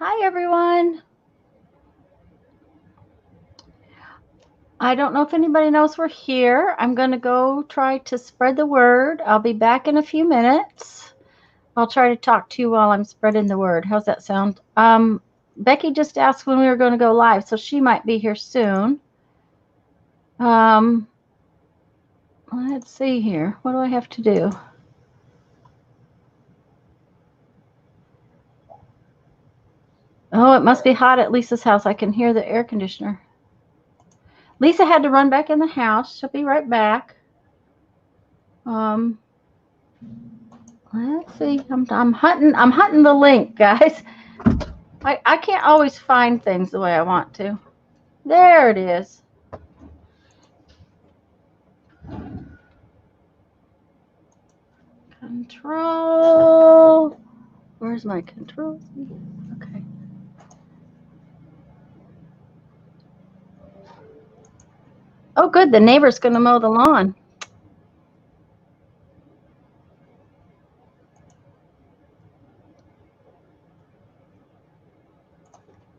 Hi, everyone. I don't know if anybody knows we're here. I'm going to go try to spread the word. I'll be back in a few minutes. I'll try to talk to you while I'm spreading the word. How's that sound? Becky just asked when we were going to go live, so she might be here soon. Let's see here. What do I have to do? Oh, it must be hot at Lisa's house. I can hear the air conditioner. Lisa had to run back in the house. She'll be right back. Let's see. I'm hunting the link, guys. I can't always find things the way I want to. There it is. Control. Where's my control? Okay. Oh, good. The neighbor's going to mow the lawn.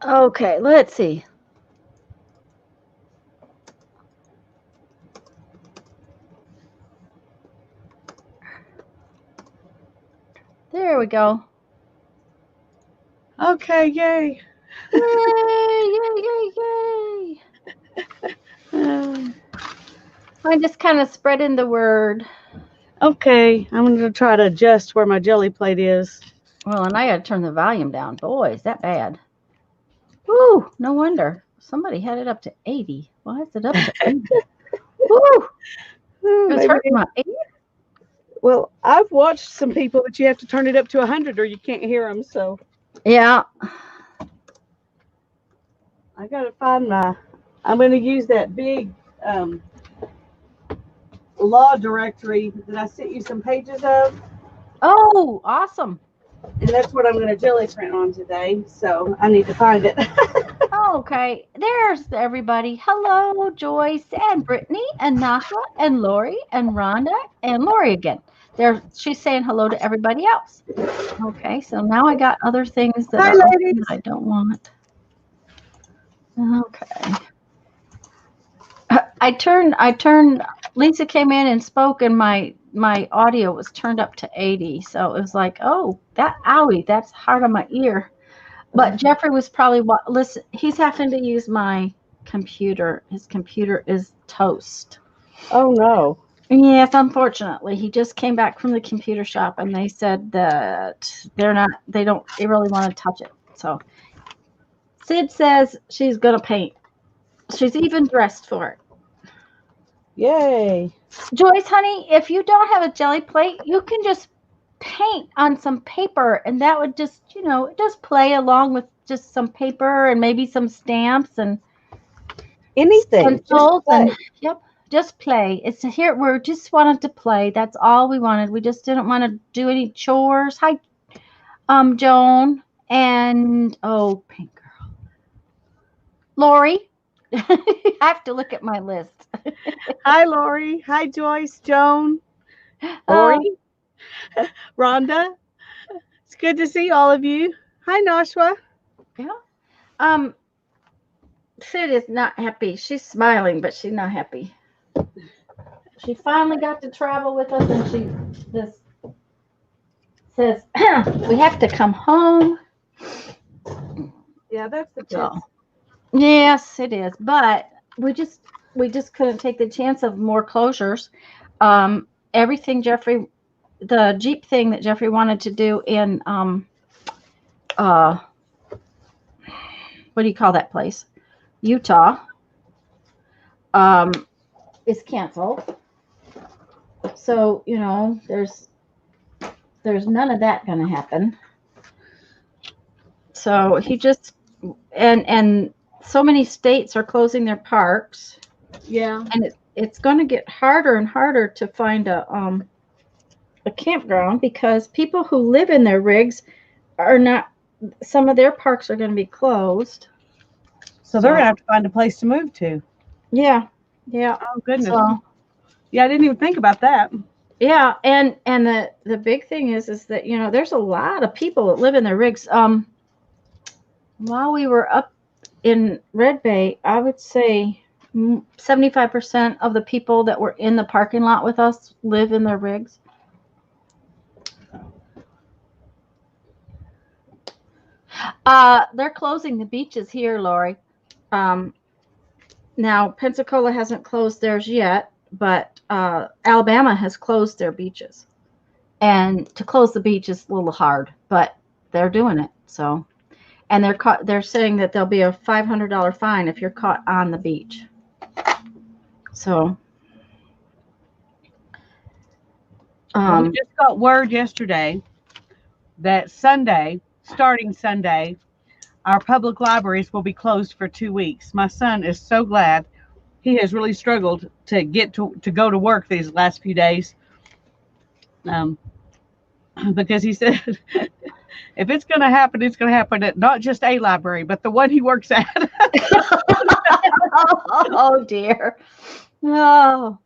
Okay, let's see. There we go. Okay, yay. Yay. I'm just kind of spreading the word. Okay, I'm going to try to adjust where my jelly plate is. Well, and I got to turn the volume down. Boy, is that bad. Ooh, no wonder. Somebody had it up to 80. Why is it up to 80? Woo! It was hurting my ear. Well, I've watched some people that you have to turn it up to 100 or you can't hear them. So Yeah. I got to find I'm going to use that big law directory that I sent you some pages of. Oh, awesome. And that's what I'm going to jelly print on today. So I need to find it. Okay. There's everybody. Hello, Joyce and Brittany and Nashua and Lori and Rhonda and Lori again. She's saying hello to everybody else. Okay, so now I got other things that Hi, are open ladies. that I don't want. Okay. I turned Lisa came in and spoke and my audio was turned up to 80. So it was like, oh, owie, that's hard on my ear. But Jeffrey was probably listen, he's having to use my computer. His computer is toast. Oh, no. Yes, unfortunately. He just came back from the computer shop and they said that they don't really want to touch it. So Sid says she's gonna paint. She's even dressed for it. Yay. Joyce, honey, if you don't have a jelly plate, you can just paint on some paper and that would just play along with just some paper and maybe some stamps and Anything. pencils and yep, just play. It's here we just wanted to play. That's all we wanted. We just didn't want to do any chores. Hi, Joan and pink girl. Lori. I have to look at my list. Hi, Lori. Hi, Joyce, Joan, Lori, Rhonda. It's good to see all of you. Hi, Nashua. Yeah. Sid is not happy. She's smiling, but she's not happy. She finally got to travel with us, and she just says we have to come home. Yeah, that's the So, yes, it is. But we just couldn't take the chance of more closures. Everything the Jeep thing that Jeffrey wanted to do in what do you call that place? Utah. Is canceled. So, there's none of that going to happen. So he just and so many states are closing their parks. Yeah. And it's going to get harder and harder to find a campground because people who live in their rigs are not. Some of their parks are going to be closed. So they're going to have to find a place to move to. Yeah. Yeah. Oh, goodness. So, yeah, I didn't even think about that. Yeah, and the big thing is that there's a lot of people that live in their rigs. while we were up in Red Bay, I would say 75% of the people that were in the parking lot with us live in their rigs. They're closing the beaches here, Lori. Um, Now, Pensacola hasn't closed theirs yet, but Alabama has closed their beaches. And to close the beach is a little hard, but they're doing it. So, and they're saying that there'll be a $500 fine if you're caught on the beach. So, We just got word yesterday that starting Sunday, our public libraries will be closed for 2 weeks. My son is so glad. He has really struggled to get to go to work these last few days, because he said if it's going to happen, it's going to happen at not just a library, but the one he works at. oh dear. Oh,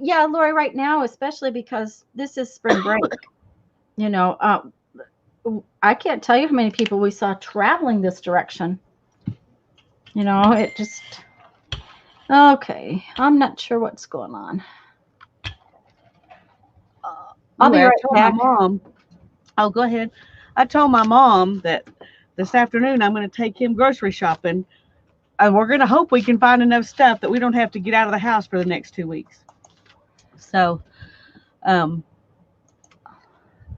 yeah, Lori, right now, especially because this is spring break, you know, I can't tell you how many people we saw traveling this direction. You know, it just, okay. I'm not sure what's going on. I'll be right back. My mom. Oh, go ahead. I told my mom that this afternoon I'm going to take him grocery shopping, and we're going to hope we can find enough stuff that we don't have to get out of the house for the next 2 weeks. So,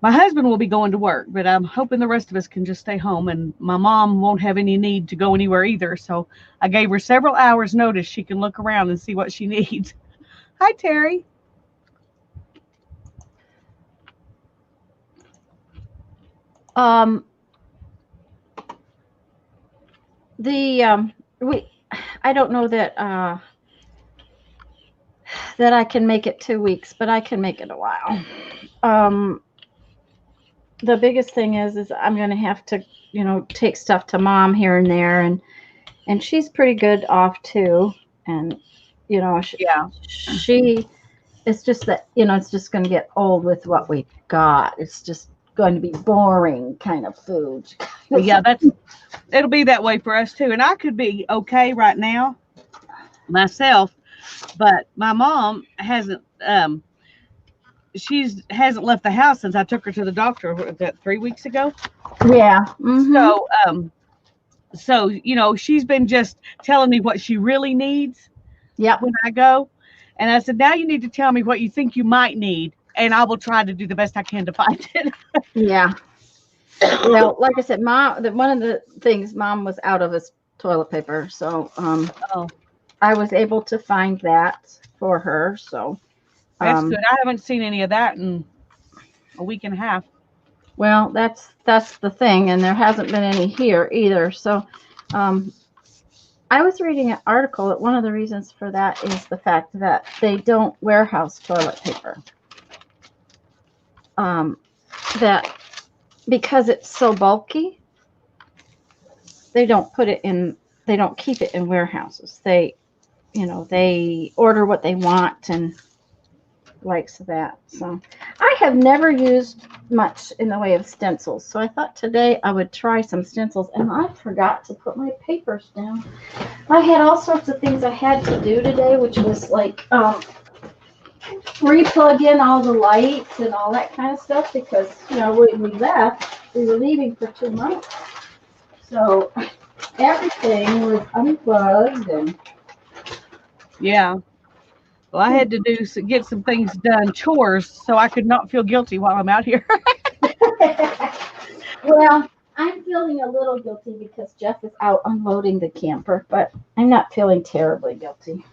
my husband will be going to work, but I'm hoping the rest of us can just stay home, and my mom won't have any need to go anywhere either. So I gave her several hours notice. She can look around and see what she needs. Hi, Terry. I don't know that that I can make it 2 weeks, but I can make it a while. The biggest thing is I'm going to have to, you know, take stuff to mom here and there, and she's pretty good off too, and you know, she it's just that, you know, it's just going to get old with what we got. It's just going to be boring kind of food. Yeah, it'll be that way for us too. And I could be okay right now myself, but my mom hasn't hasn't left the house since I took her to the doctor 3 weeks ago. Yeah. Mm-hmm. So you know, she's been just telling me what she really needs. Yeah. When I go, and I said, now you need to tell me what you think you might need, and I will try to do the best I can to find it. Yeah. Well, like I said, one of the things mom was out of is toilet paper, so I was able to find that for her. So that's good. I haven't seen any of that in a week and a half. Well, that's the thing, and there hasn't been any here either. So I was reading an article that one of the reasons for that is the fact that they don't warehouse toilet paper. That because it's so bulky, they don't keep it in warehouses. They order what they want and likes that. So I have never used much in the way of stencils. So I thought today I would try some stencils, and I forgot to put my papers down. I had all sorts of things I had to do today, which was like re-plug in all the lights and all that kind of stuff, because when we left, we were leaving for 2 months, so everything was unplugged. And yeah, well, I had to get some things done, chores, so I could not feel guilty while I'm out here. Well, I'm feeling a little guilty because Jeff is out unloading the camper, but I'm not feeling terribly guilty.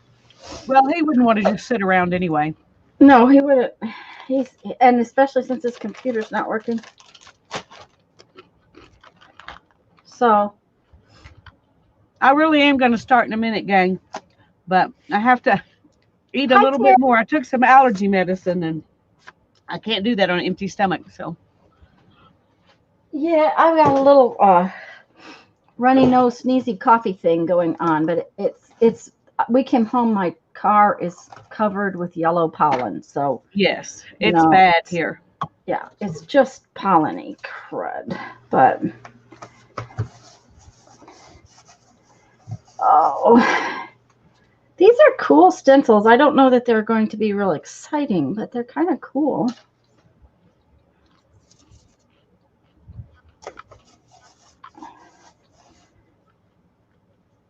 Well, he wouldn't want to just sit around anyway. No, he wouldn't. And especially since his computer's not working. So I really am going to start in a minute, gang, but I have to eat a little bit more. I took some allergy medicine, and I can't do that on an empty stomach. So yeah, I've got a little runny nose, sneezy coffee thing going on, but it's. We came home. My car is covered with yellow pollen. So yes, it's bad here. Yeah, it's just pollen-y crud, but Oh, these are cool stencils. I don't know that they're going to be real exciting, but they're kind of cool.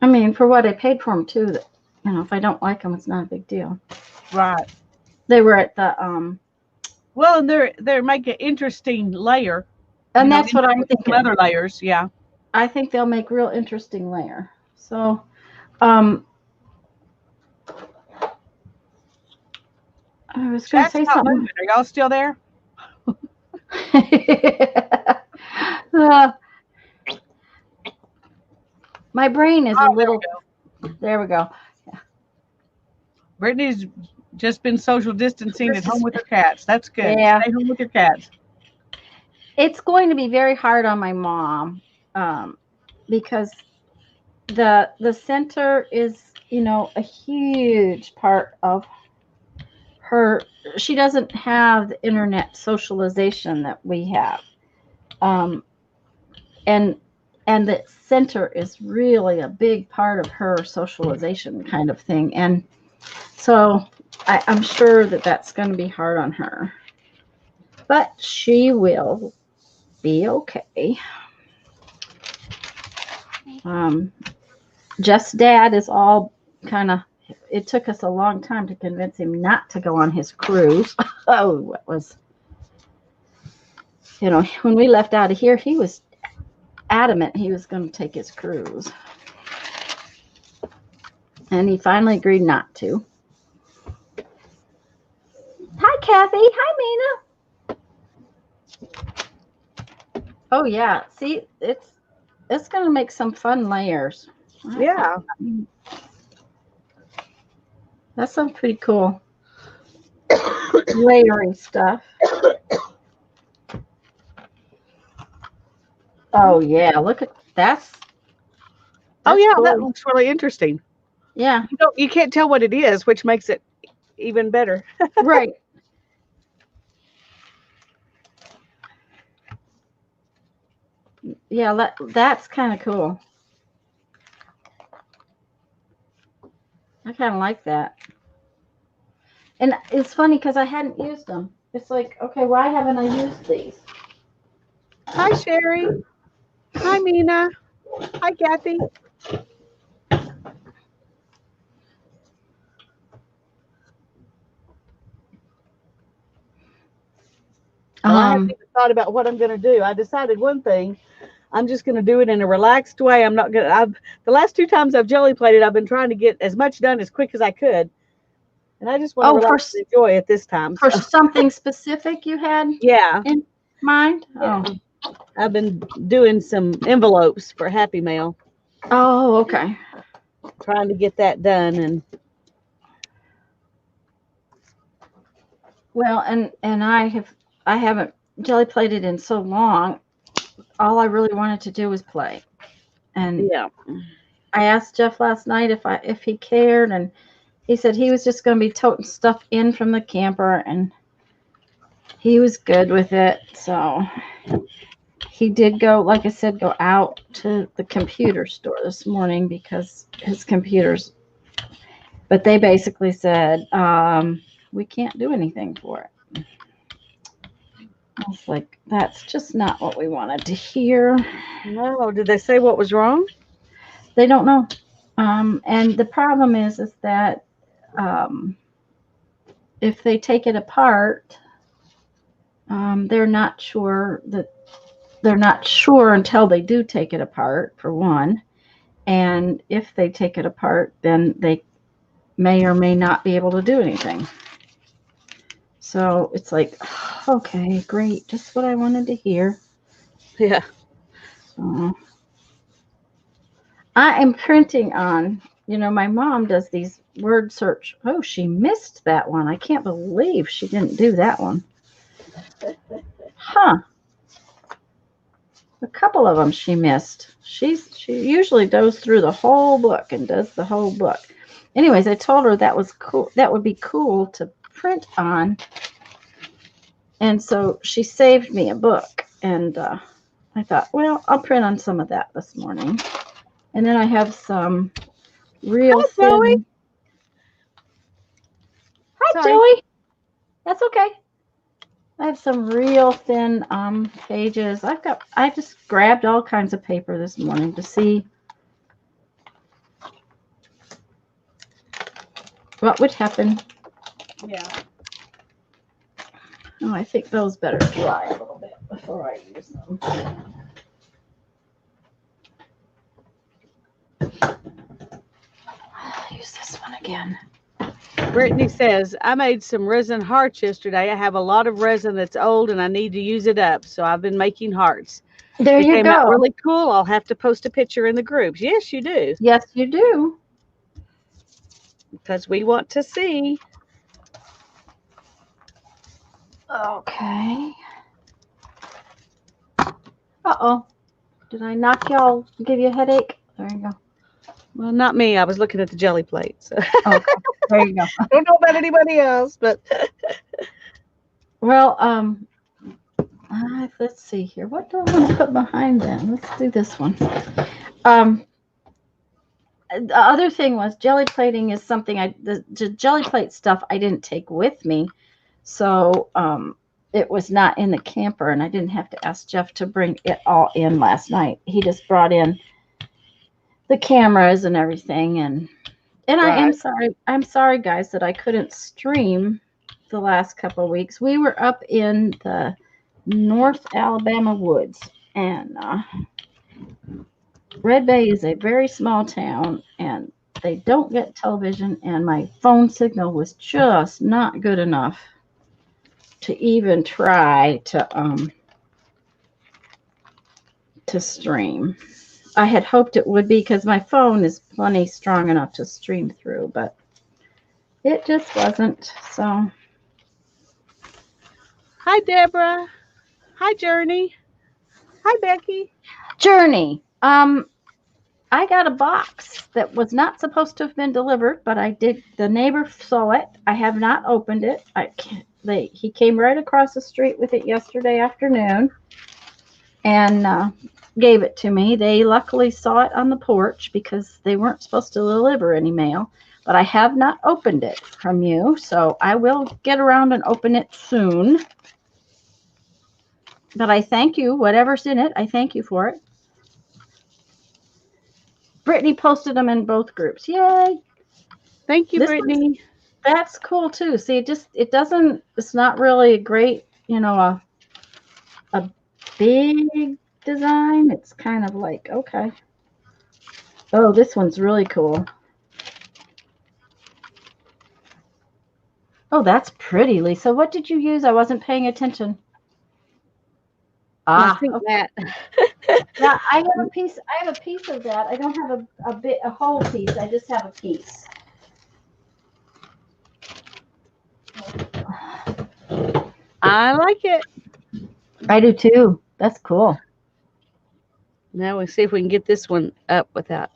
I mean, for what I paid for them too. You know, if I don't like them, it's not a big deal. Right. They were at the Well, and they're make an interesting layer. and that's what I'm thinking. Some other layers, yeah. I think they'll make real interesting layer. So, I was going to say something. Moving. Are y'all still there? My brain is a little. There we go. Yeah. Brittany's just been social distancing at home with her cats. That's good. Yeah. Stay home with your cats. It's going to be very hard on my mom because the center is, you know, a huge part of her. She doesn't have the internet socialization that we have, and the center is really a big part of her socialization kind of thing, and so I'm sure that that's going to be hard on her, but she will be okay. Jeff's dad is all kind of, it took us a long time to convince him not to go on his cruise. Oh, it was, you know, when we left out of here, he was adamant he was going to take his cruise. And he finally agreed not to. Hi, Kathy. Hi, Mina. Oh, yeah. See, it's going to make some fun layers. Yeah. That's some pretty cool layering stuff. Oh, yeah. Look at that's oh, yeah. cool. That looks really interesting. Yeah. You can't tell what it is, which makes it even better. Right. Yeah, that's kind of cool. I kind of like that. And it's funny because I hadn't used them. It's like, okay, why haven't I used these? Hi, Sherry. Hi, Mina. Hi, Kathy. I haven't even thought about what I'm going to do. I decided one thing. I'm just going to do it in a relaxed way. I'm not going to. The last 2 times I've jelly plated, I've been trying to get as much done as quick as I could, and I just want to relax and enjoy it this time. For something specific you had? Yeah. In mind? Yeah. Oh. I've been doing some envelopes for Happy Mail. Oh, okay. Trying to get that done, and well, and I haven't jelly plated in so long. All I really wanted to do was play, and yeah, I asked Jeff last night if he cared, and he said he was just going to be toting stuff in from the camper, and he was good with it. So he did go, like I said, go out to the computer store this morning because his computers. But they basically said we can't do anything for it. I was like, that's just not what we wanted to hear. No, did they say what was wrong? They don't know. And the problem is that if they take it apart, they're not sure until they do take it apart, for one. And if they take it apart, then they may or may not be able to do anything. So it's like, okay, great. Just what I wanted to hear. Yeah. I am printing on, my mom does these word search. Oh, she missed that one. I can't believe she didn't do that one. Huh. A couple of them she missed. She usually goes through the whole book and does the whole book. Anyways, I told her that was cool. That would be cool to print on. And so she saved me a book. And I thought, well, I'll print on some of that this morning. And then I have some real Hi, Joey. thin. Hi, Sorry. Joey. That's okay. I have some real thin pages. I just grabbed all kinds of paper this morning to see what would happen. Yeah. Oh, I think those better dry a little bit before I use them. I'll use this one again. Brittany says, I made some resin hearts yesterday. I have a lot of resin that's old and I need to use it up. So I've been making hearts. There It you came go. out really cool. I'll have to post a picture in the groups. Yes, you do. Yes, you do. Because we want to see. Okay. Uh-oh. Did I knock y'all, give you a headache? There you go. Well, not me. I was looking at the jelly plate. So. Okay. There you go. I don't know about anybody else, but Well, let's see here. What do I want to put behind them? Let's do this one. The other thing was jelly plating is something the jelly plate stuff I didn't take with me. So, it was not in the camper and I didn't have to ask Jeff to bring it all in last night. He just brought in the cameras and everything and right. I am sorry. I'm sorry guys that I couldn't stream the last couple of weeks. We were up in the North Alabama woods and Red Bay is a very small town and they don't get television and my phone signal was just not good enough to even try to stream. I had hoped it would be because my phone is plenty strong enough to stream through, but it just wasn't. So, Hi, Deborah. Hi, Journey. Hi, Becky. Journey. I got a box that was not supposed to have been delivered, but I did. The neighbor saw it. I have not opened it. He came right across the street with it yesterday afternoon and gave it to me. They luckily saw it on the porch because they weren't supposed to deliver any mail. But I have not opened it from you, so I will get around and open it soon. But I thank you, whatever's in it, I thank you for it. Brittany posted them in both groups. Yay! Thank you, Brittany. That's cool too. See, it's not really a great, a big design. It's kind of like, okay. Oh, this one's really cool. Oh, that's pretty, Lisa. What did you use? I wasn't paying attention. I think that. Yeah, I have a piece. I have a piece of that. I don't have a whole piece. I just have a piece. I like it. I do too. That's cool. Now we'll see if we can get this one up without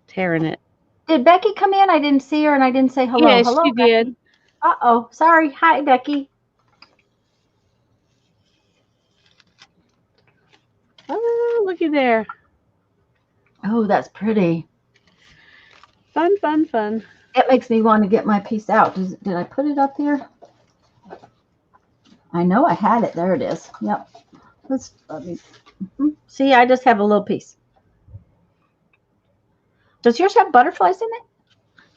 tearing it. Did Becky come in? I didn't see her and I didn't say hello. Yes, hello, she Becky. did. Uh-oh. Sorry. Hi, Becky. Oh, looky there. Oh, that's pretty. Fun, fun, fun. It makes me want to get my piece out. Did I put it up here? I know I had it. There it is. Yep. Let me see. I just have a little piece. Does yours have butterflies in it?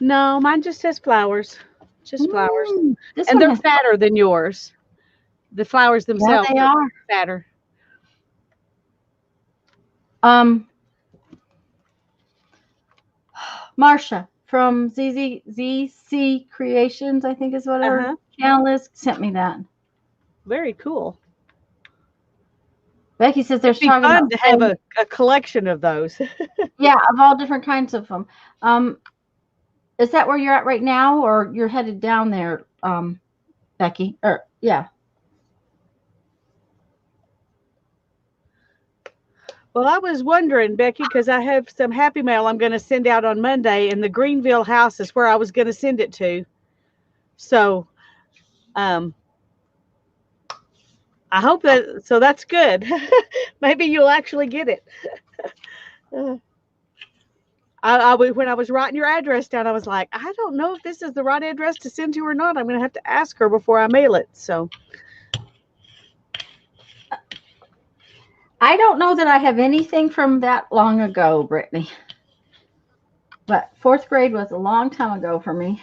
No, mine just has flowers. Just flowers. This And one they're fatter than yours. The flowers themselves they are fatter. Marsha from ZC Creations, I think is what her channel is, sent me that. Very cool. Becky says there's It'd be fun to have a collection of those. Yeah, of all different kinds of them. Is that where you're at right now, or you're headed down there, Becky? Or yeah. Well, I was wondering, Becky, because I have some Happy Mail I'm going to send out on Monday, and the Greenville house is where I was going to send it to. So, I hope so that's good. Maybe you'll actually get it. when I was writing your address down, I was like, I don't know if this is the right address to send to or not. I'm going to have to ask her before I mail it. So I don't know that I have anything from that long ago, Brittany. But 4th grade was a long time ago for me.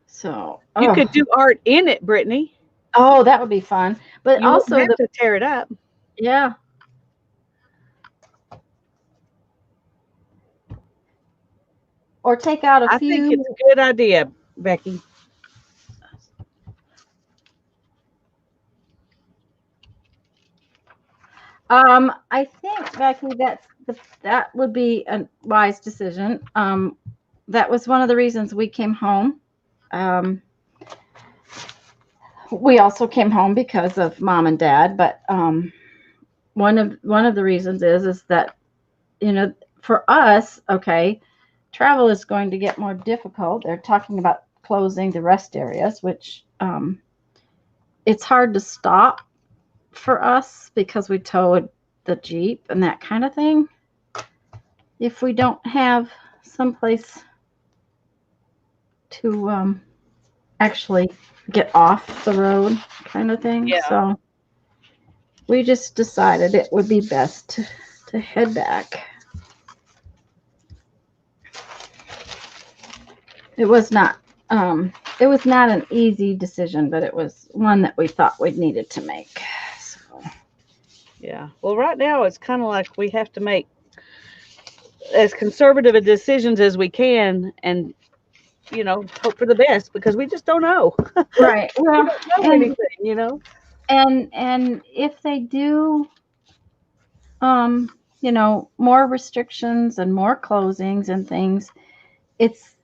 So you could do art in it, Brittany. Oh, that would be fun. But You also won't have to tear it up. Yeah. Or take out a few. I think it's a good idea, Becky. I think, Becky, that would be a wise decision. That was one of the reasons we came home. We also came home because of Mom and Dad, but one of the reasons is that, you know, for us, okay, travel is going to get more difficult. They're talking about closing the rest areas, which it's hard to stop for us because we towed the Jeep and that kind of thing. If we don't have someplace to actually get off the road kind of thing. Yeah. So we just decided it would be best to head back. It was not an easy decision, but it was one that we thought we needed to make. So. Yeah. Well, right now it's kind of like we have to make as conservative a decisions as we can, and hope for the best because we just don't know. Right. Well, we don't know anything. And if they do, more restrictions and more closings and things, it's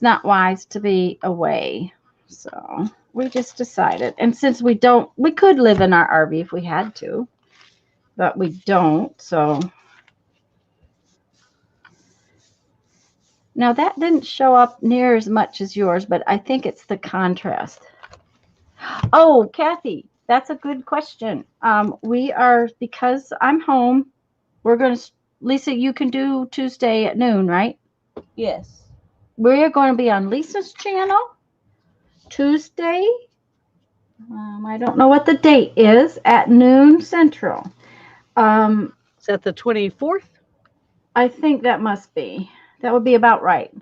not wise to be away. So we just decided. And since we could live in our RV if we had to, but we don't. So now that didn't show up near as much as yours, but I think it's the contrast. Oh, Kathy, that's a good question. Because I'm home, we're going to, Lisa, you can do Tuesday at noon, right? Yes. We're going to be on Lisa's channel Tuesday. I don't know what the date is, at noon Central. Is that the 24th? I think that must be. That would be about right.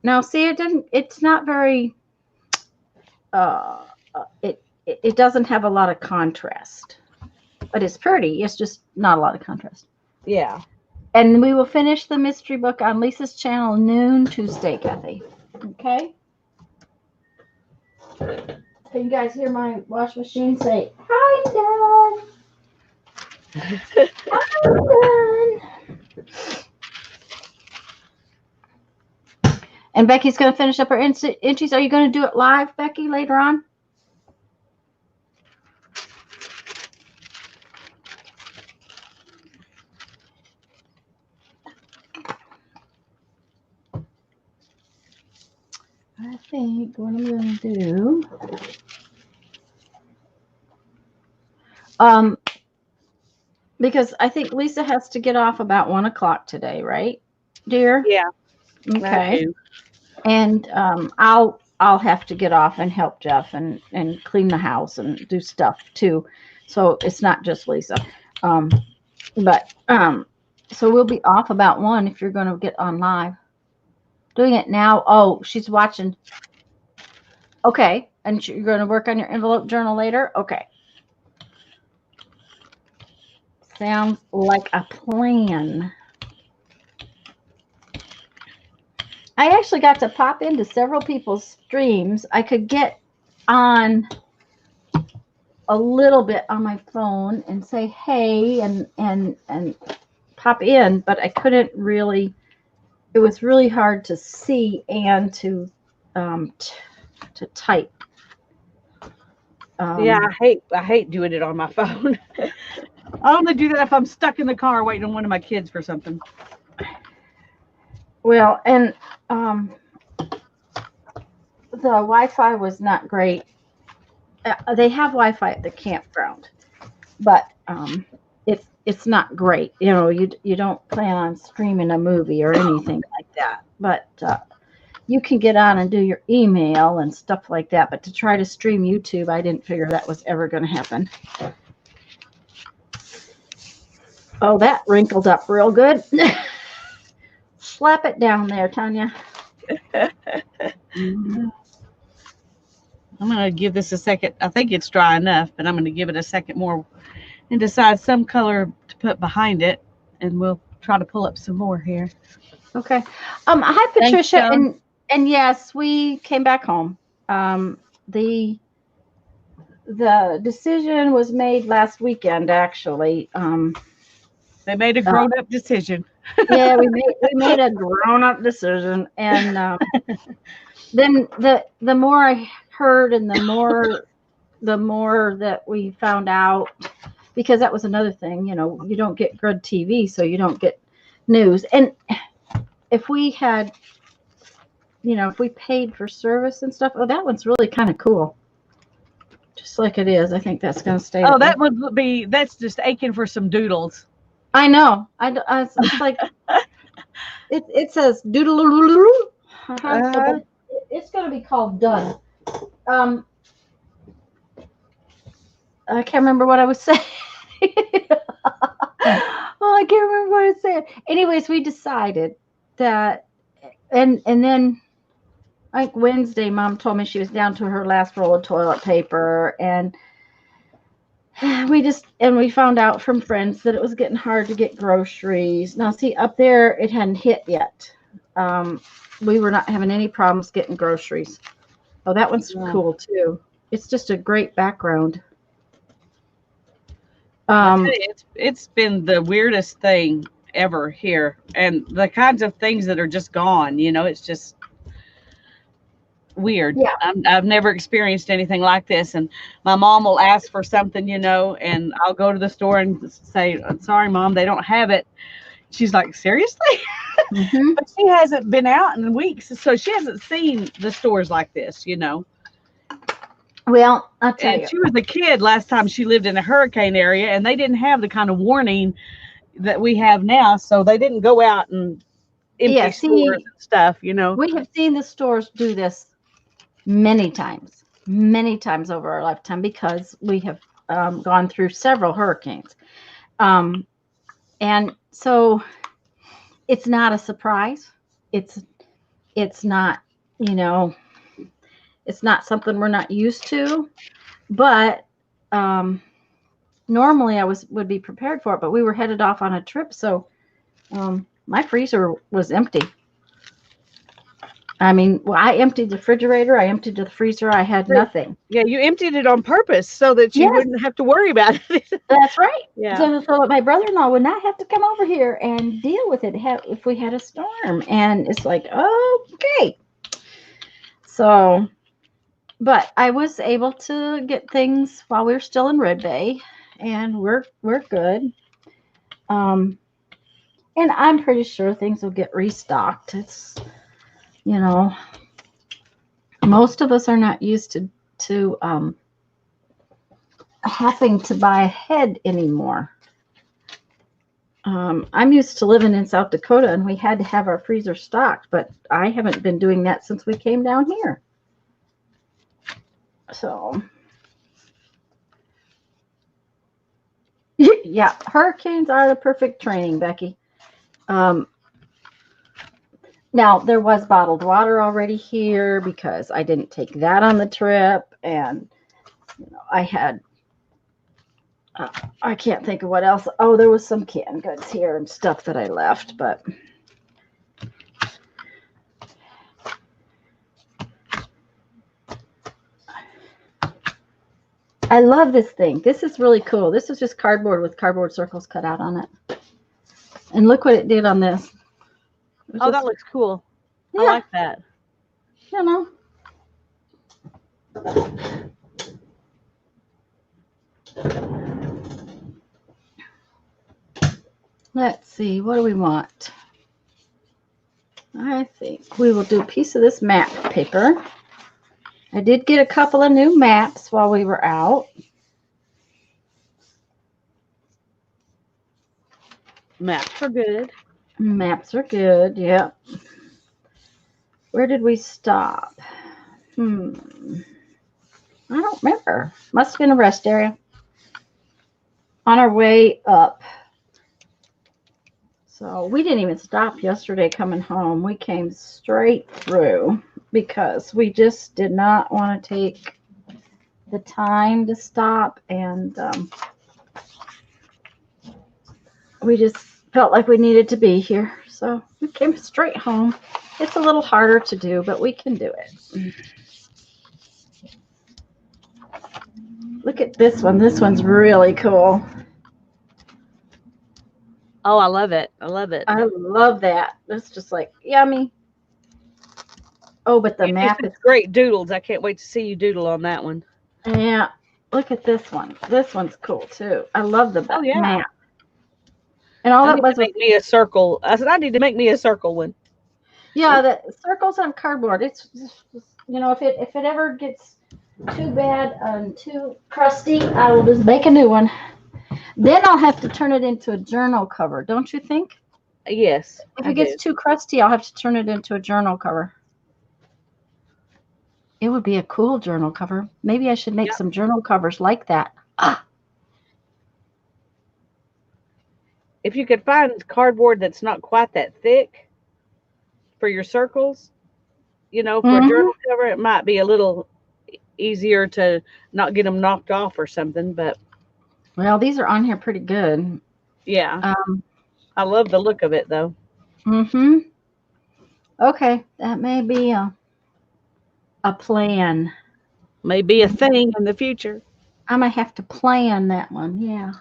Now, see, it's not very, it doesn't have a lot of contrast, but it's pretty. It's just not a lot of contrast. Yeah. And we will finish the mystery book on Lisa's channel noon Tuesday, Kathy. Okay? Can you guys hear my wash machine say, "Hi, Dad"? Hi, Dad. And Becky's going to finish up her inchies. Are you going to do it live, Becky, later on? I think what I'm going to do, because I think Lisa has to get off about 1 o'clock today, right, dear? Yeah. Okay. And I'll have to get off and help Jeff and clean the house and do stuff too. So it's not just Lisa. So we'll be off about 1 if you're going to get on live. Doing it now. Oh, she's watching. Okay. And you're going to work on your envelope journal later? Okay. Sounds like a plan. I actually got to pop into several people's streams. I could get on a little bit on my phone and say hey and pop in, but I couldn't really. It was really hard to see and to type. Yeah, I hate doing it on my phone. I only do that if I'm stuck in the car waiting on one of my kids for something. Well, and the Wi-Fi was not great they have Wi-Fi at the campground, but it's not great. You know, you don't plan on streaming a movie or anything like that. But you can get on and do your email and stuff like that. But to try to stream YouTube, I didn't figure that was ever going to happen. Oh, that wrinkled up real good. Slap it down there, Tanya. I'm going to give this a second. I think it's dry enough, but I'm going to give it a second more and decide some color to put behind it, and we'll try to pull up some more here. Okay. Hi, Patricia. Thanks, and yes, we came back home. The decision was made last weekend, actually. They made a grown-up decision. Yeah, we made a grown-up decision, and then the more I heard, and the more that we found out, because that was another thing. You know, you don't get good TV, so you don't get news. And if we had, you know, if we paid for service and stuff, oh, that one's really kind of cool. Just like it is. I think that's going to stay. Oh, that would be, that's just aching for some doodles. I know. It's like, it says doodle. It's going to be called done. I can't remember what I was saying. Oh, I can't remember what I said. Anyways, we decided that, and then like Wednesday, Mom told me she was down to her last roll of toilet paper, and we found out from friends that it was getting hard to get groceries. Now, see, up there it hadn't hit yet. We were not having any problems getting groceries. Oh, that one's cool too. It's just a great background. It's been the weirdest thing ever here, and the kinds of things that are just gone. You know, it's just weird. Yeah. I've never experienced anything like this. And my mom will ask for something, you know, and I'll go to the store and say, "Sorry, Mom, they don't have it." She's like, "Seriously?" Mm-hmm. But she hasn't been out in weeks, so she hasn't seen the stores like this, you know. Well, I'll tell you. She was a kid last time she lived in a hurricane area, and they didn't have the kind of warning that we have now, so they didn't go out and empty stores and stuff, you know. We have seen the stores do this many times over our lifetime, because we have gone through several hurricanes. And so it's not a surprise. It's not, you know, it's not something we're not used to, but normally I would be prepared for it, but we were headed off on a trip, so my freezer was empty. I mean, well, I emptied the refrigerator, I emptied the freezer, I had nothing. Yeah, you emptied it on purpose so that you wouldn't have to worry about it. That's right. Yeah. So my brother-in-law would not have to come over here and deal with it if we had a storm. And it's like, okay. So, but I was able to get things while we were still in Red Bay, and we're good. And I'm pretty sure things will get restocked. It's, you know, most of us are not used to having to buy ahead anymore. I'm used to living in South Dakota, and we had to have our freezer stocked, but I haven't been doing that since we came down here. So, yeah, hurricanes are the perfect training, Becky. Now, there was bottled water already here because I didn't take that on the trip. And, you know, I had, I can't think of what else. Oh, there was some canned goods here and stuff that I left, but. I love this thing. This is really cool. This is just cardboard with cardboard circles cut out on it. And look what it did on this. Oh, that looks cool. Yeah. I like that. You know. Let's see. What do we want? I think we will do a piece of this map paper. I did get a couple of new maps while we were out. Maps are good. Maps are good, yep. Where did we stop? I don't remember. Must have been a rest area. On our way up. So we didn't even stop yesterday coming home. We came straight through because we just did not want to take the time to stop, and we just felt like we needed to be here. So we came straight home. It's a little harder to do, but we can do it. Look at this one. This one's really cool. Oh, I love it. I love it. I love that. That's just like yummy. Oh, but the map is great doodles. I can't wait to see you doodle on that one. Yeah. Look at this one. This one's cool too. I love the map. And all that was make me a circle. I said I need to make me a circle one. Yeah, the circles on cardboard. It's you know, if it ever gets too bad and too crusty, I will just make a new one. Then I'll have to turn it into a journal cover, don't you think? Yes. If it gets too crusty, I'll have to turn it into a journal cover. It would be a cool journal cover. Maybe I should make some journal covers like that. If you could find cardboard that's not quite that thick for your circles, you know, for a journal cover, it might be a little easier to not get them knocked off or something. But well, these are on here pretty good. Yeah. I love the look of it, though. Okay, that may be a plan. Maybe a thing in the future. I might have to plan that one. Yeah.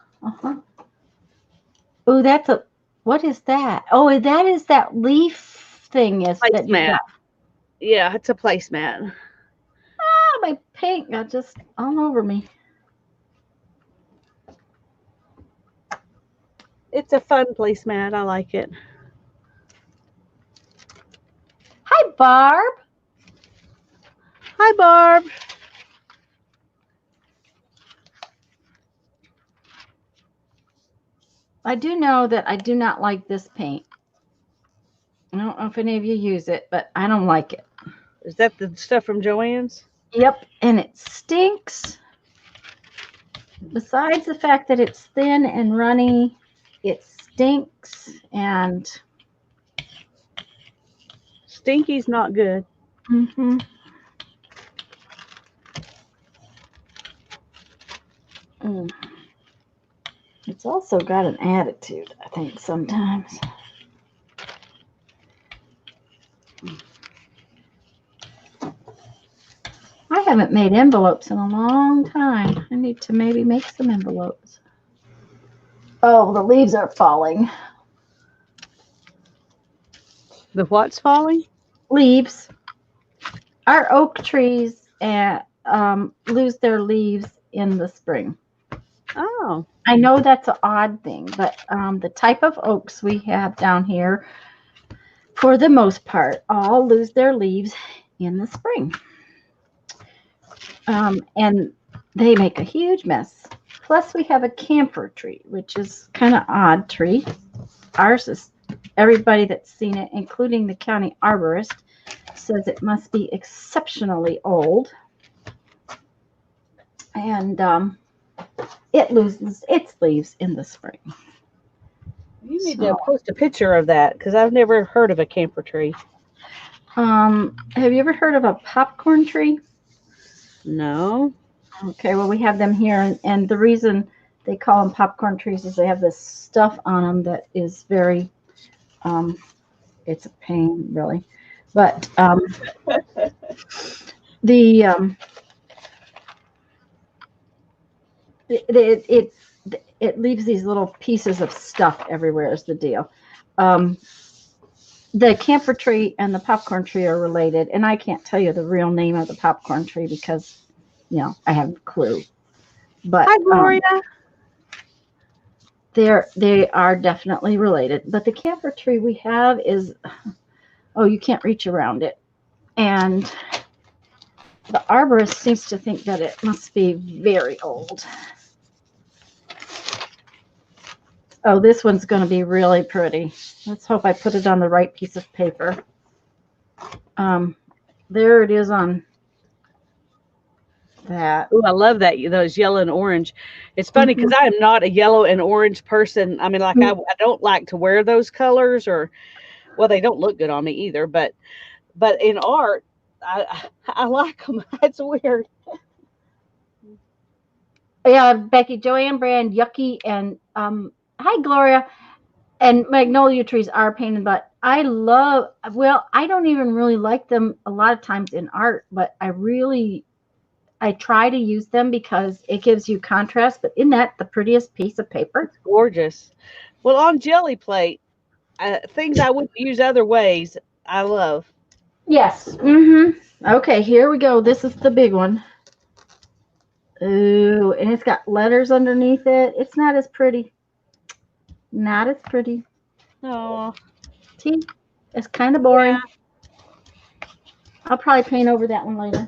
Oh, that's what is that? Oh, that is that leaf thing that you got. Yeah, it's a placemat. Ah, my paint got just all over me. It's a fun placemat. I like it. Hi, Barb. Hi, Barb. I do know that I do not like this paint. I don't know if any of you use it, but I don't like it. Is that the stuff from Joann's? Yep, and it stinks. Besides the fact that it's thin and runny, it stinks, and stinky's not good. It's also got an attitude, I think, sometimes. I haven't made envelopes in a long time. I need to maybe make some envelopes. Oh, the leaves are falling. The what's falling? Leaves. Our oak trees lose their leaves in the spring. Oh. I know that's an odd thing, but the type of oaks we have down here, for the most part, all lose their leaves in the spring. And they make a huge mess. Plus, we have a camphor tree, which is kind of odd tree. Ours is, everybody that's seen it, including the county arborist, says it must be exceptionally old. And it loses its leaves in the spring. You need to post a picture of that, because I've never heard of a camphor tree. Have you ever heard of a popcorn tree? No. Okay, well, we have them here, and the reason they call them popcorn trees is they have this stuff on them that is very, it's a pain, really. But it leaves these little pieces of stuff everywhere is the deal. The camphor tree and the popcorn tree are related, and I can't tell you the real name of the popcorn tree because, you know, I have a clue. But hi, Gloria. They are definitely related. But the camphor tree we have is, oh, you can't reach around it, and The arborist seems to think that it must be very old. Oh, this one's going to be really pretty. Let's hope I put it on the right piece of paper. There it is on that. Oh, I love that, those yellow and orange. It's funny because I am not a yellow and orange person. I mean, like I don't like to wear those colors, or well, they don't look good on me either. But in art, I like them. It's weird. Yeah, Becky, Joanne Brand, Yucky, and hi Gloria, and magnolia trees are painted, but I love. Well, I don't even really like them a lot of times in art, but I try to use them because it gives you contrast. But isn't that the prettiest piece of paper? It's gorgeous. Well, on Gelli Plate, things I wouldn't use other ways, I love. Yes. Okay, here we go. This is the big one. Ooh, and it's got letters underneath it. It's not as pretty. Not as pretty. Oh. See? It's kind of boring. Yeah. I'll probably paint over that one later.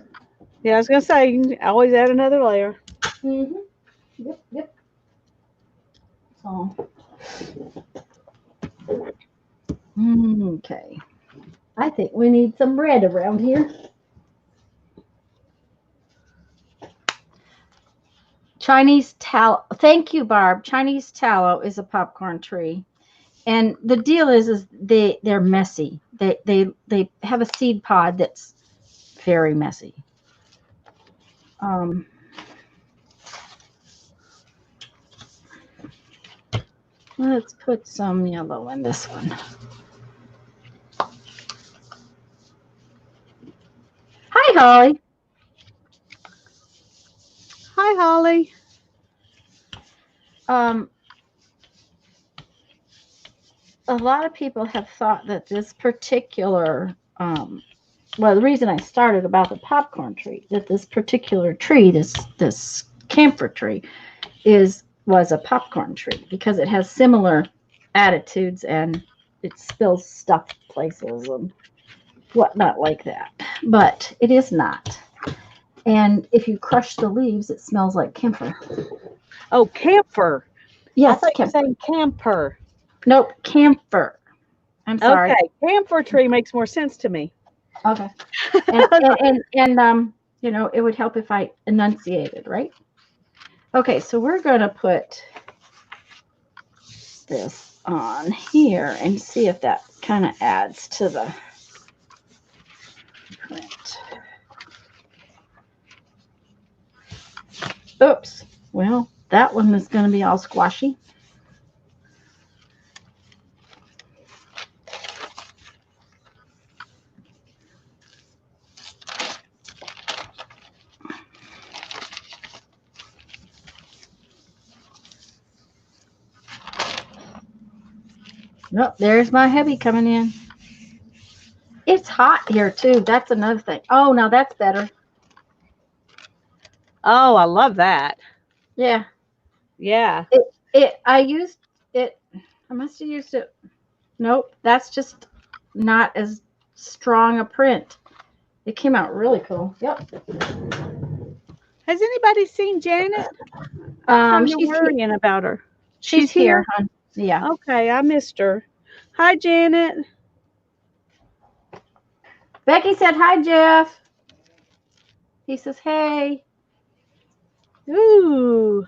Yeah, I was going to say, you can always add another layer. Yep. So. Okay. I think we need some red around here. Chinese tallow. Thank you, Barb. Chinese tallow is a popcorn tree. And the deal is they're messy. They have a seed pod that's very messy. Let's put some yellow in this one. Hi, Holly. Hi, Holly. A lot of people have thought that this particular, well, the reason I started about the popcorn tree, that this particular tree, this camphor tree, was a popcorn tree because it has similar attitudes and it spills stuff places and whatnot like that. But it is not. And if you crush the leaves, it smells like camphor. Oh, camphor. Yes, I thought you were saying camphor. Nope, camphor. I'm sorry. Okay, camphor tree makes more sense to me. Okay. And you know, it would help if I enunciated, right? Okay, so we're going to put this on here and see if that kind of adds to the print. Oops. Well, that one is going to be all squashy. Oh, there's my hubby coming in. It's hot here too. That's another thing. Oh, now that's better. Oh, I love that. Yeah. Yeah. I used it. I must have used it. Nope. That's just not as strong a print. It came out really cool. Yep. Has anybody seen Janet? She's worrying about her. She's here, hon. Yeah. Okay, I missed her. Hi, Janet. Becky said hi, Jeff. He says, hey. Ooh.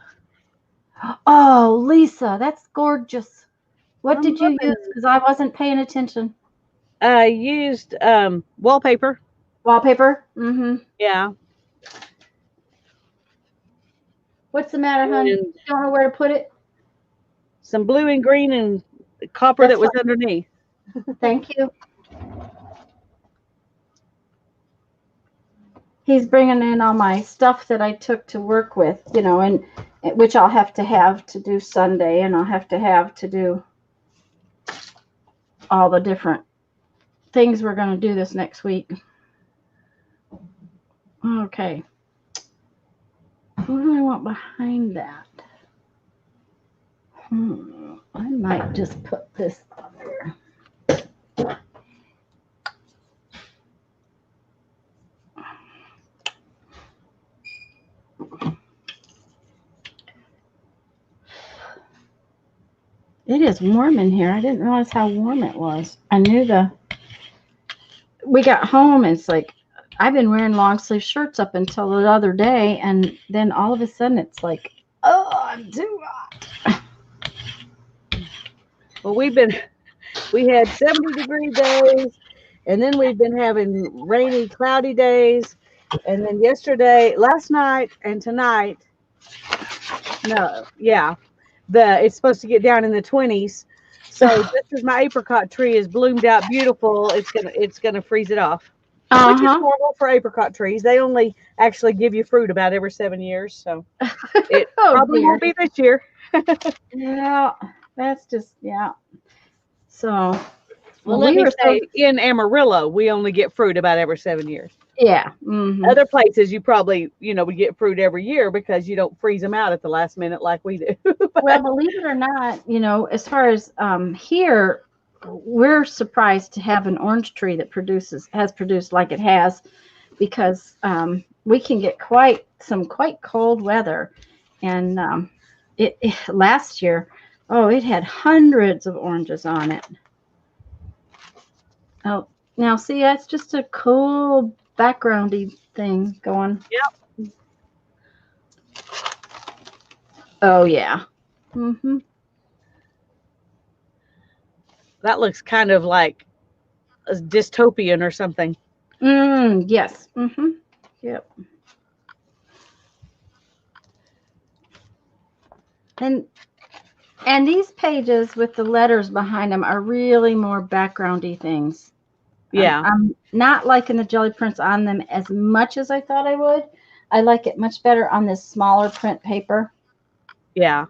Oh, Lisa, that's gorgeous. What did you use? it. Because I wasn't paying attention. I used wallpaper. Wallpaper? Mm-hmm. Yeah. What's the matter, hon? You don't know where to put it? Some blue and green and copper that was underneath. Thank you. He's bringing in all my stuff that I took to work with, you know, and which I'll have to do Sunday, and I'll have to do all the different things we're going to do this next week. Okay. What do I want behind that? I might just put this up here. It is warm in here. I didn't realize how warm it was. I knew we got home and it's like, I've been wearing long sleeve shirts up until the other day. And then all of a sudden it's like, oh, I'm too hot. Well, we had 70-degree days, and then we've been having rainy, cloudy days. And then last night and tonight, no, yeah, it's supposed to get down in the 20s. So just as my apricot tree is bloomed out beautiful, it's gonna freeze it off, which is normal for apricot trees. They only actually give you fruit about every 7 years, so it probably won't be this year. Yeah, that's just So, well, let me say, in Amarillo, we only get fruit about every 7 years. Yeah. Other places, you probably, would get fruit every year because you don't freeze them out at the last minute like we do. Well, believe it or not, as far as here, we're surprised to have an orange tree that has produced like it has, because we can get quite cold weather, and it last year, it had hundreds of oranges on it. Oh, now see, that's just a cool backgroundy thing going. Yep. Oh yeah. That looks kind of like a dystopian or something. Yes. Yep. And these pages with the letters behind them are really more backgroundy things. Yeah. I'm not liking the jelly prints on them as much as I thought I would. I like it much better on this smaller print paper. Yeah.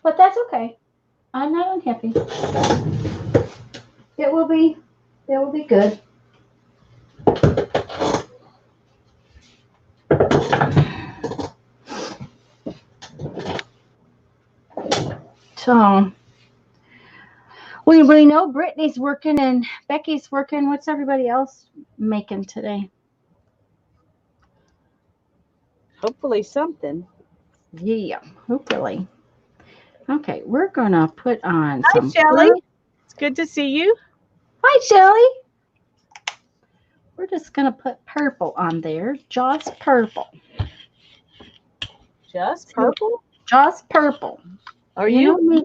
But that's okay. I'm not unhappy. It will be good. So, we know Brittany's working and Becky's working. What's everybody else making today? Hopefully something. Yeah, hopefully. Okay, we're going to put on Hi, Shelly. It's good to see you. Hi, Shelly. We're just going to put purple on there. Just purple. Just purple? Just purple. Are you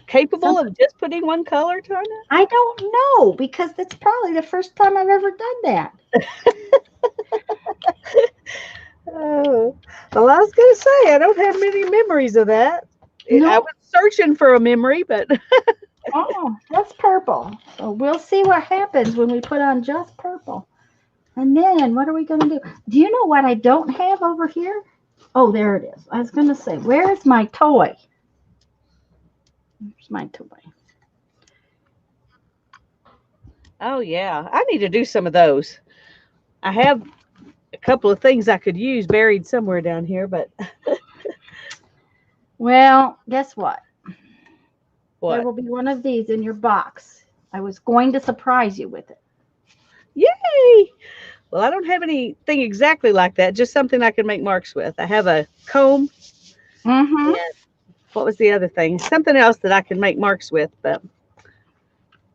capable of just putting one color on it? I don't know, because that's probably the first time I've ever done that. Oh, well, I was going to say, I don't have many memories of that. No. I was searching for a memory, but... Oh, that's purple. So we'll see what happens when we put on just purple. And then what are we going to do? Do you know what I don't have over here? Oh, there it is. I was going to say, where is my toy? Where's my toy? Oh, yeah. I need to do some of those. I have a couple of things I could use buried somewhere down here, but... Well, guess what? What? There will be one of these in your box. I was going to surprise you with it. Yay! Well, I don't have anything exactly like that, just something I can make marks with. I have a comb. Mm-hmm. What was the other thing? Something else that I can make marks with, but...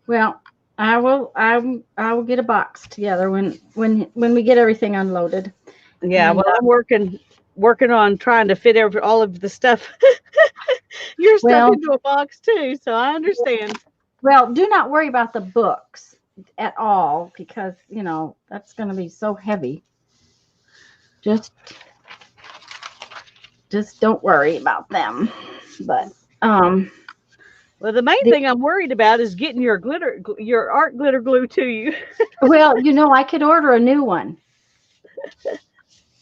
Well, I will get a box together when we get everything unloaded. Yeah, and, well, I'm working on trying to fit all of the stuff, your stuff into a box too, so I understand. Well, do not worry about the books at all, because that's going to be so heavy. Just don't worry about them. But well, the main thing I'm worried about is getting your art glitter glue to you. Well, I could order a new one.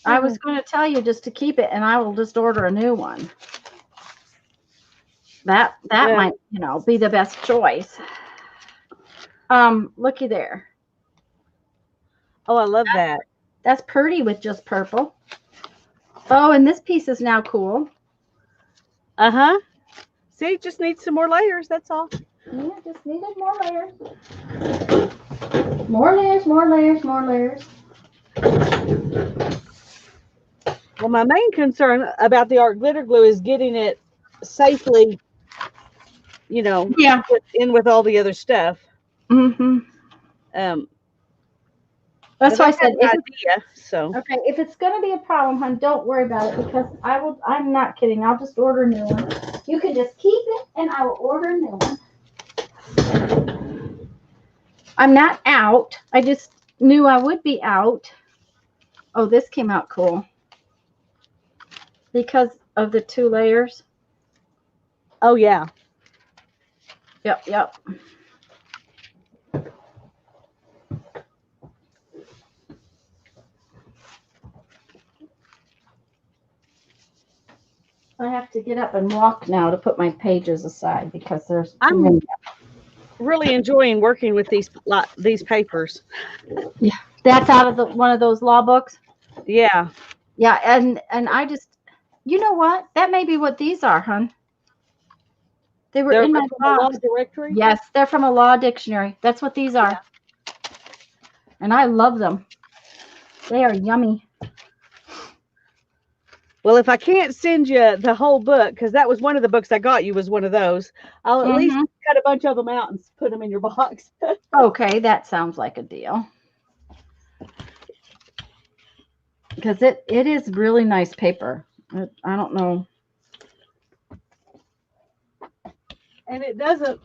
I was going to tell you just to keep it, and I will just order a new one. That might, be the best choice. Looky there. Oh, I love that. That's pretty with just purple. Oh, and this piece is now cool. Uh-huh. See, just needs some more layers, that's all. Yeah, just needed more layers. More layers, more layers, more layers. Well, my main concern about the art glitter glue is getting it safely you know, Yeah. put in with all the other stuff. Mm-hmm. Um, That's but I why I had said an if idea, so okay, if it's gonna be a problem, hon, don't worry about it because I'm not kidding. I'll just order a new one. You can just keep it and I will order a new one. I'm not out. I just knew I would be out. Oh, this came out cool. Because of the 2 layers. oh yeah. Yep, yep. I have to get up and walk now to put my pages aside because there's too I'm many. really enjoying working with these papers. Yeah, that's out of one of those law books. Yeah. Yeah, and I just, you know what? That may be what these are, hon. They were They're in my from the law box. directory. Yes, they're from a law dictionary. That's what these are. Yeah. And I love them. They are yummy. Well, if I can't send you the whole book, because that was one of the books I got you was one of those, I'll at least Mm-hmm. cut a bunch of them out and put them in your box. Okay, that sounds like a deal. Because it is really nice paper. I don't know. And it doesn't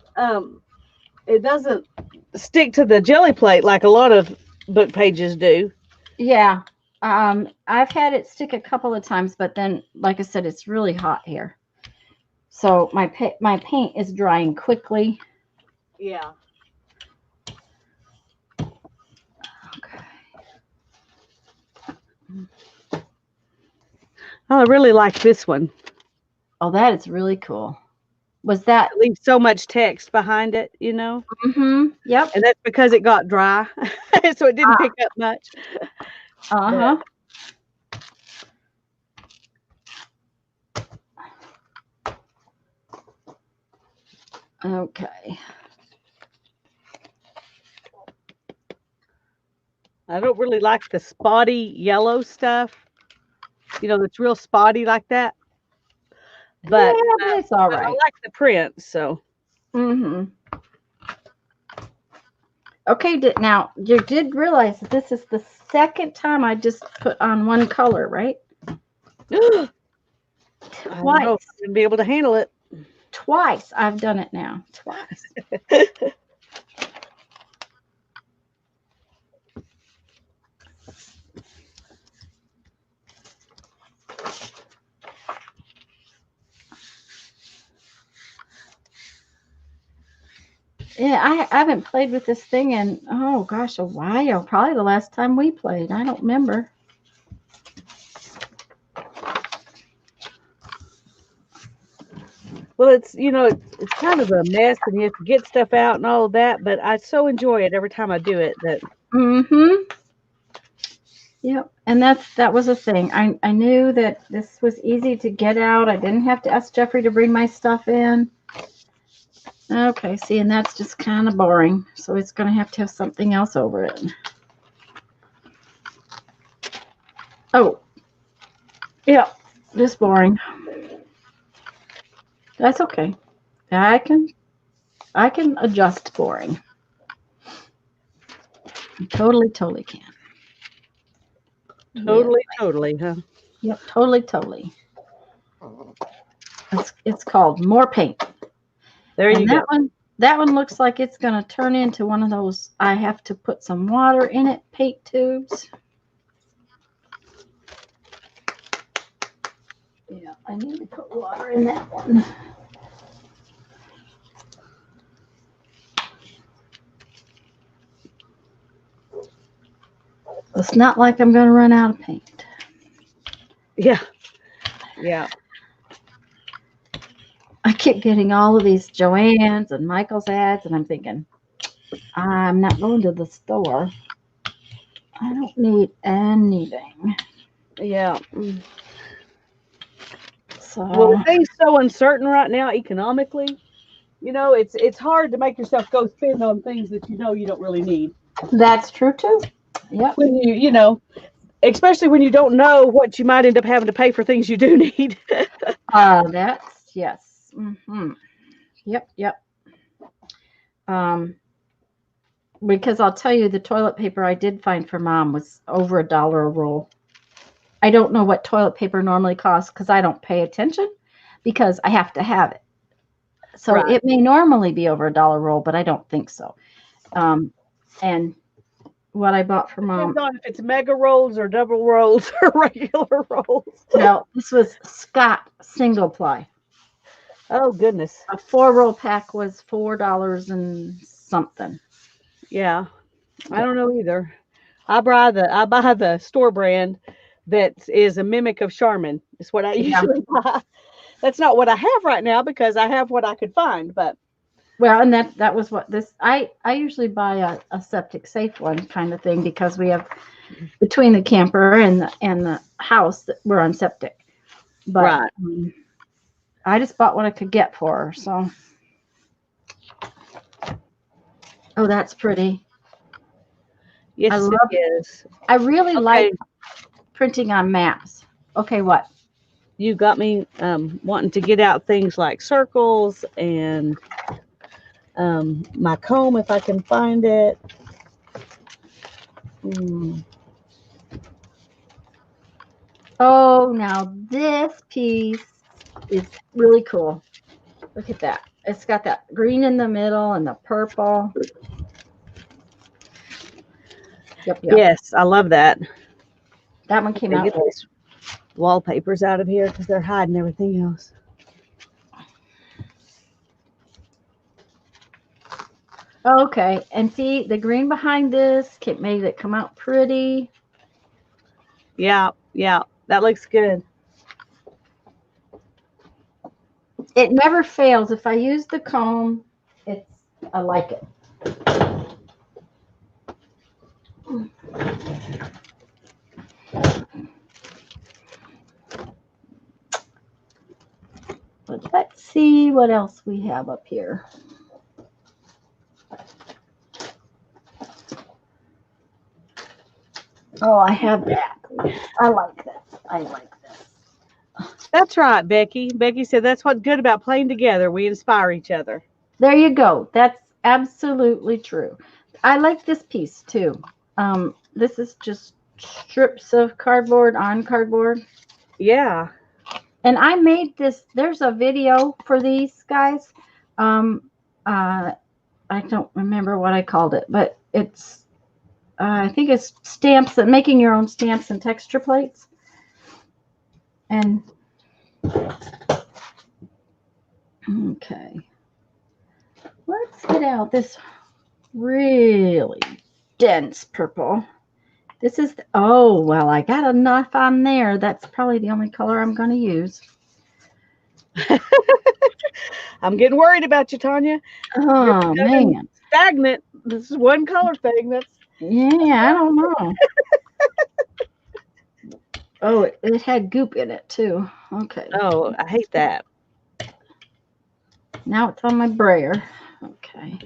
stick to the Gelli Plate like a lot of book pages do. Yeah. I've had it stick a couple of times, but then, like I said, it's really hot here. So my paint is drying quickly. Yeah. Okay. Oh, I really like this one. Oh, that is really cool. Was that? It leaves so much text behind it, you know? Mm-hmm. Yep. And that's because it got dry. So it didn't pick up much. Uh-huh. Okay. I don't really like the spotty yellow stuff. You know, that's real spotty like that. But Yeah, but it's all I right. like the print, so. Mm-hmm. Okay, now you did realize that this is the second time I just put on one color, right? I don't know if Twice. I'm gonna be able to handle it. Twice I've done it now. Twice. Yeah, I haven't played with this thing in, oh gosh, a while. Probably the last time we played. I don't remember. Well, it's kind of a mess, and you have to get stuff out and all of that. But I so enjoy it every time I do it. That Mm-hmm. Yep. And that was a thing. I knew that this was easy to get out. I didn't have to ask Jeffrey to bring my stuff in. Okay, see, and that's just kind of boring. So it's going to have something else over it. Oh, yeah, just boring. That's okay. I can adjust boring. Totally can. totally, huh? Yep, totally. It's called More Paint. There And you go. that one looks like it's going to turn into one of those I have to put some water in it paint tubes. Yeah, I need to put water in that one. It's not like I'm going to run out of paint. Yeah. Yeah. I keep getting all of these Joann's and Michael's ads, and I'm thinking, I'm not going to the store. I don't need anything. Yeah. So, Well, with things so uncertain right now economically, it's hard to make yourself go spend on things that you don't really need. that's true too. Yep. When especially when you don't know what you might end up having to pay for things you do need. That's yes. Mm-hmm. Yep. Because I'll tell you, the toilet paper I did find for Mom was over $1 a roll. I don't know what toilet paper normally costs because I don't pay attention because I have to have it. So Right. it may normally be over $1 a roll, but I don't think so. And what I bought for Mom. Depends on if it's mega rolls or double rolls or regular rolls. Well, this was Scott single ply. Oh goodness. A 4-roll pack was $4 and something. Yeah. I don't know either. I buy the store brand that is a mimic of Charmin. It's what I usually buy. That's not what I have right now because I have what I could find, but well, and that was what this I usually buy a septic safe one kind of thing because we have between the camper and the house that we're on septic. But right. I just bought what I could get for her. So, oh, that's pretty. Yes, it is. I really like printing on maps. Okay, what? You got me wanting to get out things like circles and my comb if I can find it. Oh, now this piece is really cool. Look at that. It's got that green in the middle and the purple. Yep. Yes, I love that. That one came out. Get these wallpapers out of here because they're hiding everything else. Okay, and see the green behind this made it come out pretty. Yeah, that looks good. It never fails. If I use the comb, I like it. But let's see what else we have up here. Oh, I have that. I like this. That's right, Becky. Becky said that's what's good about playing together. We inspire each other. There you go. That's absolutely true. I like this piece too. This is just strips of cardboard on cardboard. Yeah. And I made this. There's a video for these guys. I don't remember what I called it, but it's I think it's stamps, making your own stamps and texture plates. And okay, let's get out this really dense purple. This is, oh, well, I got enough on there. That's probably the only color I'm going to use. I'm getting worried about you, Tanya. Oh, man. Stagnant. This is one color thing. Yeah, I don't know. Oh, it had goop in it, too. Okay. Oh, I hate that. Now it's on my brayer. Okay.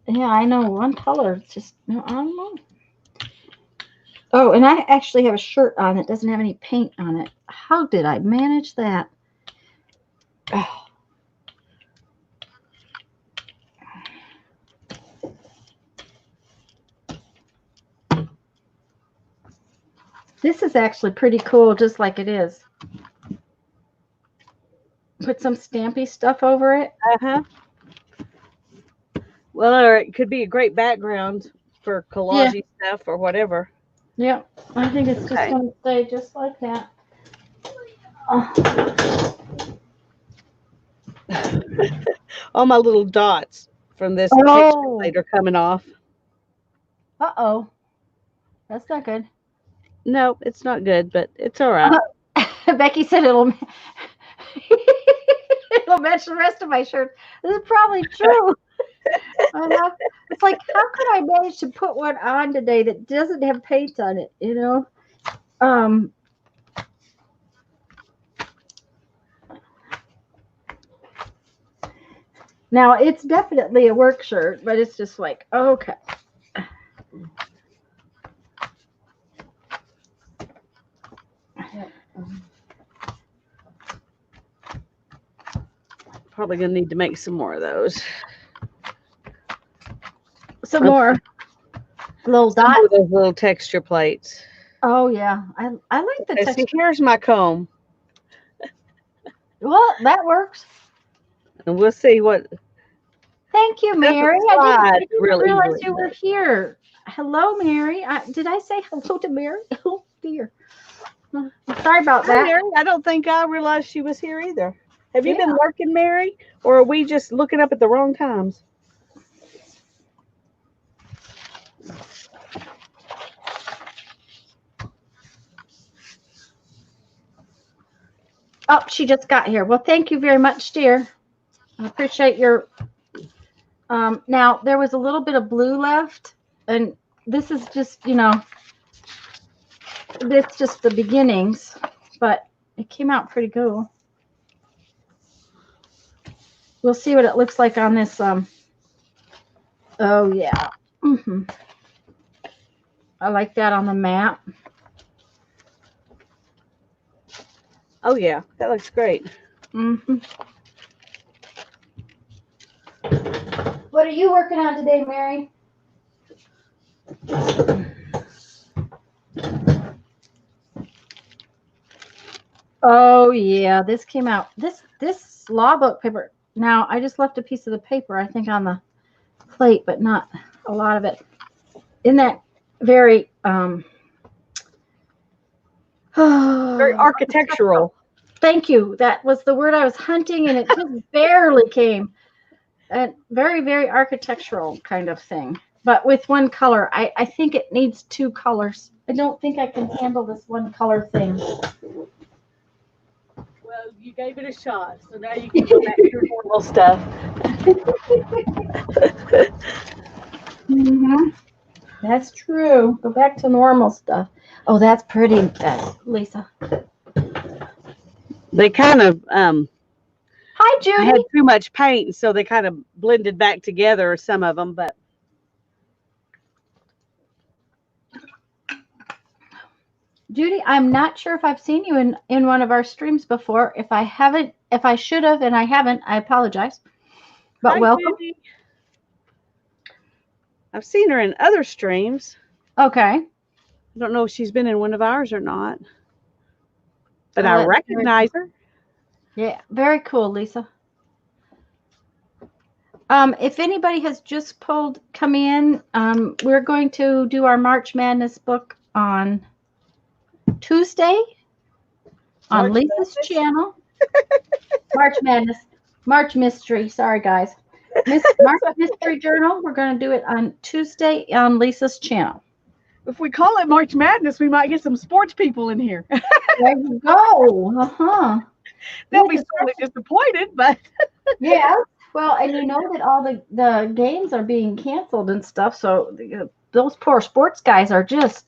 Yeah, I know. One color. It's just, no, I don't know. Oh, and I actually have a shirt on that doesn't have any paint on it. How did I manage that? Oh. This is actually pretty cool, just like it is. Put some stampy stuff over it. Uh-huh. Well, or it could be a great background for collage stuff or whatever. Yeah, I think it's just going to stay just like that. Oh. All my little dots from this texture plate are coming off. Uh-oh. That's not good. No, it's not good, but it's all right. Becky said it'll match the rest of my shirt. This is probably true. It's like, how could I manage to put one on today that doesn't have paint on it, you know? Now, it's definitely a work shirt, but it's just like, okay. Probably gonna need to make some more of those. Some more little Some dots. of those little texture plates. Oh yeah, I like the Okay, texture. see, here's my comb, Well, that works. and we'll see what Thank you, doesn't Mary. slide I didn't real realize easily. you were here. Hello, Mary. Did I say hello to Mary? Oh dear. Sorry about Hi, that. Mary. I don't think I realized she was here either. Have you Yeah. been working, Mary, or are we just looking up at the wrong times? Oh, she just got here. Well, thank you very much, dear. I appreciate your. Now there was a little bit of blue left, and this is just, it's just the beginnings, but it came out pretty good. We'll see what it looks like on this. Oh yeah. I like that on the mat. Oh yeah, that looks great. What are you working on today, Mary? Oh yeah, this came out. This law book paper. Now I just left a piece of the paper, I think, on the plate, but not a lot of it. Isn't that very Very architectural. Thank you. That was the word I was hunting, and it just barely came. And very, very architectural kind of thing, but with one color. I think it needs two colors. I don't think I can handle this one color thing. Well, you gave it a shot, so now you can go back to your normal stuff. That's true. Go back to normal stuff. Oh, that's pretty, Lisa. They kind of Hi, Judy. had too much paint, so they kind of blended back together, some of them, but Judy, I'm not sure if I've seen you in one of our streams before. If I haven't, if I should have and I haven't, I apologize. But hi, welcome. Judy. I've seen her in other streams. Okay. I don't know if she's been in one of ours or not, but I recognize her. Yeah, very cool, Lisa. If anybody has just come in, we're going to do our March Madness book on Tuesday on Lisa's channel. March Madness, March Mystery. Sorry, guys. March Mystery Journal. We're going to do it on Tuesday on Lisa's channel. If we call it March Madness, we might get some sports people in here. There you go. They'll be sorely disappointed, but yeah. Well, and you know that all the games are being canceled and stuff, so those poor sports guys are just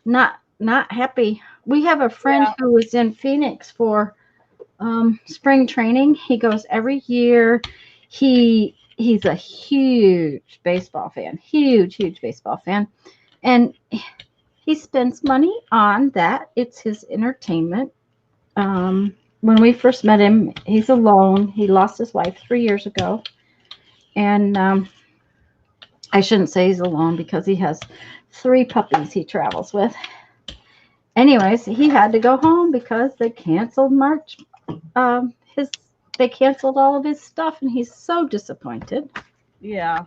not happy. We have a friend who is in Phoenix for spring training. He goes every year. He's a huge baseball fan, huge baseball fan, and he spends money on that. It's his entertainment. When we first met him, he's alone. He lost his wife 3 years ago. And I shouldn't say he's alone because he has 3 puppies he travels with. Anyways, he had to go home because they canceled March. They canceled all of his stuff, and he's so disappointed. Yeah.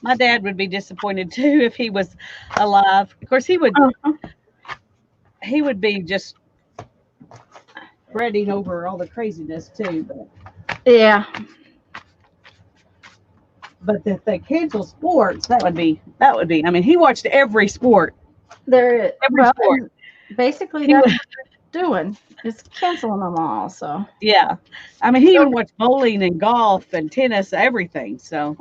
My dad would be disappointed too if he was alive. Of course, he would be just fretting over all the craziness too. But yeah. But if they cancel sports, that would be. I mean, he watched every sport. Every sport. Basically, that's what they're doing is canceling them all. So yeah, I mean, he even watched bowling and golf and tennis, everything. So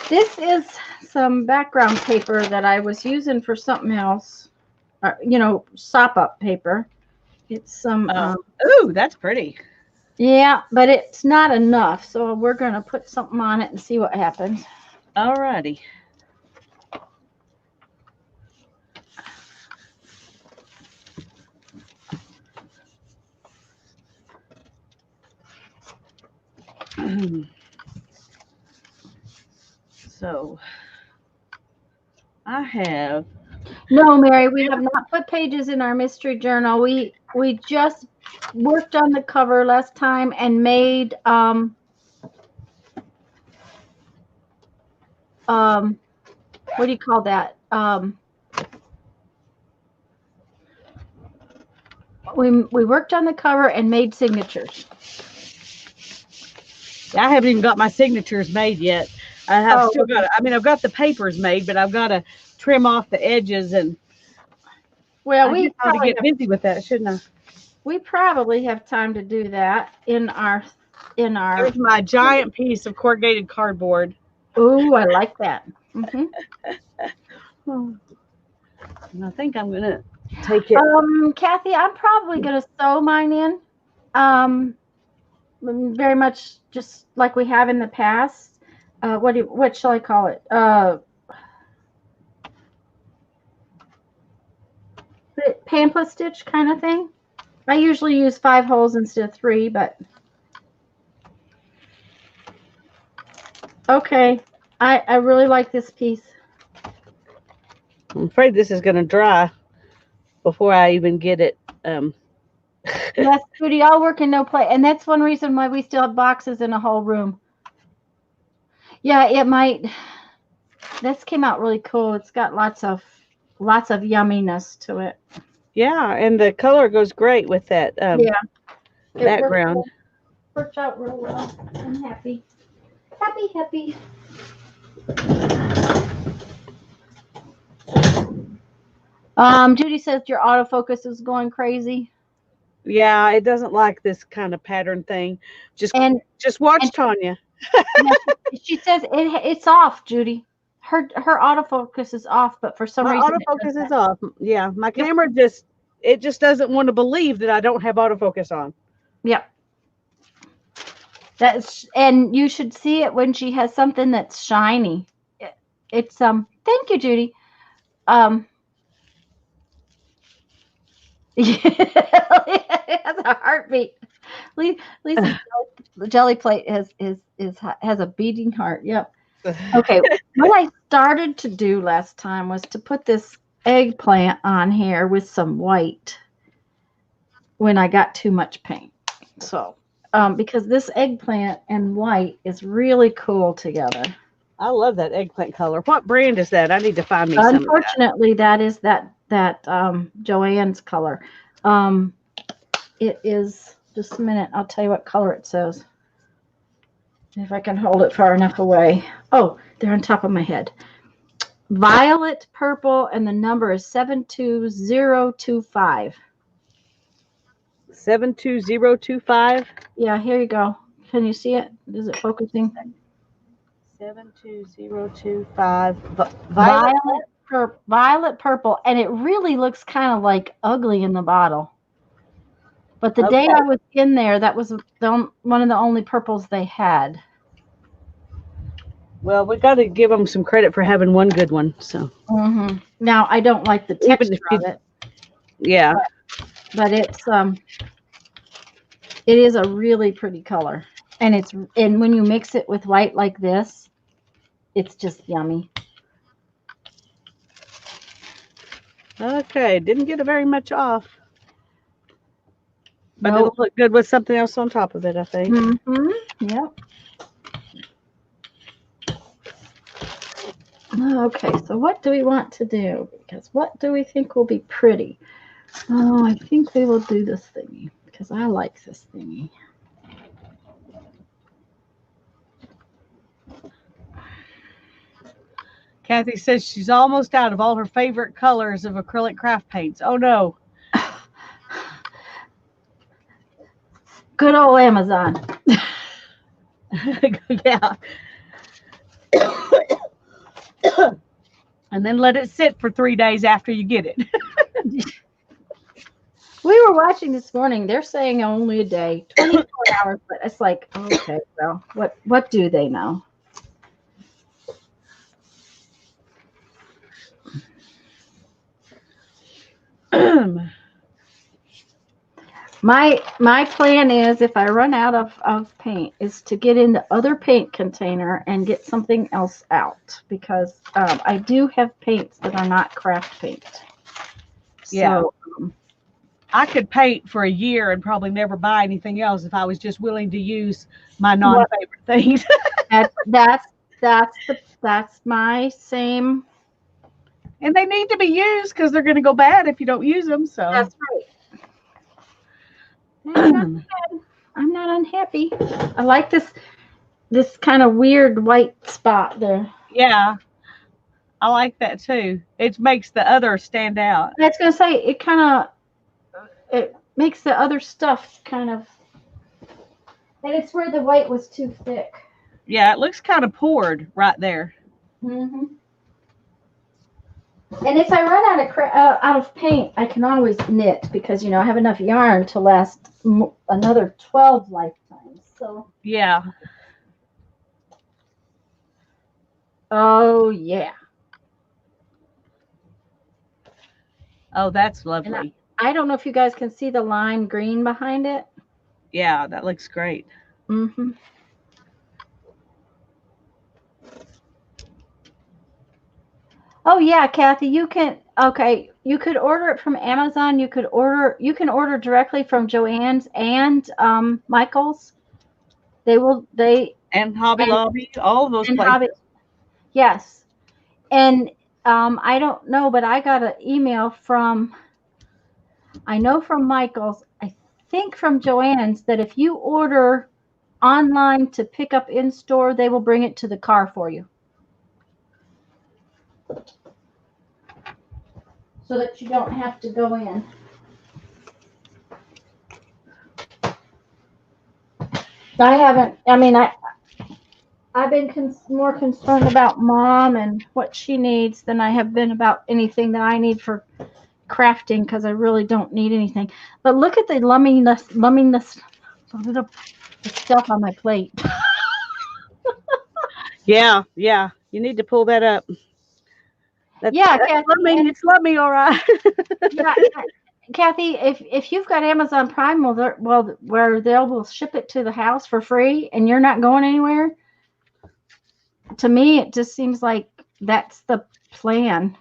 this is some background paper that I was using for something else. Sop up paper. It's some. Ooh, that's pretty. Yeah, but it's not enough, so we're going to put something on it and see what happens. All righty. So I have. No, Mary, we have not put pages in our mystery journal. We just worked on the cover last time and made what do you call that? We worked on the cover and made signatures. I haven't even got my signatures made yet. I have still got. I mean, I've got the papers made, but I've got to trim off the edges and. Well, we probably get busy with that, shouldn't I? We probably have time to do that in our. Here's my giant piece of corrugated cardboard. Ooh, I like that. Mm-hmm. And I think I'm gonna take it. Kathy, I'm probably gonna sew mine in. Very much just like we have in the past. What shall I call it? Pamphlet stitch kind of thing. I usually use 5 holes instead of 3, but okay. I really like this piece. I'm afraid this is going to dry before I even get it. Yes, Judy, all work and no play, and that's one reason why we still have boxes in a whole room. Yeah, it might. This came out really cool. It's got lots of yumminess to it. Yeah, and the color goes great with that background. Worked out real well. I'm happy. Happy. Judy says your autofocus is going crazy. Yeah, it doesn't like this kind of pattern thing. Just watch Tanya. She says it's off, Judy. Her autofocus is off, but for some reason autofocus is off. Yeah, my camera just doesn't want to believe that I don't have autofocus on. Yep. And you should see it when she has something that's shiny. It's thank you, Judy. It has a heartbeat. Lisa's Gelli Plate has a beating heart. Yep. Okay. What I started to do last time was to put this eggplant on here with some white when I got too much paint. So, because this eggplant and white is really cool together. I love that eggplant color. What brand is that? I need to find me some. Unfortunately, that is that Joann's color. It is, just a minute, I'll tell you what color it says. If I can hold it far enough away. Oh, they're on top of my head. Violet purple, and the number is 72025. 72025? Yeah, here you go. Can you see it? Is it focusing? 72025. Violet purple, and it really looks kind of like ugly in the bottle. But the day I was in there, that was one of the only purples they had. Well, we got to give them some credit for having one good one. So. Mm-hmm. Now I don't like the texture of it. Yeah. But it is a really pretty color, and when you mix it with white like this, it's just yummy. Okay, didn't get very much off. But it'll look good with something else on top of it, I think. Mm-hmm. Yep. Okay, so what do we want to do? Because what do we think will be pretty? Oh, I think we will do this thingy because I like this thingy. Kathy says she's almost out of all her favorite colors of acrylic craft paints. Oh, no. Good old Amazon. Yeah. And then let it sit for 3 days after you get it. We were watching this morning. They're saying only a day, 24 hours, but it's like, okay, well, what do they know? My plan is, if I run out of paint, is to get in the other paint container and get something else out, because I do have paints that are not craft paint. Yeah. So I could paint for a year and probably never buy anything else if I was just willing to use my what non-favorite things. that's my same. And they need to be used because they're going to go bad if you don't use them. So, That's right. I'm not I'm not unhappy. I like this kind of weird white spot there. yeah, I like that too. It makes the other stand out. I was gonna say it makes the other stuff kind of, and it's where the white was too thick. Yeah, it looks kind of poured right there. Hmm. And if I run out of paint, I can always knit, because I have enough yarn to last another 12 lifetimes. So Yeah. oh yeah. Oh, that's And lovely. I don't know if you guys can see the lime green behind it. Yeah, that looks great. Hmm. Oh yeah, Kathy, you can. Okay, you could order it from Amazon. You can order directly from Joann's and Michael's. They And Hobby and Lobby, all of those and places. Hobby. Yes, and I don't know, but I got an email from, I know from Michael's, I think from Joann's, that if you order online to pick up in store, they will bring it to the car for you, so that you don't have to go in. I haven't. I mean, I've been more concerned about Mom and what she needs than I have been about anything that I need for crafting, because I really don't need anything. But look at the lumminess, the stuff on my plate. Yeah, yeah. You need to pull that up. Yeah, That's Kathy, lummy. and It's lummy, all right. yeah, Kathy, if you've got Amazon Prime, where they will ship it to the house for free, and you're not going anywhere. To me, it just seems like that's the plan.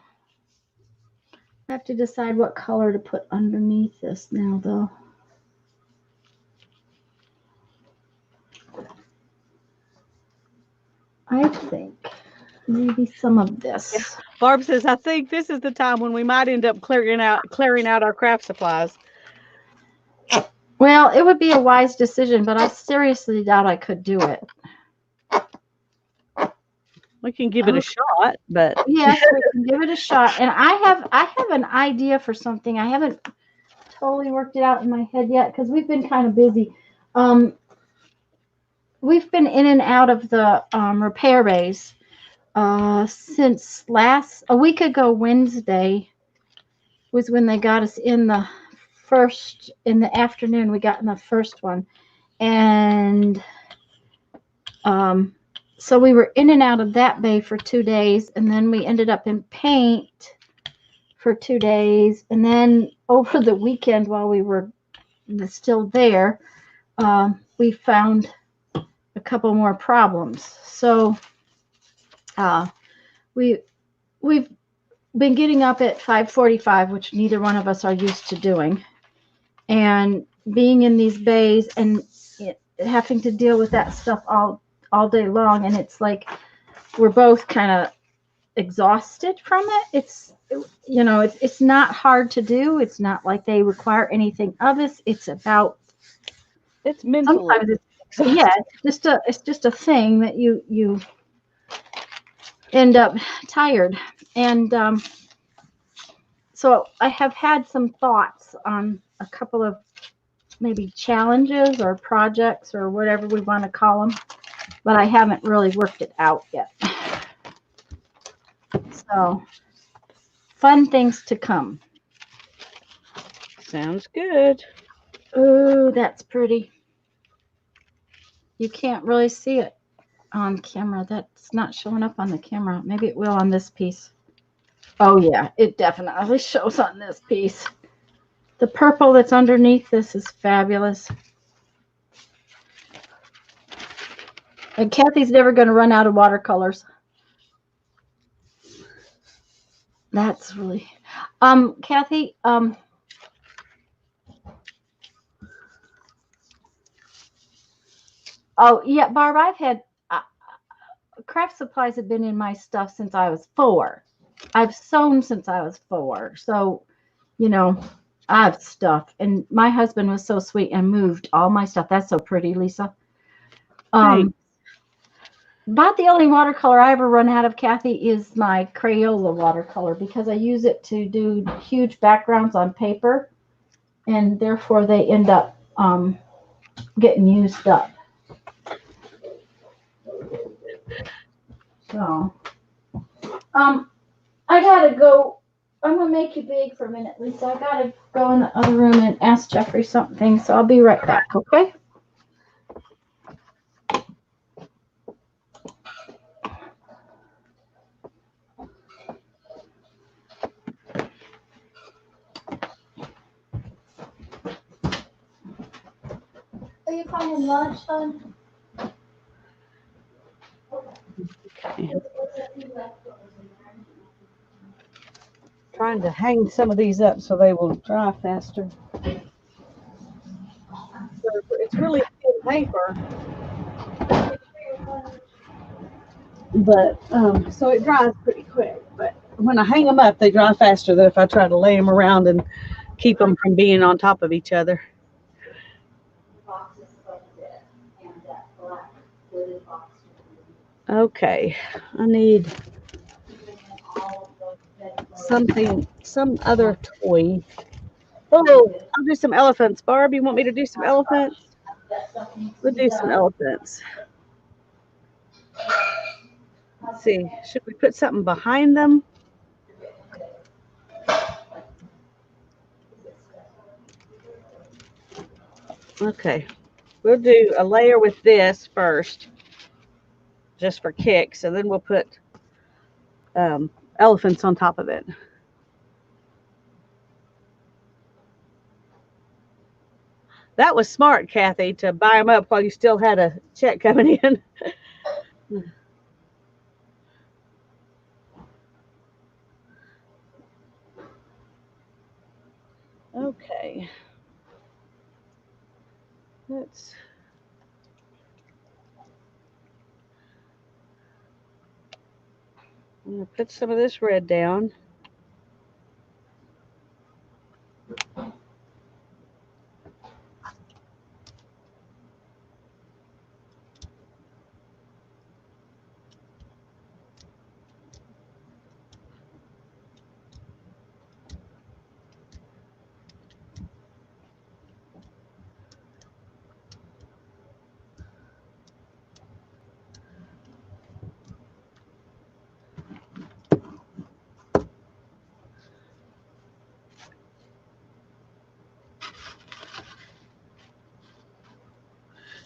I have to decide what color to put underneath this now, though. I think maybe some of this. Barb says, I think this is the time when we might end up clearing out our craft supplies. Well, it would be a wise decision, but I seriously doubt I could do it. We can give it a shot, but Yes, we can give it a shot. And I have an idea for something. I haven't totally worked it out in my head yet, because we've been kind of busy. We've been in and out of the repair bays since a week ago Wednesday was when they got us in the first, in the afternoon. We got in the first one, and so we were in and out of that bay for 2 days, and then we ended up in paint for 2 days, and then over the weekend, while we were still there, we found a couple more problems. So we've been getting up at 5:45, which neither one of us are used to doing, and being in these bays and having to deal with that stuff all day long. And it's like we're both kind of exhausted from it. It's not hard to do. It's not like they require anything of us. It's about, it's mentally. sometimes it's just a thing that you end up tired. And so I have had some thoughts on a couple of maybe challenges or projects or whatever we want to call them, but I haven't really worked it out yet. So fun things to come. Sounds good. Oh, that's pretty. You can't really see it on camera. That's not showing up on the camera. Maybe it will on this piece. Oh yeah, it definitely shows on this piece. The purple that's underneath this is fabulous. And Kathy's never going to run out of watercolors. That's really, Kathy, oh yeah, Barb, I've had, craft supplies have been in my stuff since I was 4. I've sewn since I was 4. So, you know, I have stuff. And my husband was so sweet and moved all my stuff. That's so pretty, Lisa. About the only watercolor I ever run out of, Kathy, is my Crayola watercolor because I use it to do huge backgrounds on paper, and therefore they end up getting used up. So, I gotta go. I'm gonna make you big for a minute, Lisa. I gotta go in the other room and ask Jeffrey something, so I'll be right back, okay? Are you calling lunch, son? Okay. Trying to hang some of these up so they will dry faster. It's really thin paper, but so it dries pretty quick. But when I hang them up, they dry faster than if I try to lay them around and keep them from being on top of each other. Okay, I need something, some other toy. Oh, I'll do some elephants. Barb, you want me to do some elephants? We'll do some elephants. Let's see, should we put something behind them? Okay, we'll do a layer with this first, just for kicks, and then we'll put elephants on top of it. That was smart, Kathy, to buy them up while you still had a check coming in. Okay. Let's I'm going to put some of this red down.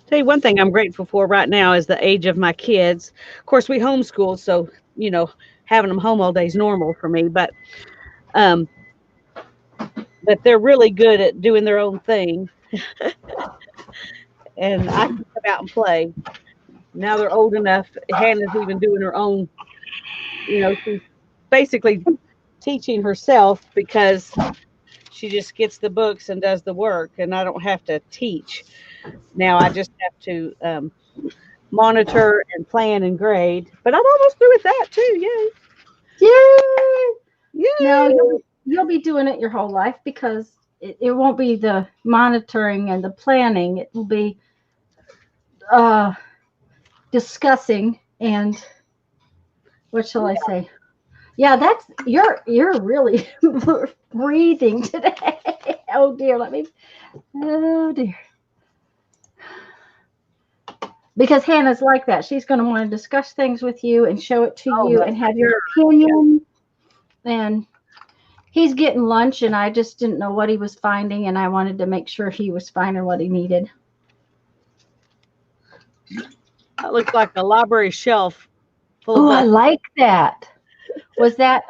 Tell you one thing I'm grateful for right now is the age of my kids. Of course, we homeschool, so having them home all day is normal for me. But they're really good at doing their own thing, and I can come out and play. Now they're old enough. Hannah's even doing her own. She's basically teaching herself because she just gets the books and does the work, and I don't have to teach. Now I just have to monitor and plan and grade. But I'm almost through with that too. Yay! Yay! Now you'll be doing it your whole life because it won't be the monitoring and the planning. It will be discussing and what shall I say? Yeah, that's you're really breathing today. Oh dear, oh dear. Because Hannah's like that. She's going to want to discuss things with you and show it to you and have your opinion. And he's getting lunch, and I just didn't know what he was finding, and I wanted to make sure he was finding what he needed. That looks like a library shelf full of I like that. Was that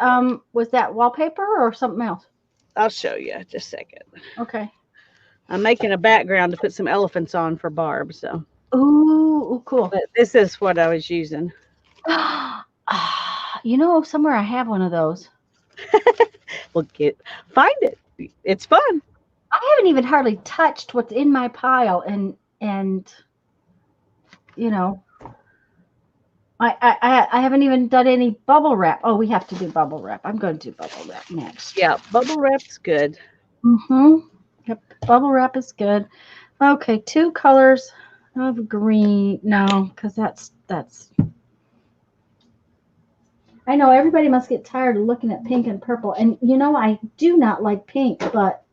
wallpaper or something else? I'll show you just a second. Okay. I'm making a background to put some elephants on for Barb. So, Ooh, cool. but this is what I was using. You know, somewhere I have one of those. Well, find it. It's fun. I haven't even hardly touched what's in my pile, and you know, I haven't even done any bubble wrap. Oh, we have to do bubble wrap. I'm going to do bubble wrap next. Yeah, bubble wrap's good. Mm-hmm. Yep, bubble wrap is good. Okay, 2 colors of green. No, because that's. I know everybody must get tired of looking at pink and purple, and you know I do not like pink, but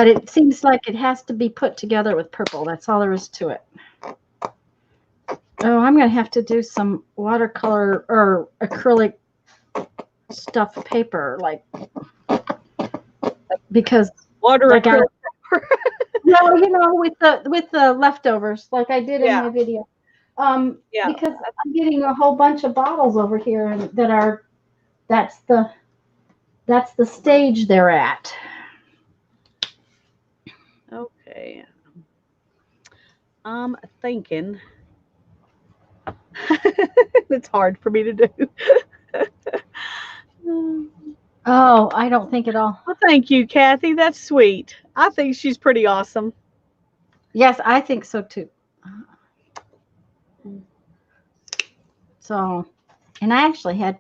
it seems like it has to be put together with purple. That's all there is to it. Oh, I'm going to have to do some watercolor or acrylic stuff paper, because Water I got acrylic. no, with the leftovers, like I did in my video. Yeah. Because I'm getting a whole bunch of bottles over here, and that's the stage they're at. Okay. I'm thinking. It's hard for me to do. Oh, I don't think at all. Well, thank you, Kathy. That's sweet. I think she's pretty awesome. Yes, I think so too. So, and I actually had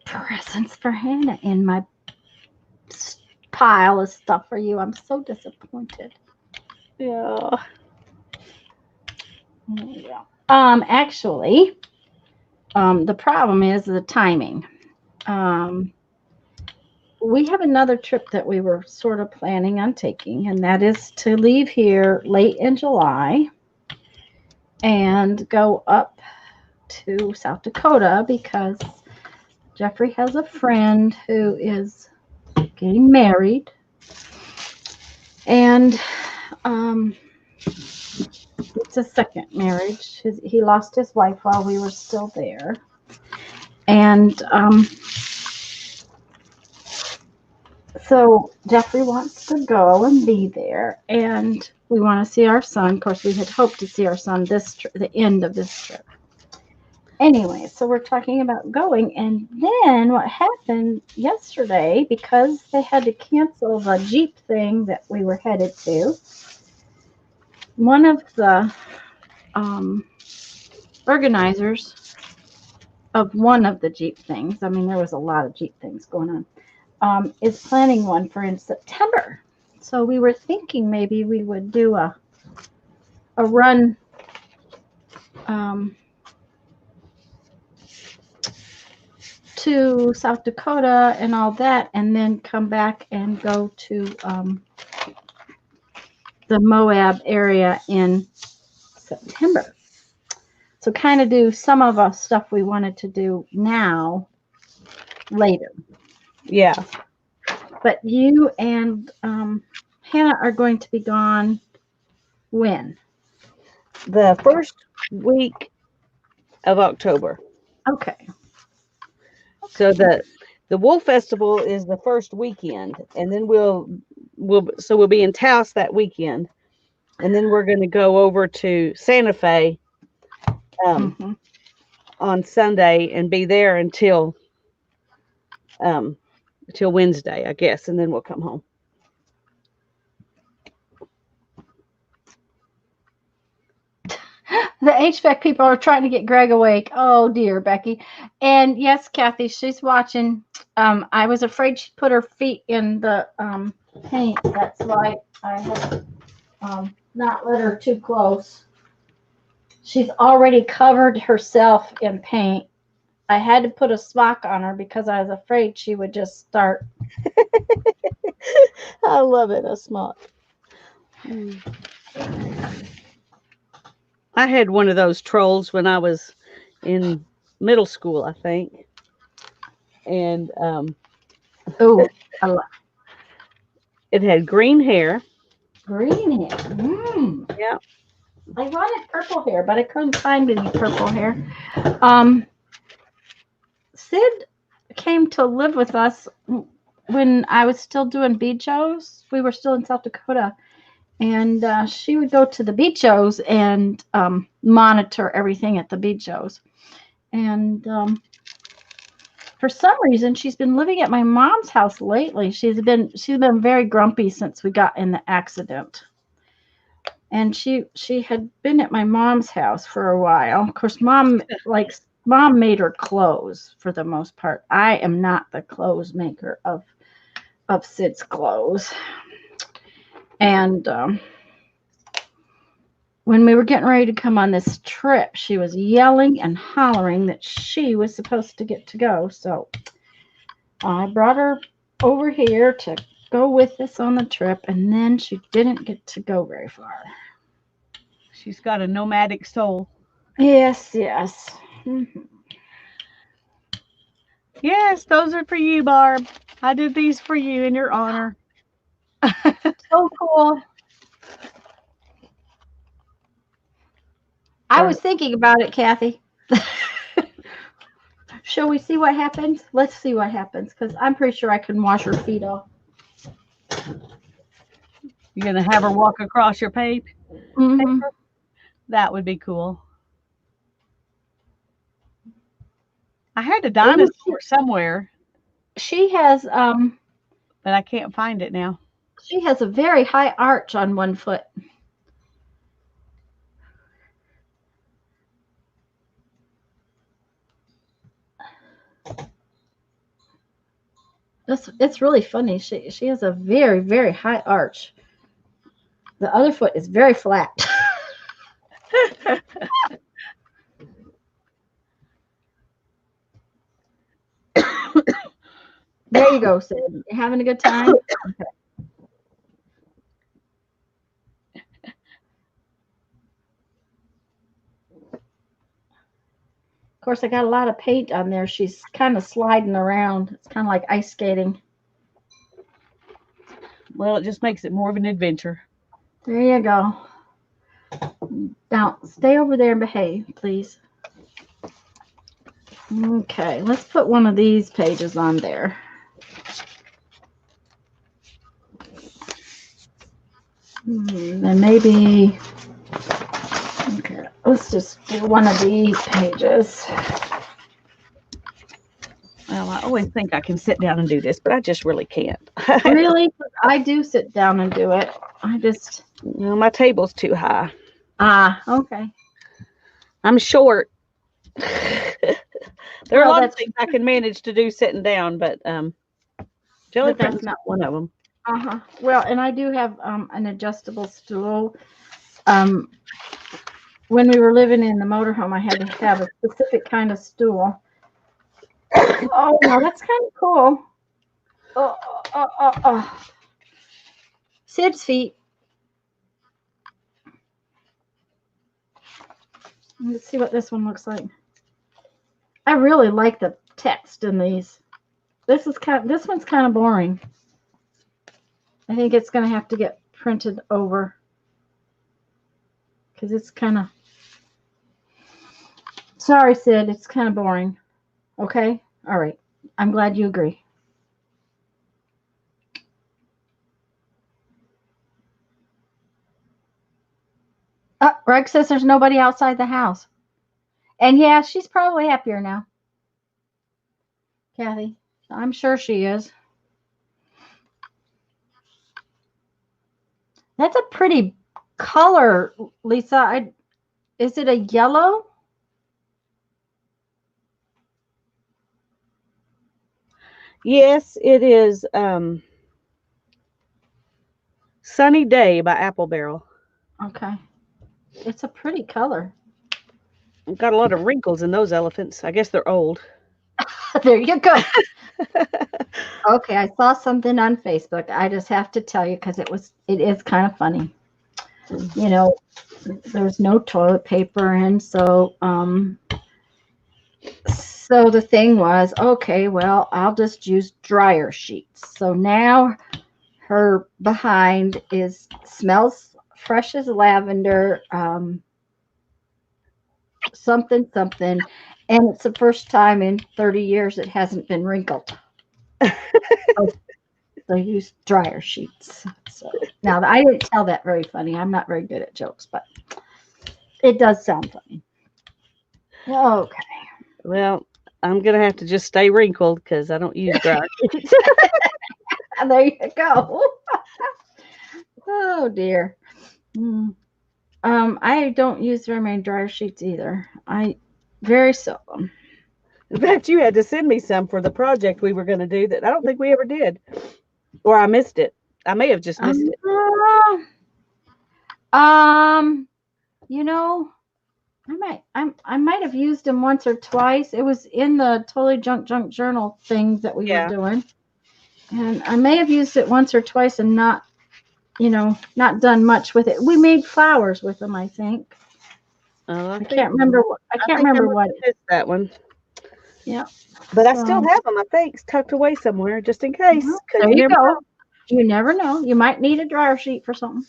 presents for Hannah in my pile of stuff for you. I'm so disappointed. Yeah. Yeah. Actually, the problem is the timing. We have another trip that we were sort of planning on taking, and that is to leave here late in July and go up to South Dakota because Jeffrey has a friend who is getting married, and it's a second marriage. He lost his wife while we were still there, and so Jeffrey wants to go and be there, and we want to see our son. Of course, we had hoped to see our son the end of this trip. Anyway, so we're talking about going, and then what happened yesterday, because they had to cancel the Jeep thing that we were headed to, one of the organizers of one of the Jeep things, I mean, there was a lot of Jeep things going on, is planning one for in September. So we were thinking maybe we would do a run to South Dakota and all that, and then come back and go to the Moab area in September. So kind of do some of the stuff we wanted to do now later. Yeah. But you and Hannah are going to be gone when? The first week of October. Okay. So the Wolf Festival is the first weekend, and then we'll be in Taos that weekend, and then we're going to go over to Santa Fe on Sunday and be there until Wednesday, I guess, and then we'll come home. The HVAC people are trying to get Greg awake. Oh dear, Becky. And yes, Kathy, she's watching. I was afraid she'd put her feet in the paint. That's why I have not let her too close. She's already covered herself in paint. I had to put a smock on her because I was afraid she would just start. I love it, a smock. I had one of those trolls when I was in middle school, I think. And it had green hair. Green hair. Yeah. I wanted purple hair, but I couldn't find any purple hair. Sid came to live with us when I was still doing bead shows. We were still in South Dakota, and she would go to the bead shows and monitor everything at the bead shows. And for some reason, she's been living at my mom's house lately. She's been very grumpy since we got in the accident. And she had been at my mom's house for a while. Of course, mom made her clothes for the most part. I am not the clothes maker of Sid's clothes. And when we were getting ready to come on this trip, she was yelling and hollering that she was supposed to get to go. So I brought her over here to go with us on the trip, and then she didn't get to go very far. She's got a nomadic soul. Yes, yes. Mm-hmm. Yes, those are for you, Barb. I did these for you in your honor. So cool. I was thinking about it, Kathy. Shall we see what happens? Let's see what happens, because I'm pretty sure I can wash her feet off. You're going to have her walk across your paper? Mm-hmm. That would be cool. I had a dinosaur somewhere. She has but I can't find it now. She has a very high arch on one foot. It's really funny. She has a very, very high arch. The other foot is very flat. There you go, Sid. You having a good time? Okay. Of course, I got a lot of paint on there. She's kind of sliding around. It's kind of like ice skating. Well, it just makes it more of an adventure. There you go. Now, stay over there and behave, please. Okay, let's put one of these pages on there. Then maybe, okay, let's just do one of these pages. Well, I always think I can sit down and do this, but I just really can't. Really? I do sit down and do it. I just... No, my table's too high. Ah, okay. I'm short. There are a lot of things I can manage to do sitting down, but jelly plate not one of them. Uh-huh. Well, and I do have an adjustable stool. When we were living in the motorhome, I had to have a specific kind of stool. Oh, no, that's kind of cool. Sid's feet. Let's see what this one looks like. I really like the text in these. This one's kind of boring. I think it's going to have to get printed over because it's kind of... Sorry, Sid, it's kind of boring. Okay? All right. I'm glad you agree. Greg says there's nobody outside the house. And yeah, she's probably happier now. Kathy, I'm sure she is. That's a pretty color, Lisa. Is it a yellow? Yes, it is. Sunny Day by Apple Barrel. Okay. It's a pretty color. I've got a lot of wrinkles in those elephants. I guess they're old. There you go. Okay, I saw something on Facebook. I just have to tell you because it is kind of funny. You know, there's no toilet paper, and so the thing was, okay, well, I'll just use dryer sheets. So now her behind smells fresh as lavender. something something, and it's the first time in 30 years it hasn't been wrinkled. So they use dryer sheets. So now I didn't tell that very funny. I'm not very good at jokes, but it does sound funny. Okay. Well, I'm gonna have to just stay wrinkled because I don't use dryer sheets. There you go. Oh dear. Mm. I don't use very many dryer sheets either. I very seldom. In fact, you had to send me some for the project we were going to do that I don't think we ever did, or I missed it. I may have just missed it. Um, you know, I might have used them once or twice. It was in the totally junk journal things that we were doing, and I may have used it once or twice and not, not done much with it. We made flowers with them, I think. I can't remember. I can't remember what it is. That one. Yeah. But I still have them, I think, tucked away somewhere just in case. There you go. You never know. You might need a dryer sheet for something.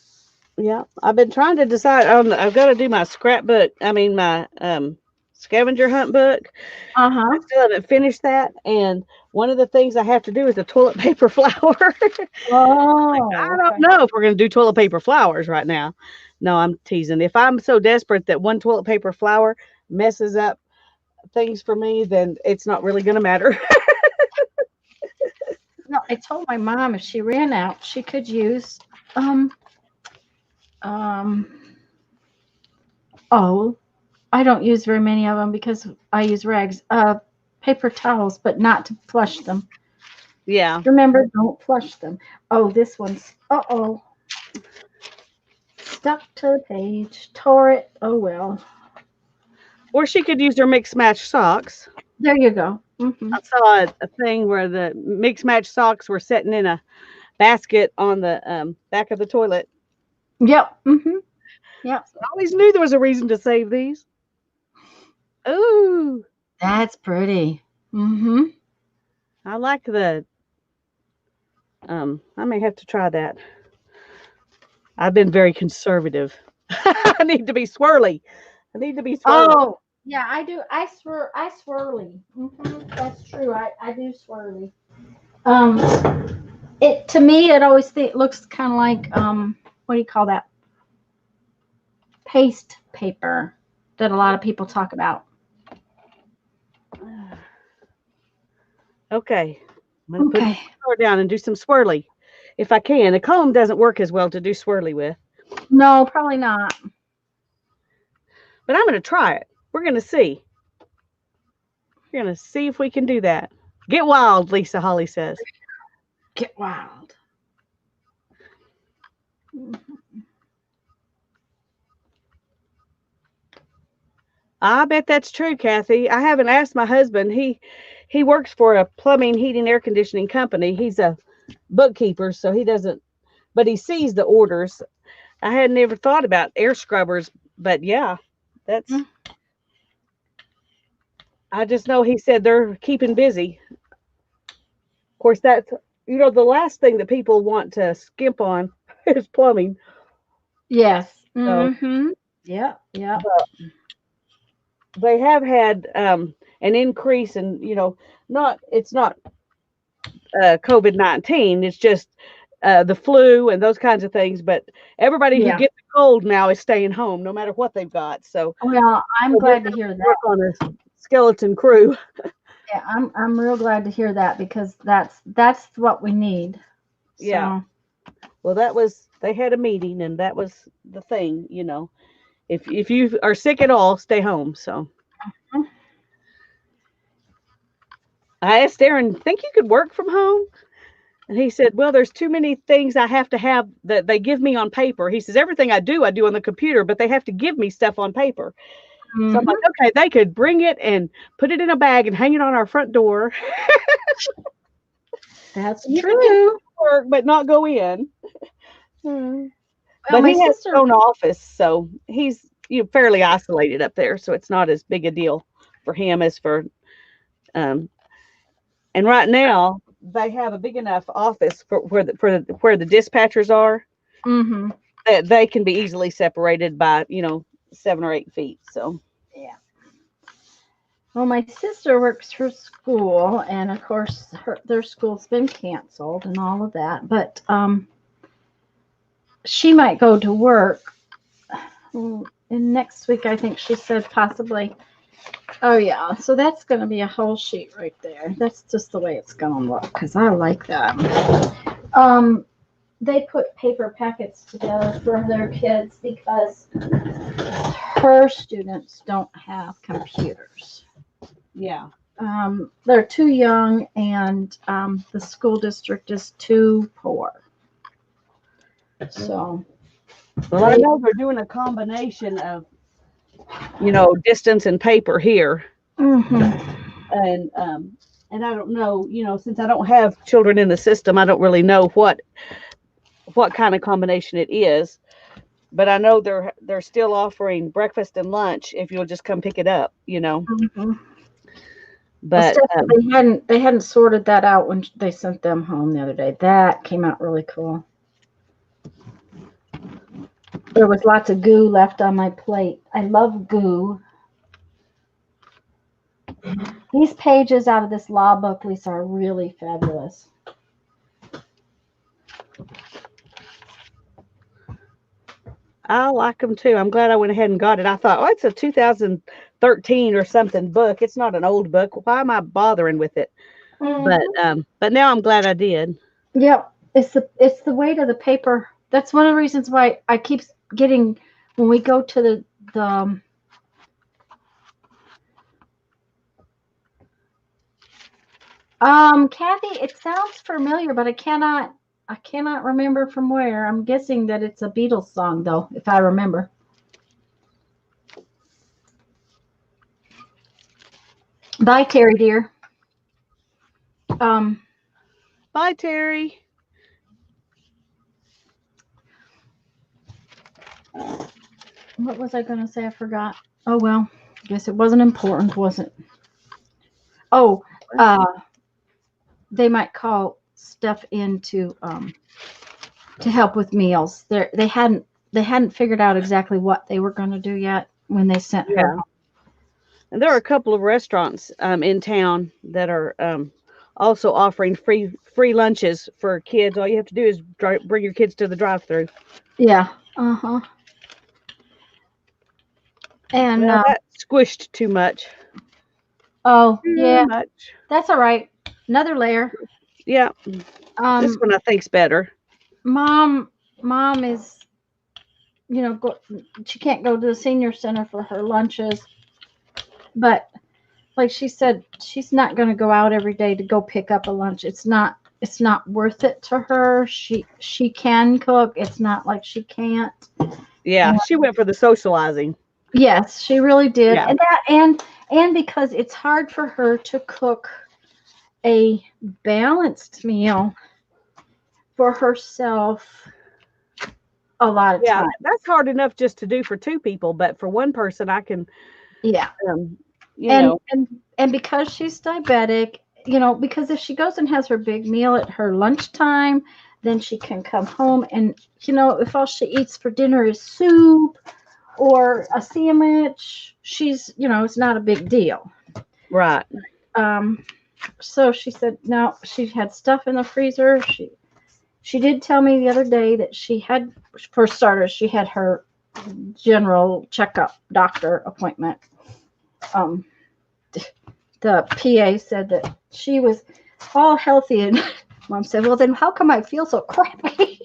Yeah. I've been trying to decide on, I've got to do my scrapbook. I mean, my scavenger hunt book. I still haven't finished that. And one of the things I have to do is a toilet paper flower. I don't know if we're going to do toilet paper flowers right now. No, I'm teasing. If I'm so desperate that one toilet paper flower messes up things for me, then it's not really going to matter. No, I told my mom if she ran out, she could use oh, I don't use very many of them because I use rags, paper towels, but not to flush them. Yeah. Remember, don't flush them. Oh, this one's stuck to the page, tore it. Oh well. Or she could use her mix match socks. There you go. Mm-hmm. I saw a thing where the mix match socks were sitting in a basket on the back of the toilet. Yep. Mm-hmm. Yep. So I always knew there was a reason to save these. Ooh, that's pretty. Mm-hmm. I like the. I may have to try that. I've been very conservative. I need to be swirly. I need to be swirly. Oh, yeah, I do. I swirly. Mm-hmm. That's true. I do swirly. It to me, it always looks kind of like what do you call that? Paste paper that a lot of people talk about. Okay, I'm gonna put the swirl down and do some swirly, if I can. The comb doesn't work as well to do swirly with. No, probably not. But I'm gonna try it. We're gonna see. We're gonna see if we can do that. Get wild, Lisa Holly says. Get wild. I bet that's true, Kathy. I haven't asked my husband. He works for a plumbing, heating, air conditioning company. He's a bookkeeper, so he doesn't, but he sees the orders. I had never thought about air scrubbers, but yeah, that's. I just know he said they're keeping busy. Of course, that's, the last thing that people want to skimp on is plumbing. Yes. Mm-hmm. Yeah. Yeah. They have had an increase in, it's not COVID-19. It's just the flu and those kinds of things. But everybody who gets a cold now is staying home, no matter what they've got. So, well, I'm glad to hear that. Work on a skeleton crew. Yeah, I'm real glad to hear that because that's what we need. So. Yeah. Well, they had a meeting and that was the thing, If you are sick at all, stay home. So I asked Aaron, think you could work from home? And he said, well, there's too many things I have to have that they give me on paper. He says, everything I do on the computer, but they have to give me stuff on paper. So I'm like, okay, they could bring it and put it in a bag and hang it on our front door. That's true. Work, but not go in. Well, but he has his own office, so he's fairly isolated up there. So it's not as big a deal for him as for. And right now they have a big enough office for where the dispatchers are. That they can be easily separated by 7 or 8 feet. So yeah. Well, my sister works for school, and of course, their school's been canceled and all of that. But she might go to work. And next week, I think she said possibly. Oh yeah, so that's going to be a whole sheet right there. That's just the way it's going to look because I like that. They put paper packets together for their kids because her students don't have computers. Yeah. They're too young, and the school district is too poor. So, well, I know they're doing a combination of, distance and paper here, and I don't know, since I don't have children in the system, I don't really know what kind of combination it is. But I know they're still offering breakfast and lunch if you'll just come pick it up. But they hadn't sorted that out when they sent them home the other day. That came out really cool. There was lots of goo left on my plate. I love goo. These pages out of this law book, Lisa, are really fabulous. I like them too. I'm glad I went ahead and got it. I thought, oh, it's a 2013 or something book. It's not an old book. Why am I bothering with it? But now I'm glad I did. Yep, it's the weight of the paper. That's one of the reasons why I keep getting when we go to the Kathy, it sounds familiar, but I cannot remember from where. I'm guessing that it's a Beatles song though, if I remember. Bye, Terry dear. Bye, Terry. What was I going to say? I forgot. Oh, well, I guess it wasn't important, was it? Oh, they might call stuff in to help with meals. They hadn't figured out exactly what they were going to do yet when they sent her home. And there are a couple of restaurants in town that are also offering free lunches for kids. All you have to do is bring your kids to the drive-through. Yeah. And that squished too much. Oh, yeah. Much. That's all right. Another layer. Yeah. This one I think's better. Mom is, she can't go to the senior center for her lunches, but like she said, she's not going to go out every day to go pick up a lunch. It's not worth it to her. She can cook. It's not like she can't. Yeah, she went for the socializing. Yes, she really did. Yeah. And because it's hard for her to cook a balanced meal for herself a lot of time. That's hard enough just to do for two people, but for one person I can and because she's diabetic, because if she goes and has her big meal at her lunchtime, then she can come home and if all she eats for dinner is soup or a sandwich, she's it's not a big deal. Right. So she said no, she had stuff in the freezer. She did tell me the other day that she had, for starters, she had her general checkup doctor appointment. The PA said that she was all healthy, and Mom said, well, then how come I feel so crappy?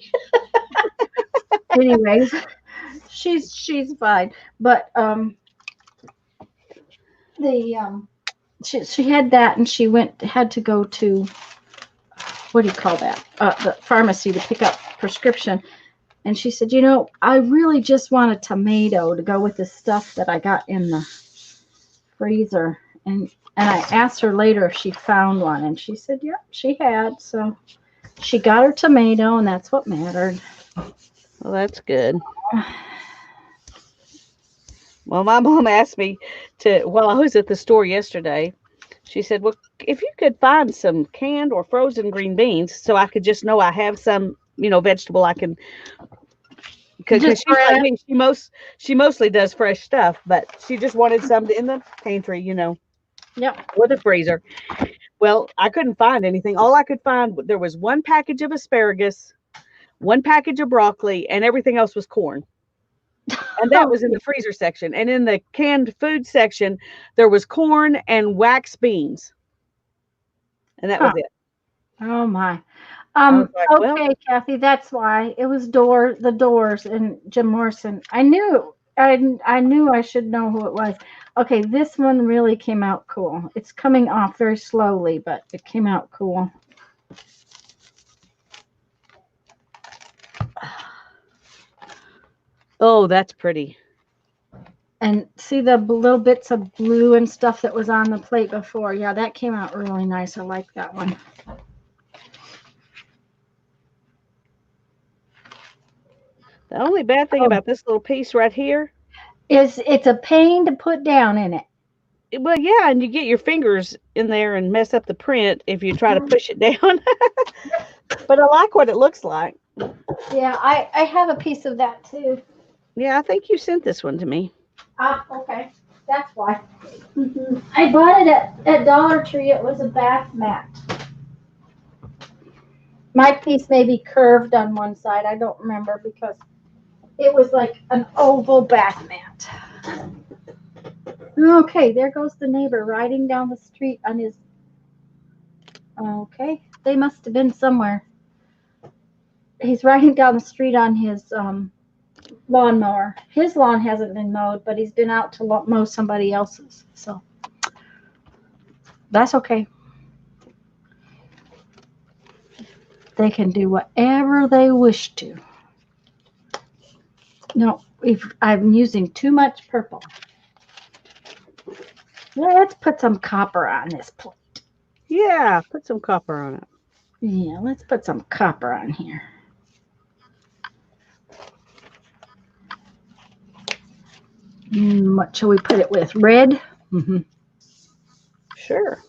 Anyways, she's fine. But she had that, and she had to go to, what do you call that? The pharmacy to pick up prescription. And she said, I really just want a tomato to go with the stuff that I got in the freezer. And I asked her later if she found one, and she said, yeah, she had. So she got her tomato, and that's what mattered. Well, that's good. Well, my mom asked me while I was at the store yesterday, she said, well, if you could find some canned or frozen green beans so I could just know I have some, vegetable I can, because she's like me, she mostly does fresh stuff, but she just wanted some in the pantry, Yep. or the freezer. Well, I couldn't find anything. All I could find, there was one package of asparagus, one package of broccoli, and everything else was corn. And that was in the freezer section. And in the canned food section, there was corn and wax beans. And that was Huh. it. Oh my. I was like, well, Okay, Kathy, that's why it was the Doors and Jim Morrison. I knew I should know who it was. Okay, this one really came out cool. It's coming off very slowly, but it came out cool. oh, that's pretty. And see the little bits of blue and stuff that was on the plate before. Yeah, that came out really nice. I like that one. The only bad thing Oh, about this little piece right here, it's a pain to put down in it. well, yeah, and you get your fingers in there and mess up the print if you try to push it down. But I like what it looks like. Yeah, I have a piece of that too. Yeah, I think you sent this one to me. Ah, okay. That's why. I bought it at Dollar Tree. It was a bath mat. My piece may be curved on one side. I don't remember because it was like an oval bath mat. Okay, there goes the neighbor riding down the street on his. Okay, they must have been somewhere. He's riding down the street on his lawnmower. His lawn hasn't been mowed, but he's been out to mow somebody else's. So that's okay. They can do whatever they wish to. No, if I'm using too much purple. Let's put some copper on this plate. Yeah, put some copper on it. Yeah, let's put some copper on here. What shall we put it with? Red? Mm-hmm. Sure.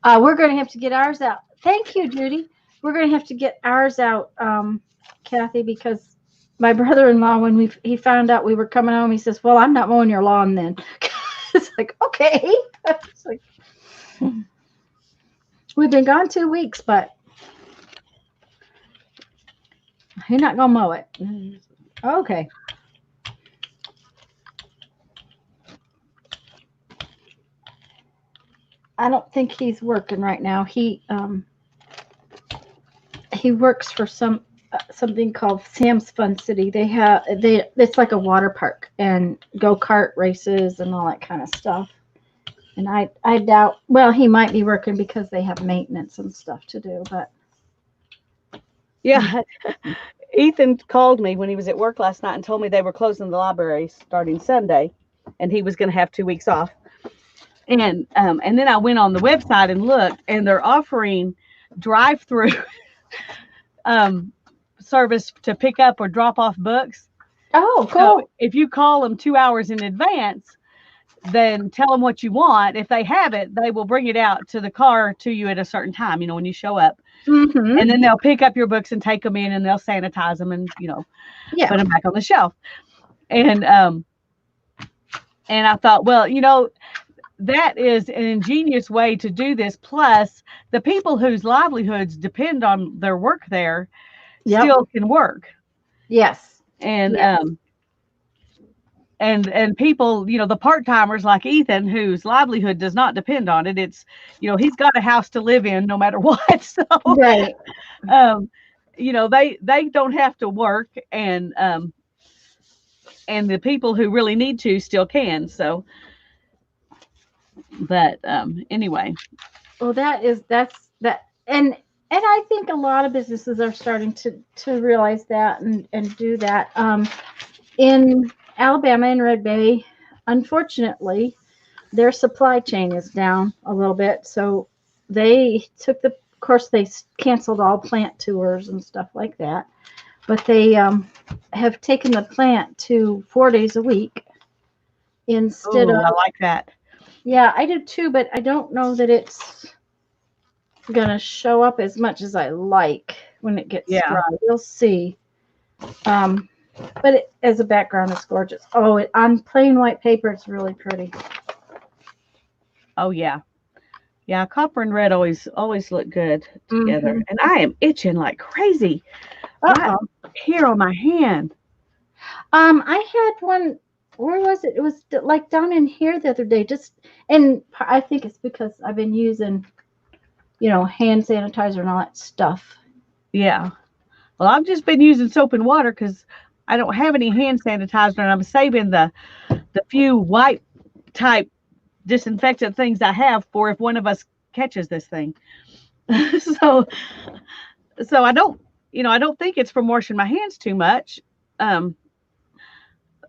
We're going to have to get ours out. Thank you, Judy. We're going to have to get ours out, Kathy, because my brother-in-law, when he found out we were coming home, he says, well, I'm not mowing your lawn then. It's like, okay. It's like, we've been gone 2 weeks, but you're not going to mow it. Okay. I don't think he's working right now. He works for something called Sam's Fun City. It's like a water park and go-kart races and all that kind of stuff. And I doubt, well, he might be working because they have maintenance and stuff to do, but Yeah. Ethan called me when he was at work last night and told me they were closing the library starting Sunday and he was going to have 2 weeks off. And then I went on the website and looked, and they're offering drive-through service to pick up or drop off books. oh, cool. So if you call them 2 hours in advance, then tell them what you want. If they have it, they will bring it out to the car to you at a certain time, when you show up. Mm-hmm. And then they'll pick up your books and take them in, and they'll sanitize them and, Yeah. put them back on the shelf. And I thought, well, that is an ingenious way to do this. Plus, the people whose livelihoods depend on their work there still can work. Yes. And and people, the part-timers like Ethan, whose livelihood does not depend on it. It's, he's got a house to live in no matter what. So, right. They don't have to work, and the people who really need to still can. So, but anyway. Well, that's that, and I think a lot of businesses are starting to realize that and do that. In Alabama, in Red Bay, unfortunately, their supply chain is down a little bit. So they of course, they canceled all plant tours and stuff like that. But they have taken the plant to 4 days a week instead of. I like that. Yeah, I do too, but I don't know that it's going to show up as much as I like when it gets dry. You'll see. But as a background, it's gorgeous. Oh, on plain white paper, it's really pretty. Oh, yeah. Yeah, copper and red always look good together. Mm-hmm. And I am itching like crazy right Uh-oh. here on my hand. I had one. Where was it? It was like down in here the other day. And I think it's because I've been using, hand sanitizer and all that stuff. Yeah. Well, I've just been using soap and water because I don't have any hand sanitizer, and I'm saving the few white type disinfectant things I have for if one of us catches this thing. so so I don't think it's from washing my hands too much. Um,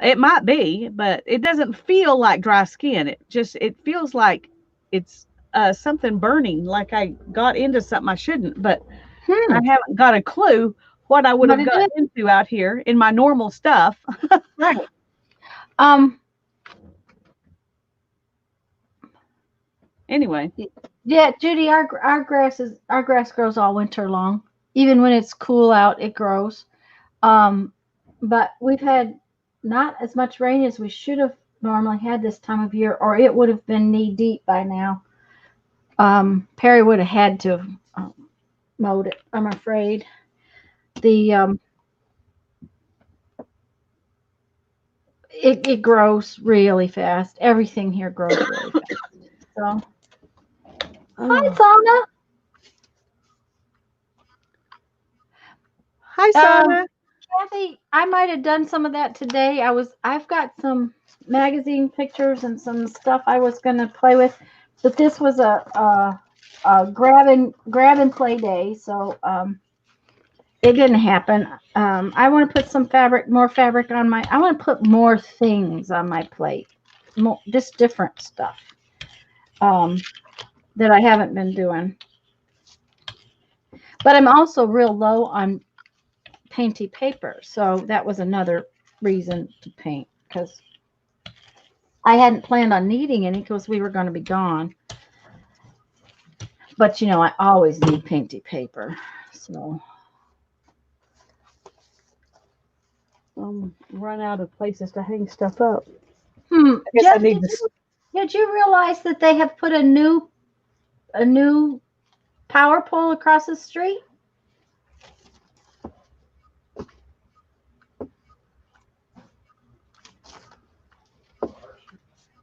it might be, but it doesn't feel like dry skin. It feels like it's something burning, like I got into something I shouldn't, but I Hmm. haven't got a clue what I would What have it gotten is? into out here in my normal stuff. Right. Um. Anyway, Yeah, Judy, our grass grows all winter long. Even when it's cool out, it grows. Um, but we've had not as much rain as we should have normally had this time of year, or it would have been knee deep by now. Perry would have had to have mowed it. I'm afraid the it grows really fast. Everything here grows really fast. So, hi, oh, Fauna. hi, Um, Sana. Kathy, I might have done some of that today. I've got some magazine pictures and some stuff I was going to play with, but this was a grab and play day, so it didn't happen. I want to put more fabric on my. I want to put more things on my plate, just different stuff um, that I haven't been doing. But I'm also real low on painty paper, so that was another reason to paint because I hadn't planned on needing any because we were going to be gone. But I always need painty paper, so Run out of places to hang stuff up. I guess I Jeff, need this. did you realize that they have put a new power pole across the street?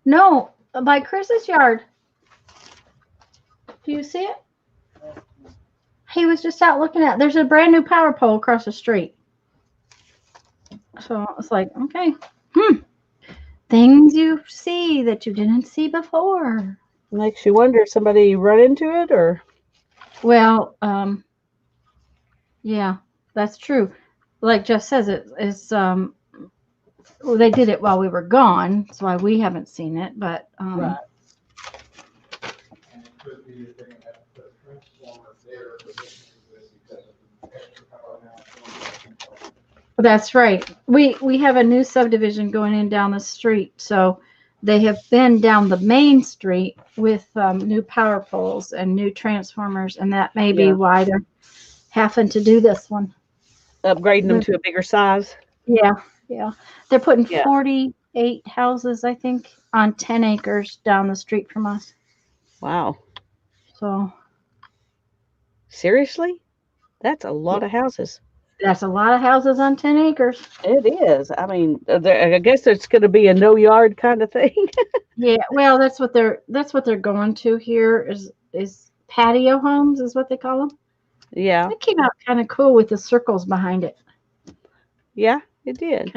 No, by Chris's yard. Do you see it? He was just out looking at. There's a brand new power pole across the street. So it's like, okay, things you see that you didn't see before. Makes you wonder if somebody run into it or. Well, yeah, that's true. Like Jeff says, well, they did it while we were gone. That's why we haven't seen it. But Right. That's right. We have a new subdivision going in down the street, so they have been down the main street with new power poles and new transformers, and that may be Yeah. why they're having to do this one. Upgrading them to a bigger size. Yeah, yeah. They're putting Yeah. 48 houses, I think, on 10 acres down the street from us. Wow. So Seriously? That's a yeah, lot of houses. that's a lot of houses on 10 acres. It is. I mean, I guess it's going to be a no yard kind of thing. Yeah, well, that's what they're going to here is patio homes is what they call them. Yeah. That came out kind of cool with the circles behind it. Yeah, it did.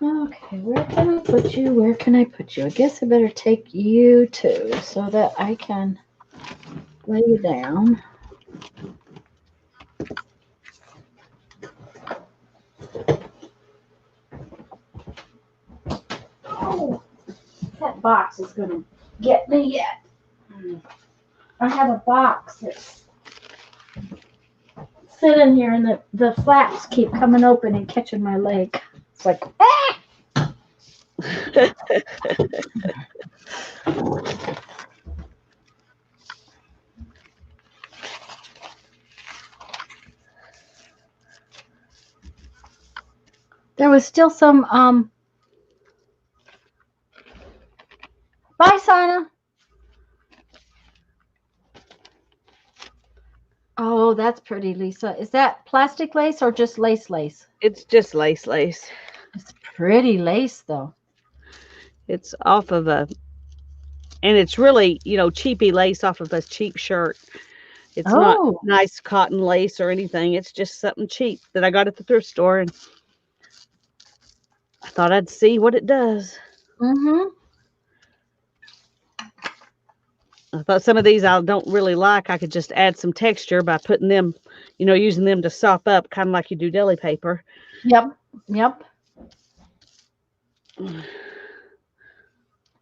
Okay, where can I put you? Where can I put you? I guess I better take you too so that I can lay you down. Oh, that box is going to get me yet. I have a box that's sitting here and the flaps keep coming open and catching my leg. It's like, ah! There was still some, bye, Sana. Oh, that's pretty, Lisa. Is that plastic lace or just lace lace? It's just lace. It's pretty lace though. It's off of a, and it's really, cheapy lace off of a cheap shirt. It's not Oh. nice cotton lace or anything. It's just something cheap that I got at the thrift store, and I thought I'd see what it does. Mm-hmm. I thought some of these I don't really like. I could just add some texture by putting them, using them to sop up, kind of like you do deli paper. Yep. Yep.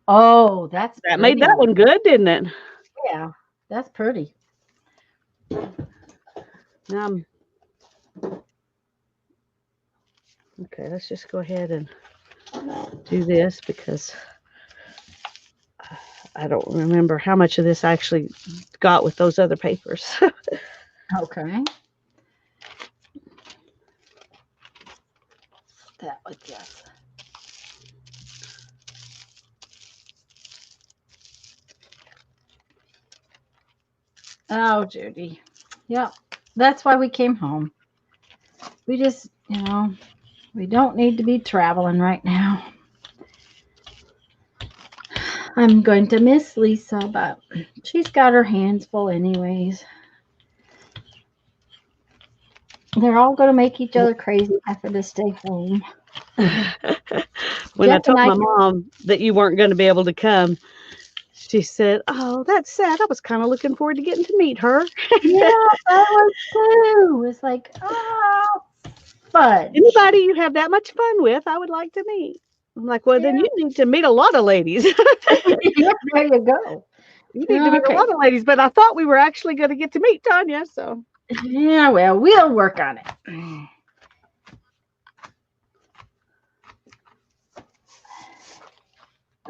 Oh, that's That made pretty. that one good, didn't it? Yeah, that's pretty. Now okay, let's just go ahead and do this because I don't remember how much of this I actually got with those other papers. Okay. That was yes. Oh, Judy. Yep. That's why we came home. We just, we don't need to be traveling right now. I'm going to miss Lisa, but she's got her hands full anyways. They're all going to make each other crazy after to stay home. When I Jeff and told I my mom that you weren't going to be able to come, she said, "Oh, that's sad. I was kind of looking forward to getting to meet her." Yeah, I was too. It's like, oh, fudge. Anybody you have that much fun with, I would like to meet. I'm like, well, then Yeah. you need to meet a lot of ladies. There you go. You need to meet a Okay. lot of ladies. But I thought we were actually going to get to meet Tanya. So Yeah, well, we'll work on it.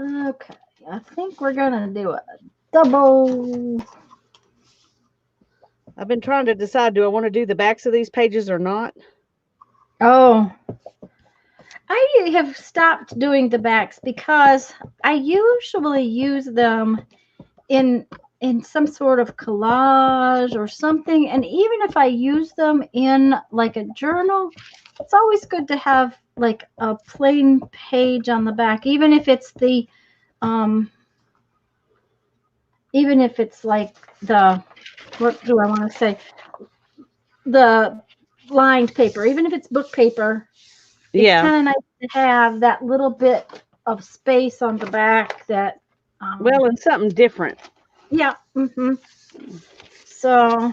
Okay, I think we're gonna do a double. I've been trying to decide, do I want to do the backs of these pages or not? Oh, I have stopped doing the backs because I usually use them in some sort of collage or something, and even if I use them in like a journal, it's always good to have like a plain page on the back, even if it's the um even if it's like the, what do I want to say, the lined paper, even if it's book paper, it's Yeah. kind of nice to have that little bit of space on the back that, Well, and something different. yeah. So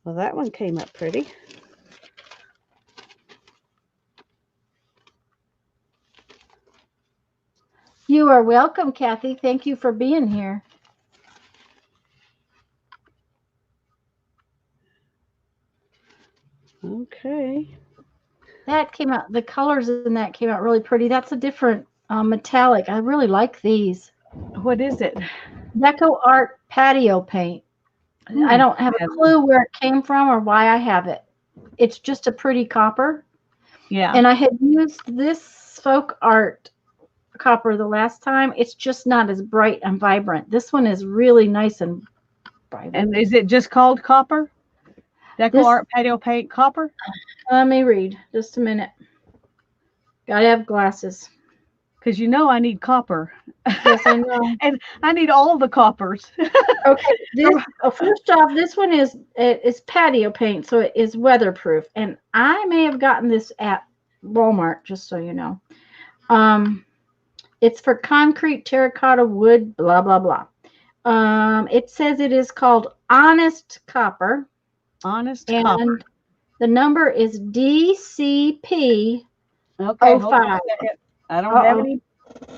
Well, that one came up pretty. you are welcome, Kathy. Thank you for being here. Okay. That came out, the colors in that came out really pretty. That's a different metallic. I really like these. What is it? Deco Art Patio Paint. I don't have a clue where it came from or why I have it. It's just a pretty copper. Yeah. And I had used this folk art copper the last time. It's just not as bright and vibrant. This one is really nice and vibrant. And is it just called copper? Deco Art Patio Paint Copper? Let me read. Just a minute. Gotta have glasses. Because I need copper. Yes, I know. And I need all the coppers. Okay. First off, this one is patio paint, so it is weatherproof. And I may have gotten this at Walmart, just so you know. It's for concrete, terracotta, wood, blah blah blah. It says it is called Honest Copper. Honest and Copper. The number is DCP. Okay. 05. I don't have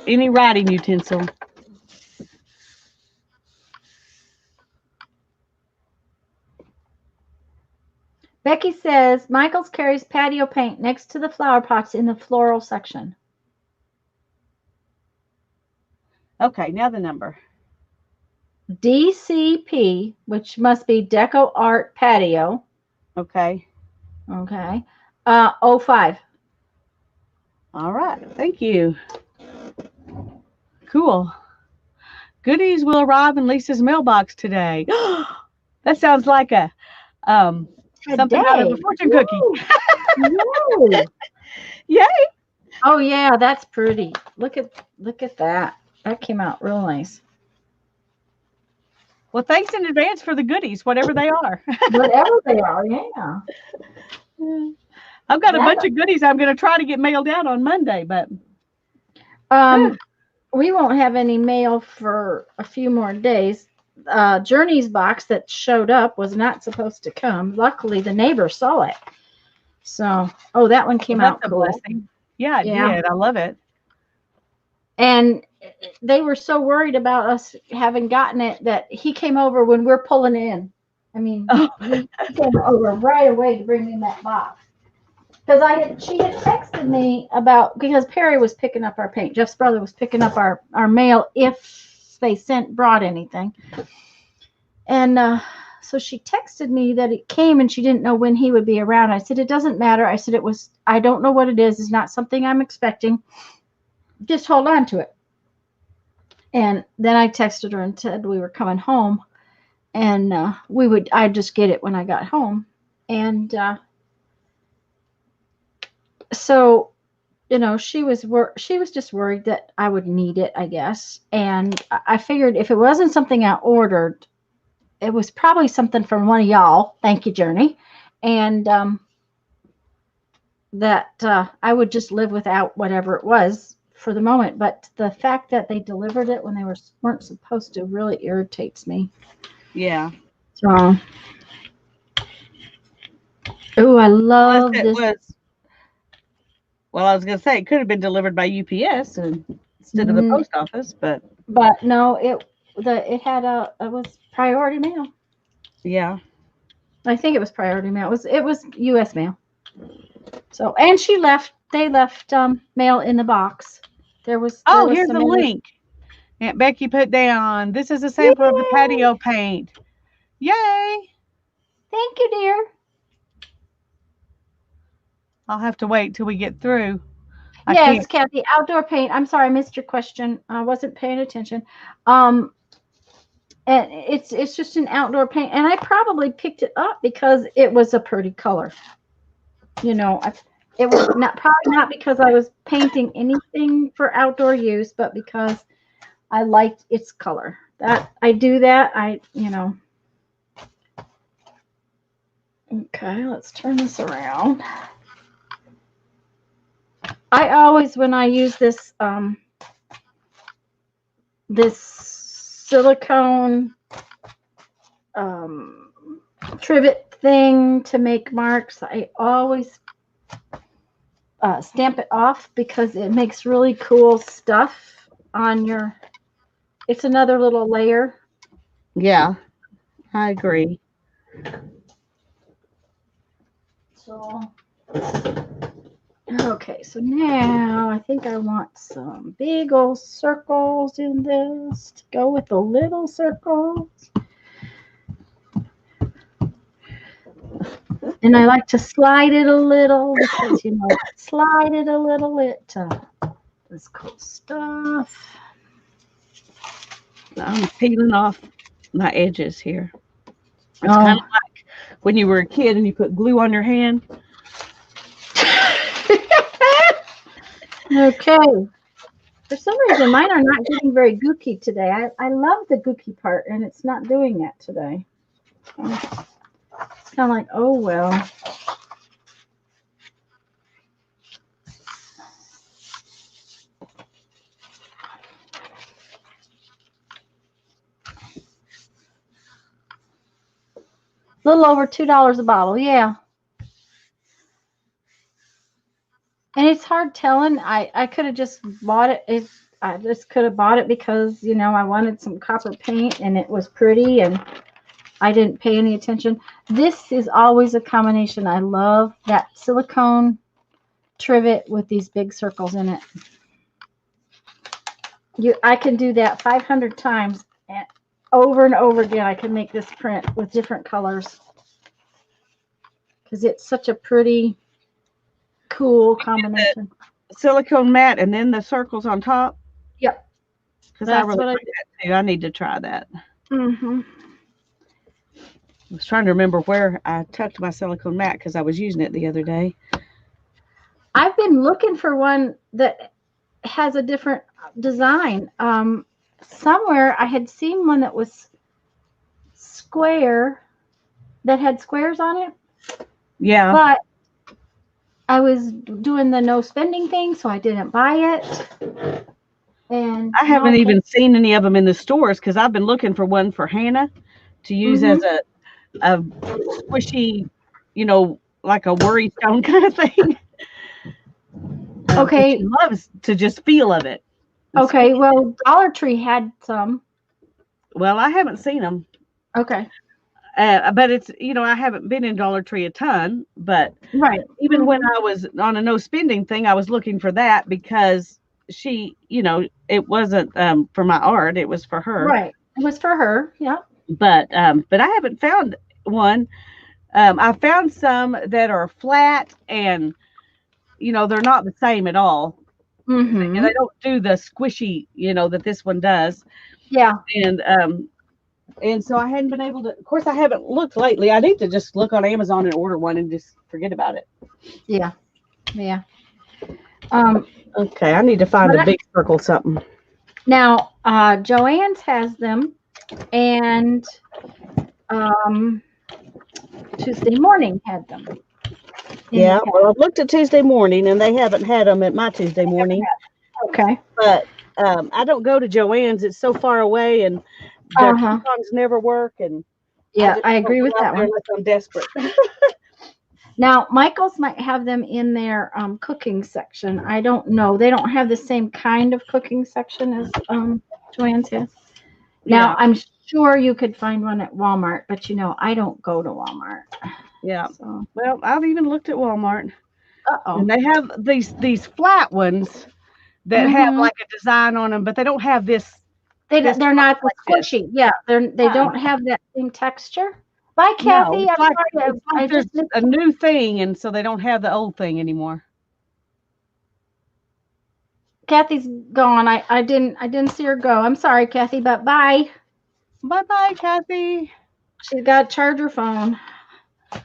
any writing utensil. Becky says Michaels carries patio paint next to the flower pots in the floral section. Okay, now the number. DCP, which must be Deco Art Patio. Okay. Okay. 05. All right. Thank you. Cool. Goodies will arrive in Lisa's mailbox today. That sounds like a something out of Today. a fortune cookie. Woo. Yay! Oh yeah, that's pretty. Look at that. That came out real nice. Well, thanks in advance for the goodies, whatever they are. Whatever they are, yeah. I've got a That bunch of goodies I'm going to try to get mailed out on Monday, but we won't have any mail for a few more days. Journey's box that showed up was not supposed to come. Luckily, the neighbor saw it. So, that one came out cool. Blessing. Yeah, it did. I love it. And they were so worried about us having gotten it that he came over when we're pulling in. I mean, he came over right away to bring me that box. Because she had texted me because Perry was picking up our paint. Jeff's brother was picking up our mail if they brought anything. And so she texted me that it came and she didn't know when he would be around. I said, it doesn't matter. I said, I don't know what it is. It's not something I'm expecting. Just hold on to it. And then I texted her and said we were coming home and I'd just get it when I got home. And so, she was just worried that I would need it, I guess. And I figured if it wasn't something I ordered, it was probably something from one of y'all. Thank you, Journey. And that I would just live without whatever it was for the moment. But the fact that they delivered it when they weren't supposed to really irritates me. Yeah. So, I love this. Well, I was going to say it could have been delivered by UPS instead of the post office, but no, it was priority mail. Yeah, I think it was priority mail. It was U.S. mail. So, and they left mail in the box. Here's a link. Aunt Becky put down. This is a sample of the patio paint. Yay! Thank you, dear. I'll have to wait till we get through. Yes, Kathy, outdoor paint. I'm sorry, I missed your question. I wasn't paying attention. And it's just an outdoor paint, and I probably picked it up because it was a pretty color. It was probably not because I was painting anything for outdoor use, but because I liked its color. That I do that. Okay, let's turn this around. I always, when I use this this silicone trivet thing to make marks, I always stamp it off because it makes really cool stuff on it's another little layer. Yeah, I agree. So, okay, so now I think I want some big old circles in this to go with the little circles. And I like to slide it a little because, slide it a little, it is cool stuff. I'm peeling off my edges here. It's kind of like when you were a kid and you put glue on your hand. Okay. For some reason, mine are not getting very gooky today. I love the gooky part, and it's not doing that today. It's kind of like, oh, well. A little over $2 a bottle, yeah. And it's hard telling. I could have just bought it. I just could have bought it because, I wanted some copper paint and it was pretty and I didn't pay any attention. This is always a combination. I love that silicone trivet with these big circles in it. I can do that 500 times and over again. I can make this print with different colors because it's such a pretty, cool combination. Silicone mat and then the circles on top. Yep. Because I really like that too. I need to try that. Mm-hmm. I was trying to remember where I tucked my silicone mat because I was using it the other day. I've been looking for one that has a different design. Somewhere I had seen one that was square, that had squares on it. Yeah. But I was doing the no spending thing, so I didn't buy it. And I haven't even seen any of them in the stores because I've been looking for one for Hannah to use as a squishy, like a worry stone kind of thing. Okay. She loves to just feel of it. Okay. Well, Dollar Tree had some. Well, I haven't seen them. Okay. But it's, I haven't been in Dollar Tree a ton, but right. Even when I was on a no spending thing, I was looking for that because she, it wasn't for my art, it was for her. Right. It was for her. Yeah. But I haven't found one. I found some that are flat and they're not the same at all. Mm-hmm. And they don't do the squishy, that this one does. Yeah. And so I hadn't been able to. Of course, I haven't looked lately. I need to just look on Amazon and order one and just forget about it. Yeah. Yeah. Okay, I need to find a big circle something. Now, Joann's has them, and Tuesday Morning had them. Yeah, well, I've looked at Tuesday Morning, and they haven't had them at my Tuesday Morning. Okay. But I don't go to Joann's. It's so far away, and their coupons never work. And yeah, I agree with that one. Unless I'm desperate. Now, Michael's might have them in their cooking section. I don't know. They don't have the same kind of cooking section as Joann's has. Now, I'm sure you could find one at Walmart, but I don't go to Walmart. Yeah. So. Well, I've even looked at Walmart. Uh-oh. And they have these flat ones that have like a design on them, but they don't have this. They're not like squishy. This. Yeah, they don't have that same texture. Bye, Kathy. No, it's like there's a new thing, and so they don't have the old thing anymore. Kathy's gone. I didn't see her go. I'm sorry, Kathy, but bye. Bye, Kathy. She's got a charger phone.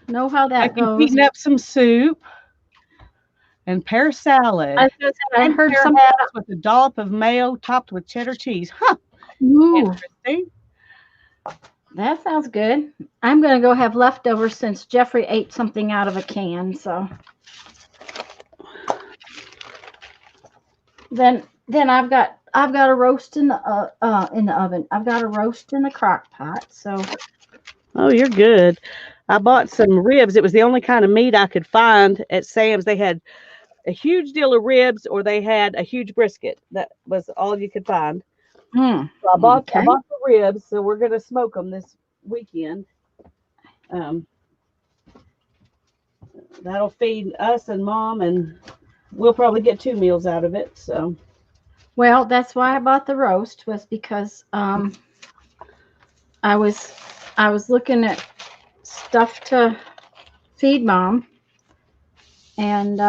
Know how that goes. Heating up some soup and pear salad. I heard some with a dollop of mayo topped with cheddar cheese. Huh. Ooh. Interesting. That sounds good. I'm going to go have leftovers since Jeffrey ate something out of a can. So then I've got a roast in the oven. I've got a roast in the crock pot. So. Oh, you're good. I bought some ribs. It was the only kind of meat I could find at Sam's. They had a huge deal of ribs, or they had a huge brisket. That was all you could find. So I bought the ribs, so we're going to smoke them this weekend. That'll feed us and Mom, and we'll probably get 2 meals out of it. So, well, that's why I bought the roast, was because I was looking at stuff to feed Mom, and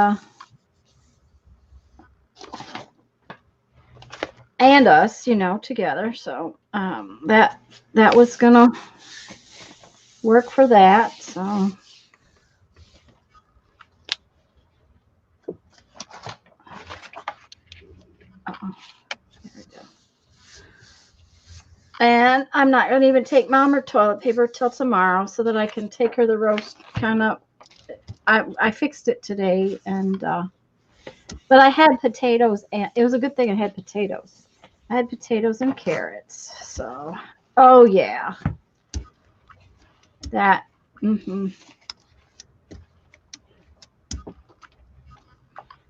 us, together. So that was gonna work for that. So there we go. And I'm not gonna even take Mom her toilet paper till tomorrow, so that I can take her the roast. Kind of, I fixed it today, and but I had potatoes, and it was a good thing I had potatoes. I had potatoes and carrots. So, oh yeah, that.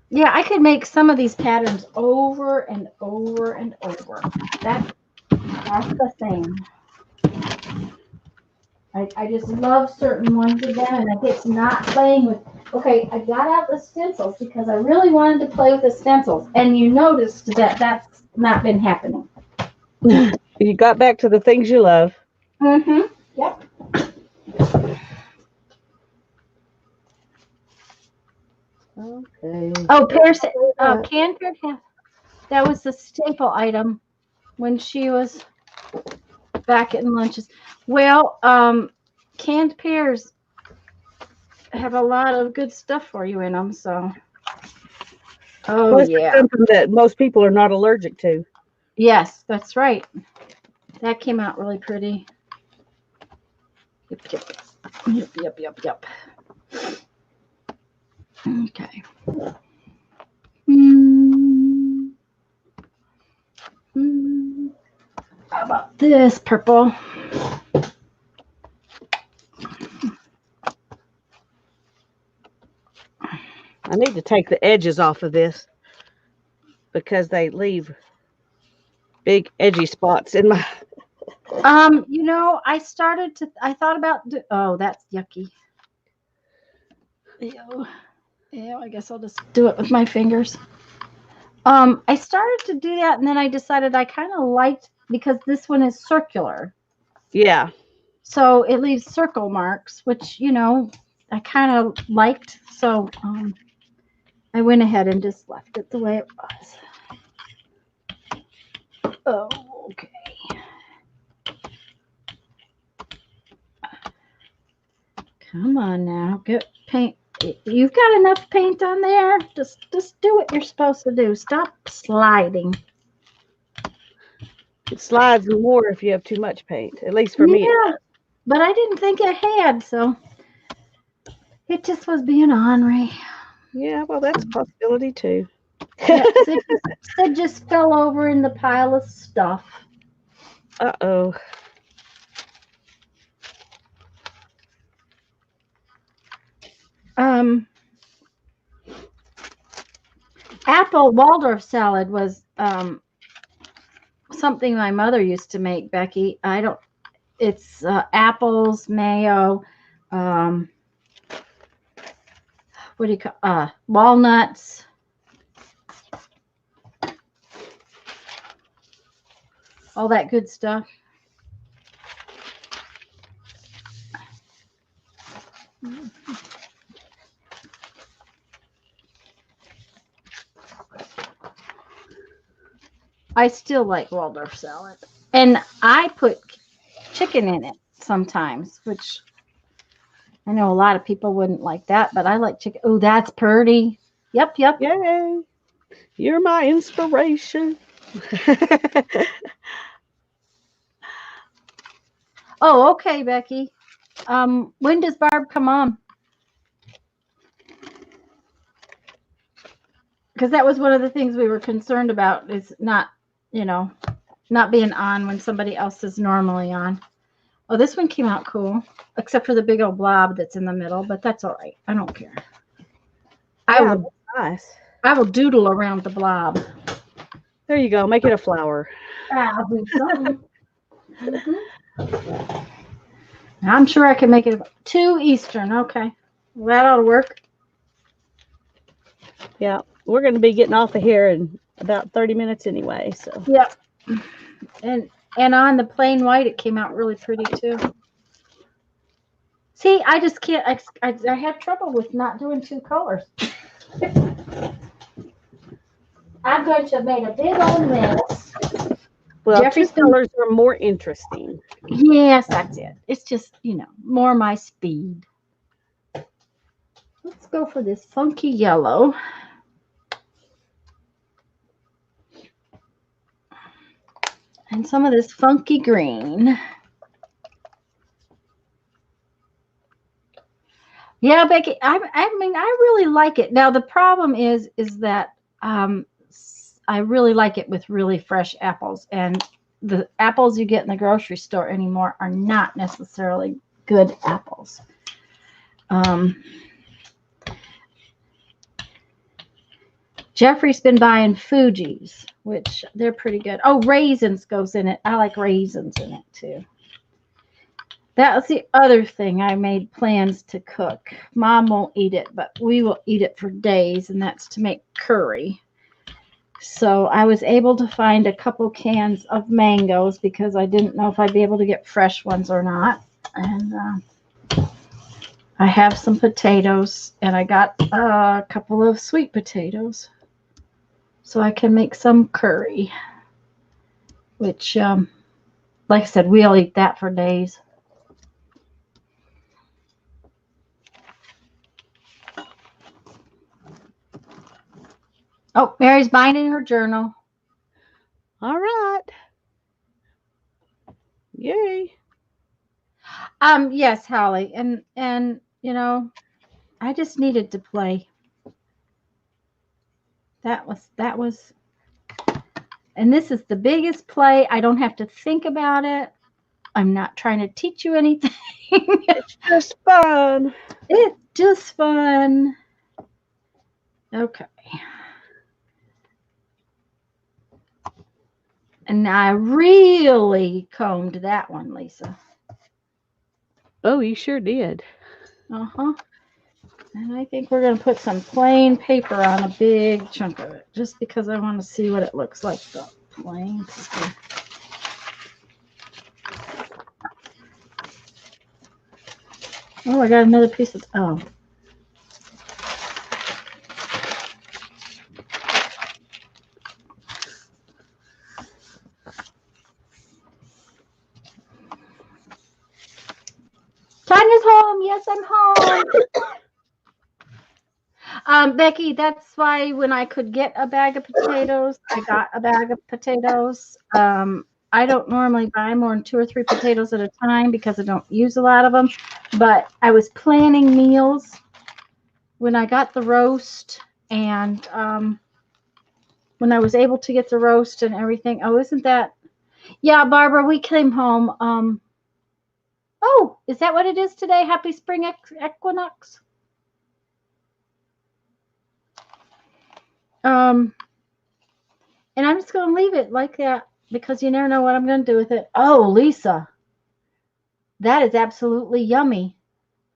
Yeah, I could make some of these patterns over and over and over. That's the thing. I just love certain ones of them, and I get to not playing with. Okay, I got out the stencils because I really wanted to play with the stencils, and you noticed that that's not been happening. You got back to the things you love. Yep. Okay. Oh, canned pear. That was the staple item when she was back in lunches. Well, canned pears have a lot of good stuff for you in them, so. Oh, Plus, yeah. something that most people are not allergic to. Yes, that's right. That came out really pretty. Yep, yep, yep, yep, yep, yep. Okay. How about this purple? I need to take the edges off of this because they leave big edgy spots in my. You know, I thought about, oh, that's yucky. Ew. Yeah, I guess I'll just do it with my fingers. I started to do that, and then I decided I kind of liked, because this one is circular. Yeah. So it leaves circle marks, which, you know, I kind of liked. So I went ahead and just left it the way it was. Oh, okay. Come on now, get paint. You've got enough paint on there. Just do what you're supposed to do. Stop sliding. It slides more if you have too much paint. At least for me. Yeah, but I didn't think it had, so it just was being ornery. Yeah, well, that's a possibility too. Yeah, it just fell over in the pile of stuff. Uh-oh. Apple Waldorf salad was something my mother used to make, Becky. It's apples, mayo, what do you call, walnuts. All that good stuff. I still like Waldorf salad. And I put chicken in it sometimes, which I know a lot of people wouldn't like that, but I like chicken. Oh, that's pretty. Yep, yep. Yay. You're my inspiration. Oh, okay, Becky. When does Barb come on? Because that was one of the things we were concerned about, is not, you know, not being on when somebody else is normally on. Oh, this one came out cool, except for the big old blob that's in the middle, but that's all right. I don't care. Yeah, nice. I will doodle around the blob. There you go. Make it a flower. I'll do something. Mm-hmm. I'm sure I can make it 2 Eastern. Okay. Well, that ought to work. Yeah. We're going to be getting off of here in about 30 minutes anyway. So. Yep. And on the plain white, it came out really pretty too. See, I just can't. I have trouble with not doing 2 colors. I'm going to have made a big old mess. Well, Jeffrey's 2 colors are more interesting. Yes, that's it. It's just, you know, more my speed. Let's go for this funky yellow. And some of this funky green. Yeah, Becky, I mean, I really like it. Now, the problem is that I really like it with really fresh apples. And the apples you get in the grocery store anymore are not necessarily good apples. Jeffrey's been buying Fuji's, which they're pretty good. Oh, raisins goes in it. I like raisins in it too. That was the other thing I made plans to cook. Mom won't eat it, but we will eat it for days, and that's to make curry. So I was able to find a couple cans of mangoes because I didn't know if I'd be able to get fresh ones or not. And I have some potatoes, and I got a couple of sweet potatoes. So I can make some curry. which, like I said, we'll eat that for days. Oh, Mary's binding her journal. All right. Yay. Yes, Holly, and I just needed to play. That was, and this is the biggest play. I don't have to think about it. I'm not trying to teach you anything. It's just fun. It's just fun. Okay. And I really combed that one, Lisa. Oh, you sure did. Uh-huh. And I think we're going to put some plain paper on a big chunk of it, just because I want to see what it looks like, the plain paper. Oh, I got another piece of, oh. Tanya's home. Yes, I'm home. Becky, that's why when I could get a bag of potatoes, I got a bag of potatoes. I don't normally buy more than 2 or 3 potatoes at a time because I don't use a lot of them. But I was planning meals when I got the roast, and when I was able to get the roast and everything. Oh, isn't that? Yeah, Barbara, we came home. Oh, is that what it is today? Happy spring equinox. And I'm just going to leave it like that because you never know what I'm going to do with it. Oh, Lisa, that is absolutely yummy.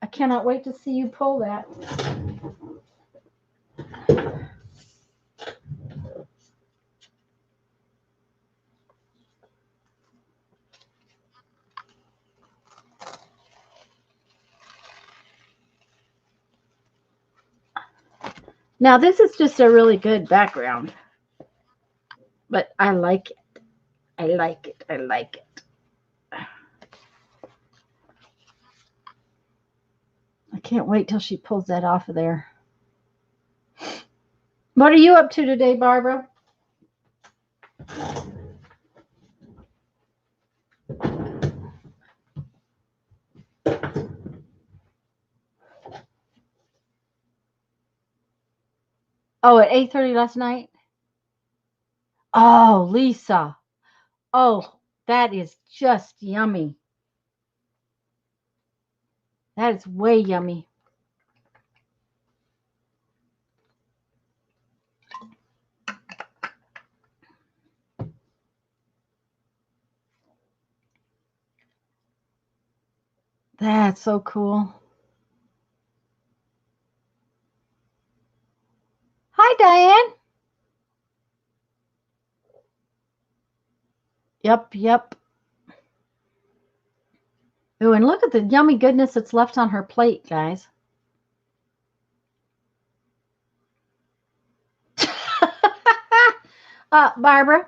I cannot wait to see you pull that. Now, this is just a really good background, but I like it. I like it. I like it. I can't wait till she pulls that off of there. What are you up to today, Barbara? Oh, at 8:30 last night? Oh, Lisa. Oh, that is just yummy. That is way yummy. That's so cool. Hi, Diane. Yep. Oh, and look at the yummy goodness that's left on her plate, guys. Barbara,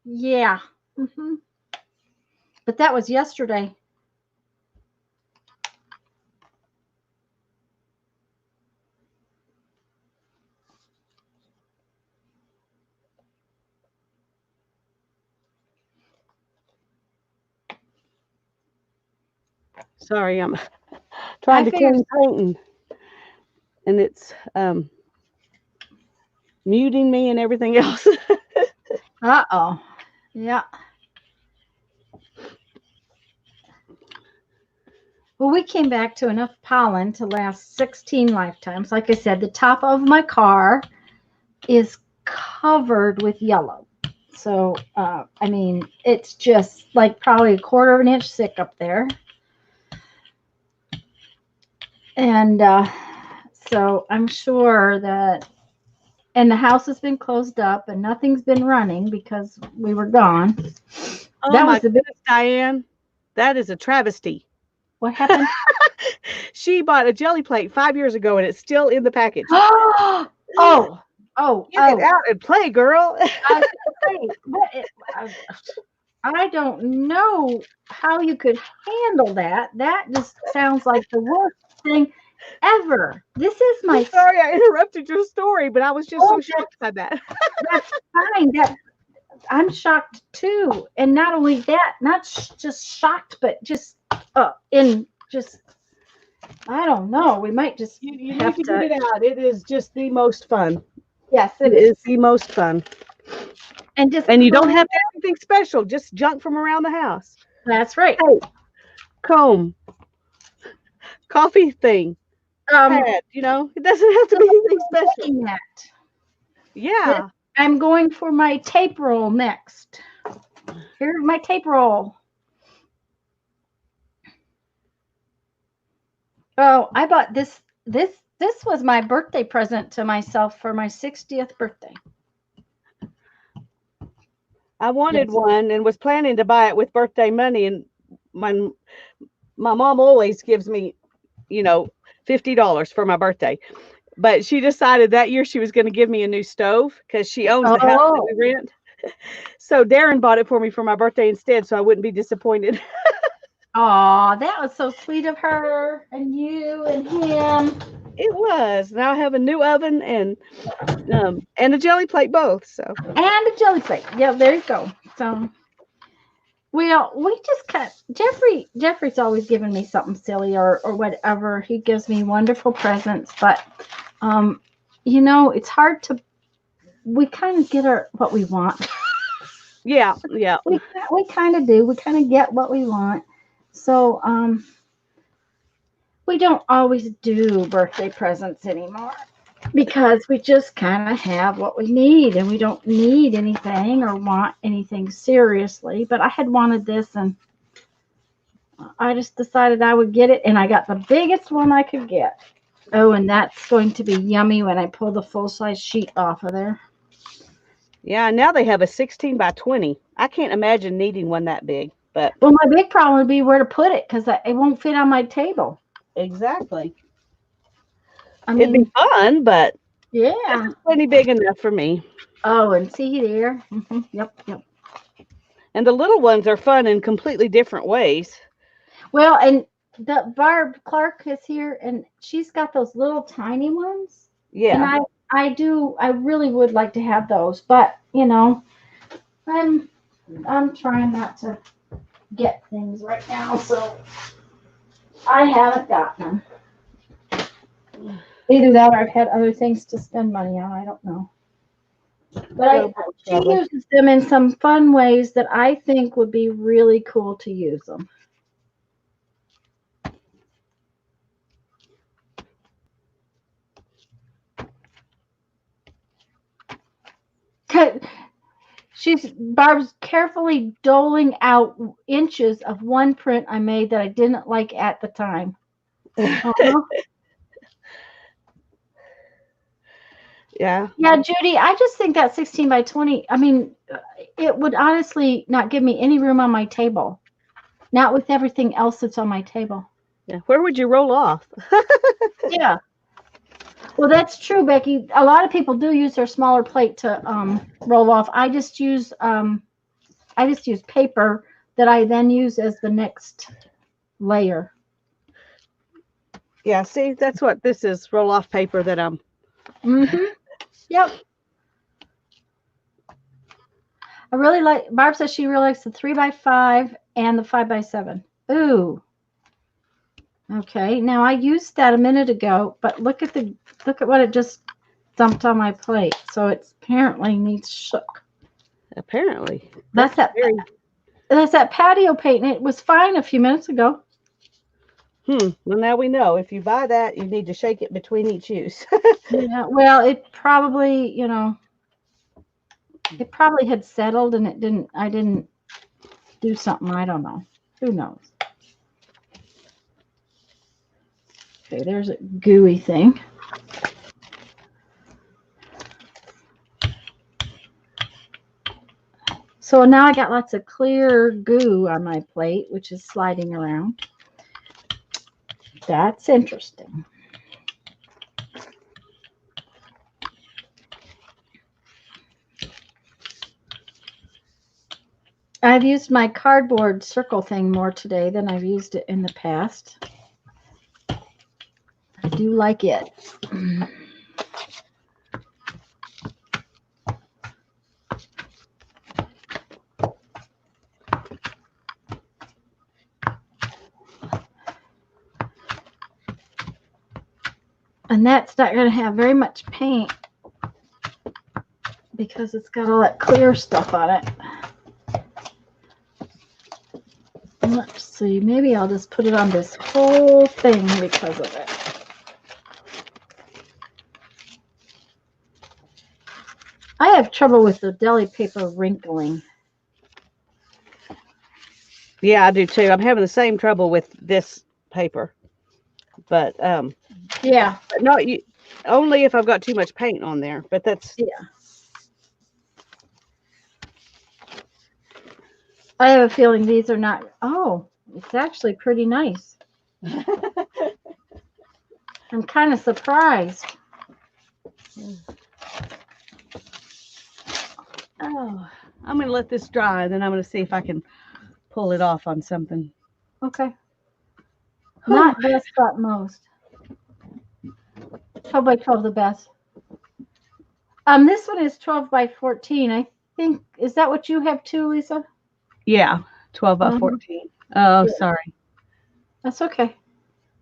yeah. But that was yesterday. Sorry, I'm trying to clean painting, and it's muting me and everything else. Uh-oh. Yeah. Well, we came back to enough pollen to last 16 lifetimes. Like I said, the top of my car is covered with yellow. So, I mean, it's just like probably a 1/4 of an inch thick up there. And so I'm sure that, and the house has been closed up and nothing's been running because we were gone. Oh, that my was the big, goodness, Diane. That is a travesty. What happened? She bought a Gelli Plate 5 years ago, and it's still in the package. Oh. Get it out and play, girl. right. I don't know how you could handle that. That just sounds like the worst thing ever. This is I'm my sorry I interrupted your story, but I was just oh, so shocked by that. that's fine. That I'm shocked too. And not only that, not just shocked, but just in just I don't know. We might just You need have to get to. it out. It is just the most fun. Yes, It it is is. the most fun. And just And you don't comb. have to have anything special, just junk from around the house. That's right. Hey, comb, coffee thing, Um, pad, it doesn't have to so be anything special. looking at this, Yeah. I'm going for my tape roll next. Here's my tape roll. Oh, I bought this. This was my birthday present to myself for my 60th birthday. I wanted Yes. one and was planning to buy it with birthday money, and my my mom always gives me, $50 for my birthday. But she decided that year she was going to give me a new stove because she owns the house that Oh, we rent. So Darren bought it for me for my birthday instead, so I wouldn't be disappointed. aw, that was so sweet of her and you and him. It was. Now I have a new oven and a jelly plate both. So And a jelly plate. Yeah, there you go. So, well, we just cut. Jeffrey's always giving me something silly or whatever. He gives me wonderful presents, but um, it's hard to. We kind of get what we want. yeah. We kind of do. We kind of get what we want. So we don't always do birthday presents anymore because we just kind of have what we need and we don't need anything or want anything seriously. But I had wanted this and I just decided I would get it and I got the biggest one I could get. Oh, and that's going to be yummy when I pull the full size sheet off of there. Yeah, now they have a 16 by 20. I can't imagine needing one that big, but Well, my big problem would be where to put it because it won't fit on my table. exactly. I It'd be mean, fun, but this yeah. is plenty big enough for me. Oh, and see there. Yep. And the little ones are fun in completely different ways. Well, and the Barb Clark is here, and she's got those little tiny ones, and Yeah. I really would like to have those, but I'm I'm trying not to get things right now, so I haven't gotten them. Either that or I've had other things to spend money on. I don't know. But she uses them in some fun ways that I think would be really cool to use them. Barb's carefully doling out inches of one print I made that I didn't like at the time. Uh-huh. Yeah. Yeah, Judy, I just think that 16 by 20, I mean, it would honestly not give me any room on my table. Not with everything else that's on my table. Yeah. Where would you roll off? Yeah. Well, that's true, Becky. A lot of people do use their smaller plate to roll off. I just use paper that I then use as the next layer. Yeah, see, that's what this is, roll off paper that I'm. Mm-hmm. Yep. I really like. Barb says she really likes the 3x5 and the 5x7. Ooh. Okay. Now I used that a minute ago, but look at what it just dumped on my plate. So it apparently needs shook. Apparently. That's that patio paint, and it was fine a few minutes ago. Well, now we know. If you buy that, you need to shake it between each use. Yeah. Well, it probably, it probably had settled, and I didn't do something. I don't know. Who knows? Okay, there's a gooey thing. So now I got lots of clear goo on my plate, which is sliding around. That's interesting. I've used my cardboard circle thing more today than I've used it in the past. I do like it. And that's not going to have very much paint because it's got all that clear stuff on it. Let's see, maybe I'll just put it on this whole thing because of it. I have trouble with the deli paper wrinkling. Yeah, I do too. I'm having the same trouble with this paper. But yeah, no, only if I've got too much paint on there. But that's I have a feeling these are not. Oh, it's actually pretty nice. I'm kind of surprised. Oh, I'm going to let this dry, and then I'm going to see if I can pull it off on something. Okay. Not best, but most. 12 by 12 the best. This one is 12 by 14. I think, is that what you have too, Lisa? Yeah, 12 by 14. Oh, yeah. Sorry. That's okay.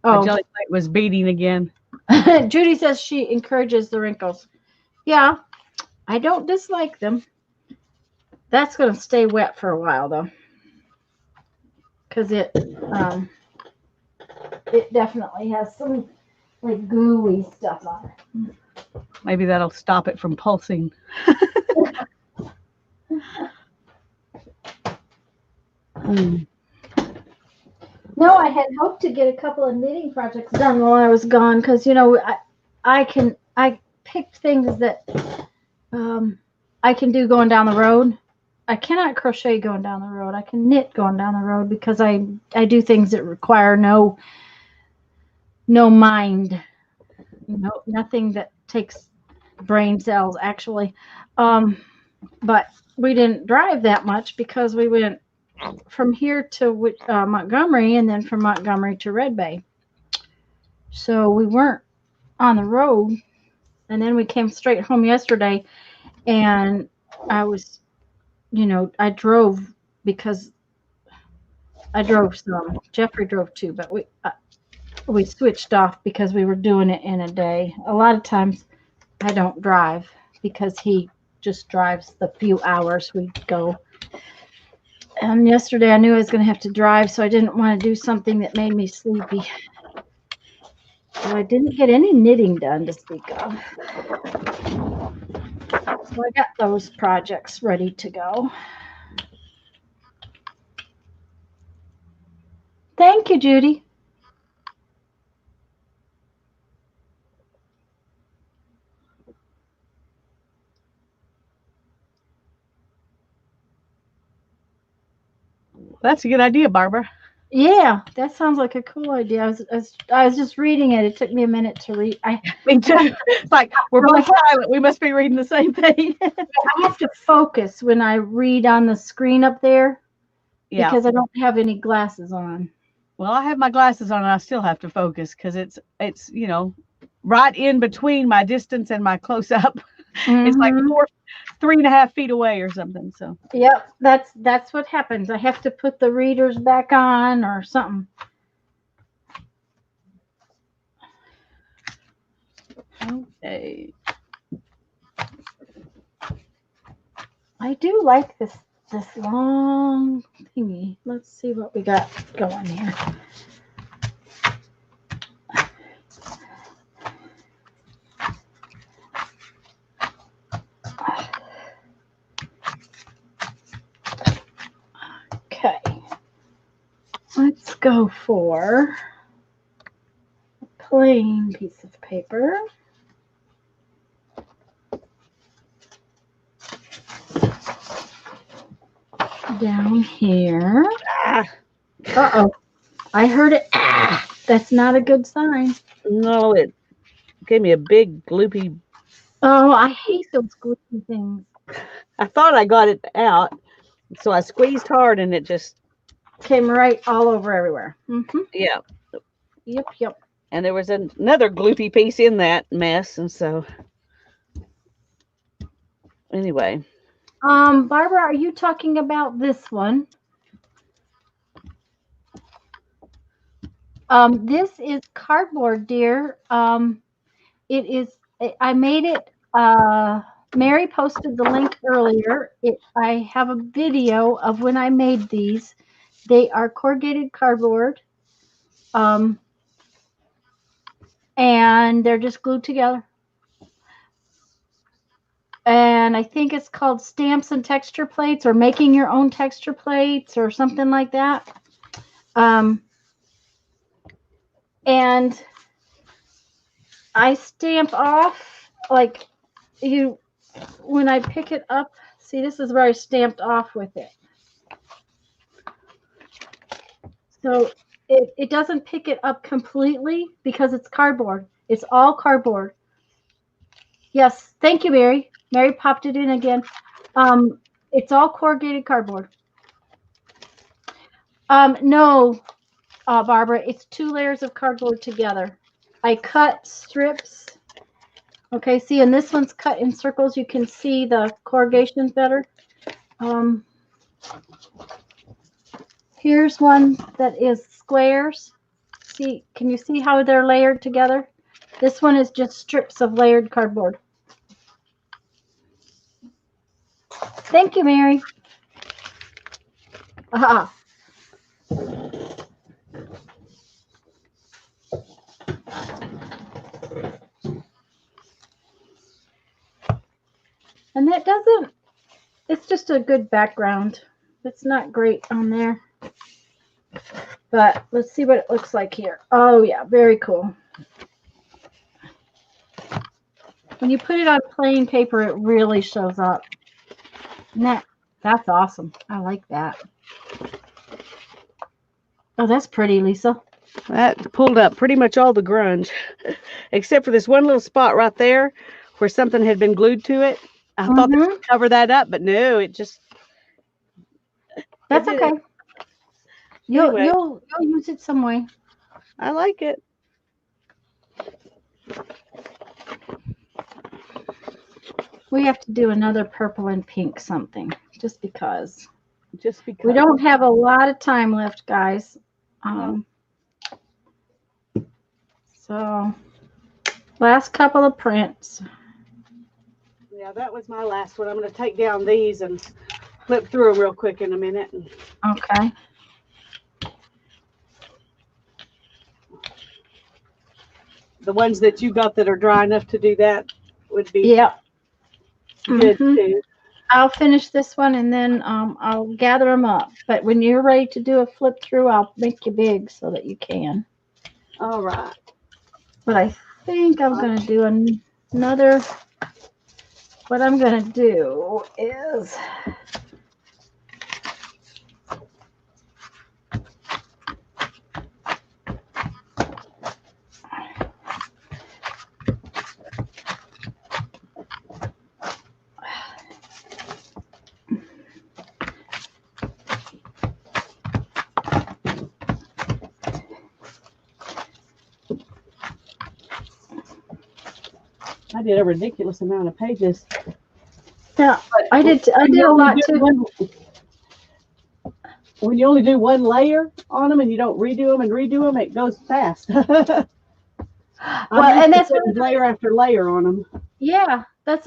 Oh, my Gelli Plate was beating again. Judy says she encourages the wrinkles. Yeah, I don't dislike them. That's going to stay wet for a while, though. Because it definitely has some like gooey stuff on it. Maybe that'll stop it from pulsing. No, I had hoped to get a couple of knitting projects done while I was gone because, you know, I picked things that I can do going down the road. I cannot crochet going down the road. I can knit going down the road because I do things that require no mind, nothing that takes brain cells actually. But we didn't drive that much because we went from here to Montgomery and then from Montgomery to Red Bay. So we weren't on the road. And then we came straight home yesterday and I was, I drove because I drove some. Jeffrey drove too, but we switched off because we were doing it in a day. A lot of times I don't drive because he just drives the few hours we go. And yesterday I knew I was going to have to drive, so I didn't want to do something that made me sleepy. So I didn't get any knitting done to speak of. So I got those projects ready to go. Thank you, Judy. That's a good idea, Barbara. Yeah, that sounds like a cool idea. I was just reading it. It took me a minute to read. Me too. It's like we're both silent. We must be reading the same thing. I have to focus when I read on the screen up there. Yeah. Because I don't have any glasses on. Well, I have my glasses on and I still have to focus because it's right in between my distance and my close up. Mm-hmm. It's like 3.5 feet away or something. So yep, that's what happens. I have to put the readers back on or something. Okay. I do like this long thingy. Let's see what we got going here. Okay. Let's go for a plain piece of paper. Down here. Uh-oh. I heard it. That's not a good sign. No, it gave me a big gloopy. Oh, I hate those gloopy things. I thought I got it out, So I squeezed hard and it just came right all over everywhere. Yeah. Yep. And there was another gloopy piece in that mess, and so anyway. Barbara, are you talking about this one? This is cardboard, dear. It is. I made it. Mary posted the link earlier. I have a video of when I made these. They are corrugated cardboard, and they're just glued together. And I think it's called stamps and texture plates, or making your own texture plates, or something like that. And I stamp off like when I pick it up. See, this is where I stamped off with it. So it doesn't pick it up completely because it's cardboard. It's all cardboard. Yes, thank you, Mary. Mary popped it in again. It's all corrugated cardboard. No, Barbara, it's 2 layers of cardboard together. I cut strips. Okay, see, and this one's cut in circles. You can see the corrugations better. Here's one that is squares. See, can you see how they're layered together? This one is just strips of layered cardboard. Thank you, Mary. Aha. And that doesn't, it's just a good background. It's not great on there. But let's see what it looks like here. Oh, yeah, very cool. When you put it on plain paper, it really shows up. And that's awesome. I like that. Oh, that's pretty, Lisa. That pulled up pretty much all the grunge, except for this one little spot right there where something had been glued to it. I thought that would cover that up, but no, it just. That's okay. You'll use it some way. I like it. We have to do another purple and pink something, just because. We don't have a lot of time left, guys. So, last couple of prints. Yeah, that was my last one. I'm going to take down these and flip through them real quick in a minute. Okay. The ones that you got that are dry enough to do that would be good too. I'll finish this one and then I'll gather them up. But when you're ready to do a flip through, I'll make you big so that you can. All right. But I think I'm going to do another. What I'm going to do is I did a ridiculous amount of pages. Yeah, I did a lot too. When you only do one layer on them and you don't redo them, it goes fast. Well, and that's layer after layer on them. Yeah, that's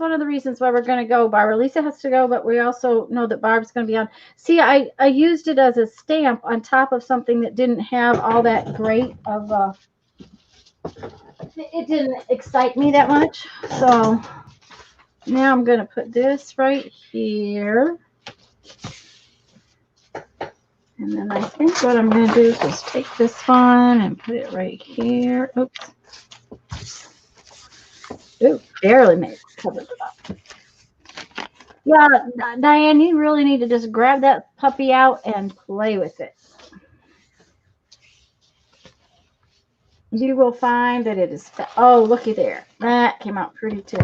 one of the reasons why we're going to go. Barbara, Lisa has to go, but we also know that Barb's going to be on. See, I used it as a stamp on top of something that didn't have all that great of. It didn't excite me that much, so now I'm going to put this right here. And then I think what I'm going to do is just take this one and put it right here. Oops. Ooh, barely made it. Covered it up. Yeah, Diane, you really need to just grab that puppy out and play with it. You will find that it is. Oh, looky there. That came out pretty too.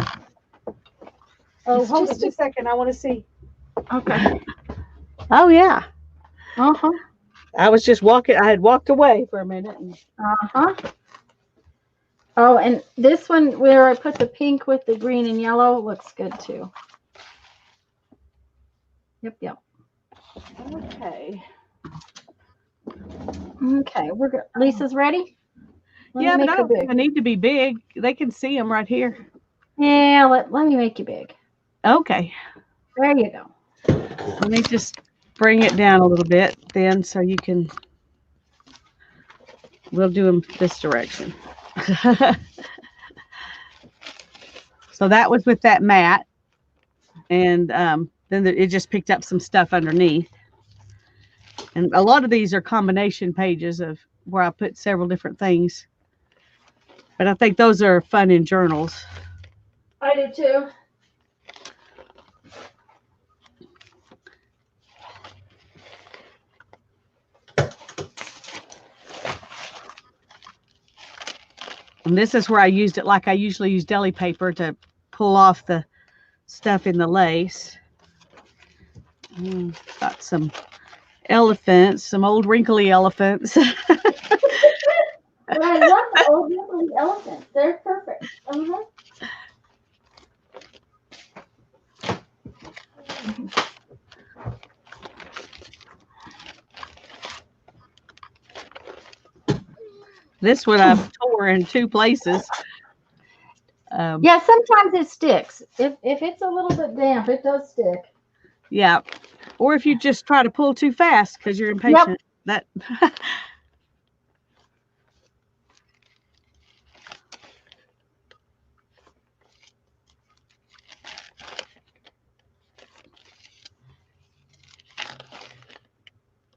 Oh, hold just a second. I want to see. Okay. Oh yeah. Uh-huh. I was just walking. I had walked away for a minute. Uh-huh. Oh, and this one where I put the pink with the green and yellow looks good too. Yep, yep. Okay. Okay, we're good. Lisa's ready? Let me Yeah, but make I her don't think big. I need to be big. They can see them right here. Yeah, let me make you big. Okay. There you go. Let me just bring it down a little bit then so you can, we'll do them this direction. So that was with that mat. And then it just picked up some stuff underneath. And a lot of these are combination pages of where I put several different things. But I think those are fun in journals. I do too. And this is where I used it like I usually use deli paper to pull off the stuff in the lace. Got some elephants, some old wrinkly elephants. Well, I love the old lovely elephants. They're perfect. Uh-huh. This one I tore in two places. Yeah, sometimes it sticks. If it's a little bit damp, it does stick. Yeah. Or if you just try to pull too fast because you're Yep. impatient. That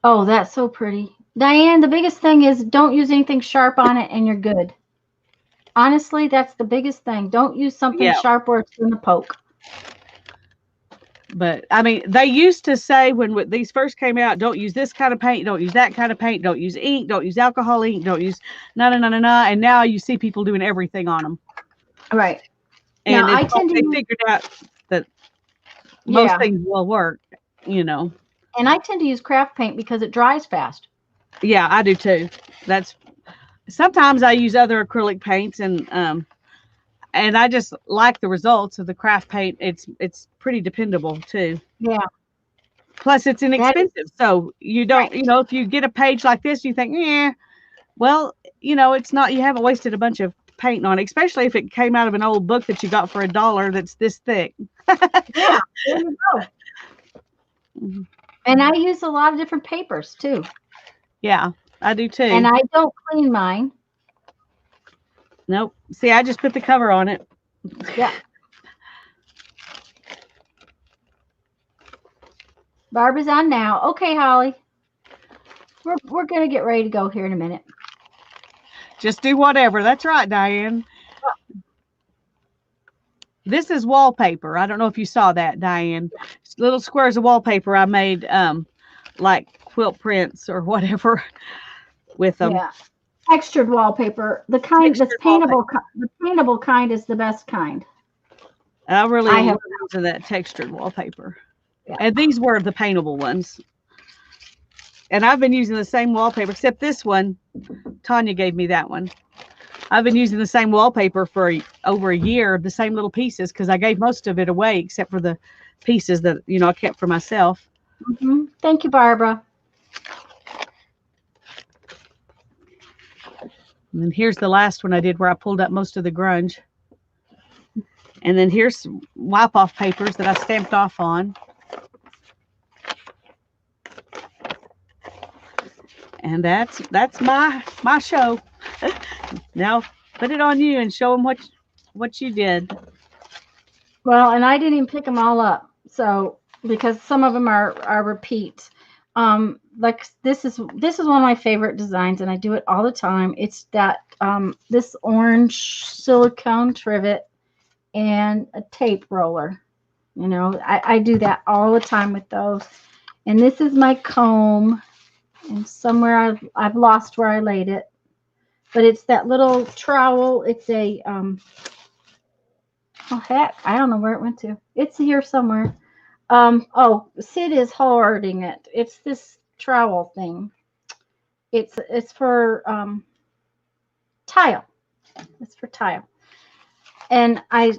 Oh, that's so pretty. Diane, the biggest thing is don't use anything sharp on it and you're good. Honestly, that's the biggest thing. Don't use something yeah. sharp where it's going to poke. But I mean, they used to say when these first came out, don't use this kind of paint, don't use that kind of paint, don't use ink, don't use alcohol ink, don't use no. And now you see people doing everything on them. Right. Now, And it's I like tend to they use, figured out that most yeah, things will work, you know. and I tend to use craft paint because it dries fast. Yeah, I do too. That's sometimes I use other acrylic paints and I just like the results of the craft paint. It's pretty dependable too. Yeah, Plus it's that is inexpensive. So you don't, right. you know, if you get a page like this, you think, yeah, well, you know, it's not, you haven't wasted a bunch of paint on it, especially if it came out of an old book that you got for $1 that's this thick. Yeah, there you go. Mhm. And I use a lot of different papers too. Yeah, I do And too. I don't clean mine. Nope. See, I just put the cover on it. Yeah. Barb is on now. Okay, Holly. We're gonna get ready to go here in a minute. Just do whatever. That's right, Diane. This is wallpaper. I don't know if you saw that, Diane. Little squares of wallpaper I made like quilt prints or whatever with them. Yeah. Textured wallpaper. The kind that's Textured wallpaper. paintable. The paintable kind is the best kind. I really I have. love using that textured wallpaper. Yeah. And these were the paintable ones. And I've been using the same wallpaper, except this one. Tanya gave me that one. I've been using the same wallpaper for over a year, the same little pieces, because I gave most of it away except for the pieces that, you know, I kept for myself. Mm-hmm. Thank you, Barbara. And then here's the last one I did where I pulled up most of the grunge. And then here's some wipe off papers that I stamped off on. And that's my show. Now put it on you and show them what you did. Well, and I didn't even pick them all up. So because some of them are repeats. Like this is one of my favorite designs, and I do it all the time. It's that this orange silicone trivet and a tape roller. You know, I do that all the time with those. And this is my comb, and somewhere I've lost where I laid it. But it's that little trowel. It's a oh heck, I don't know where it went to. It's here somewhere. Oh, Sid is hoarding it. It's this trowel thing. It's for tile. It's for tile. And I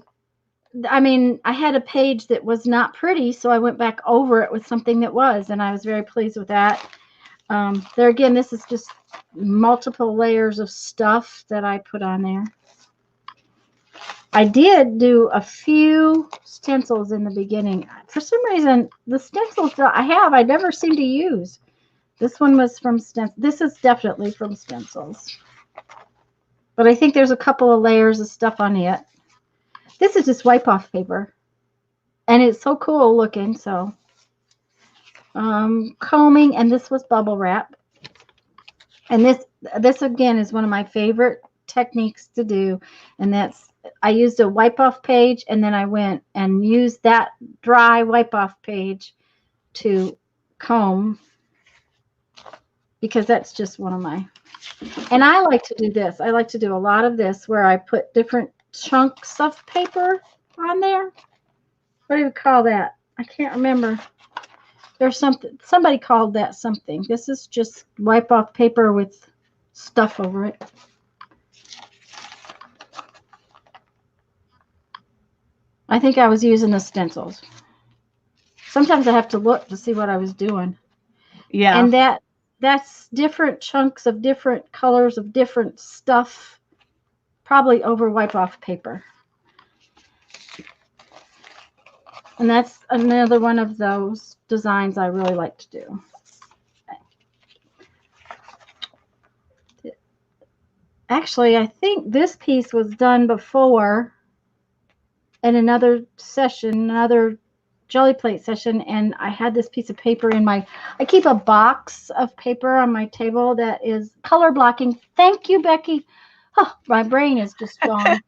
mean, I had a page that was not pretty, so I went back over it with something that was, and I was very pleased with that. There again, this is just multiple layers of stuff that I put on there. I did do a few stencils in the beginning. For some reason, the stencils that I never seem to use. This one was from stencils. This is definitely from stencils. But I think there's a couple of layers of stuff on it. This is just wipe off paper. And it's so cool looking. So combing, and this was bubble wrap. And this again is one of my favorite techniques to do. And that's, I used a wipe off page, and then I went and used that dry wipe off page to comb, because that's just one of my, and I like to do this. I like to do a lot of this where I put different chunks of paper on there. What do you call that? I can't remember. There's something, somebody called that something. This is just wipe off paper with stuff over it. I think I was using the stencils. Sometimes I have to look to see what I was doing. Yeah. And that's different chunks of different colors of different stuff, probably over wipe off paper. And that's another one of those designs I really like to do. Actually, I think this piece was done before in another session, another Gelli Plate session, and I had this piece of paper in my, I keep a box of paper on my table that is color blocking. Thank you, Becky. Oh, my brain is just gone.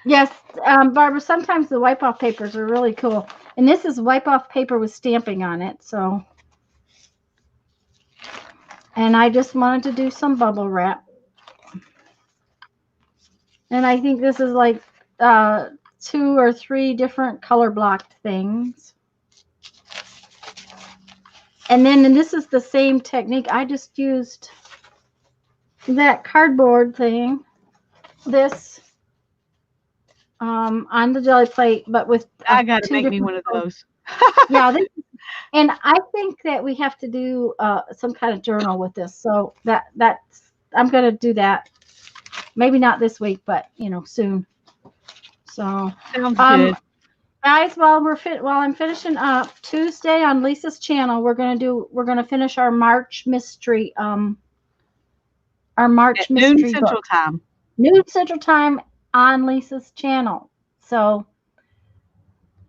Yes, Barbara, sometimes the wipe-off papers are really cool. And this is wipe-off paper with stamping on it, so. And I just wanted to do some bubble wrap. And I think this is like 2 or 3 different color blocked things. And then, and this is the same technique. I just used that cardboard thing, this, on the Gelli Plate, but with I got to make me one of those. Yeah, and I think that we have to do some kind of journal with this. So that's I'm going to do that. Maybe not this week, but you know, soon. So sounds good. Guys, while I'm finishing up, Tuesday on Lisa's channel, we're gonna finish our March mystery. Our March At mystery noon Central Time. Noon Central Time on Lisa's channel. So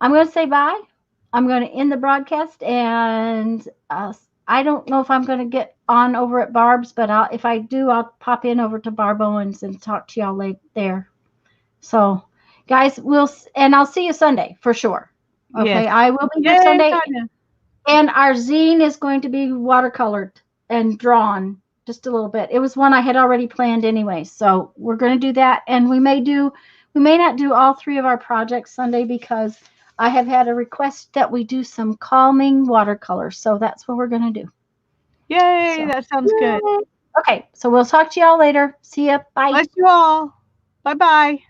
I'm gonna say bye. I'm gonna end the broadcast, and I don't know if I'm gonna get on over at Barb's, but if I do, I'll pop in over to Barb Owens and talk to y'all later there. So. Guys, I'll see you Sunday for sure. Okay, yes. I will be here Sunday. And our zine is going to be watercolored and drawn just a little bit. It was one I had already planned anyway. So we're going to do that. And we may not do all 3 of our projects Sunday, because I have had a request that we do some calming watercolors. So that's what we're going to do. Yay, so, that sounds good. Okay, so we'll talk to y'all later. See ya. Bye. Bless you all. Bye-bye.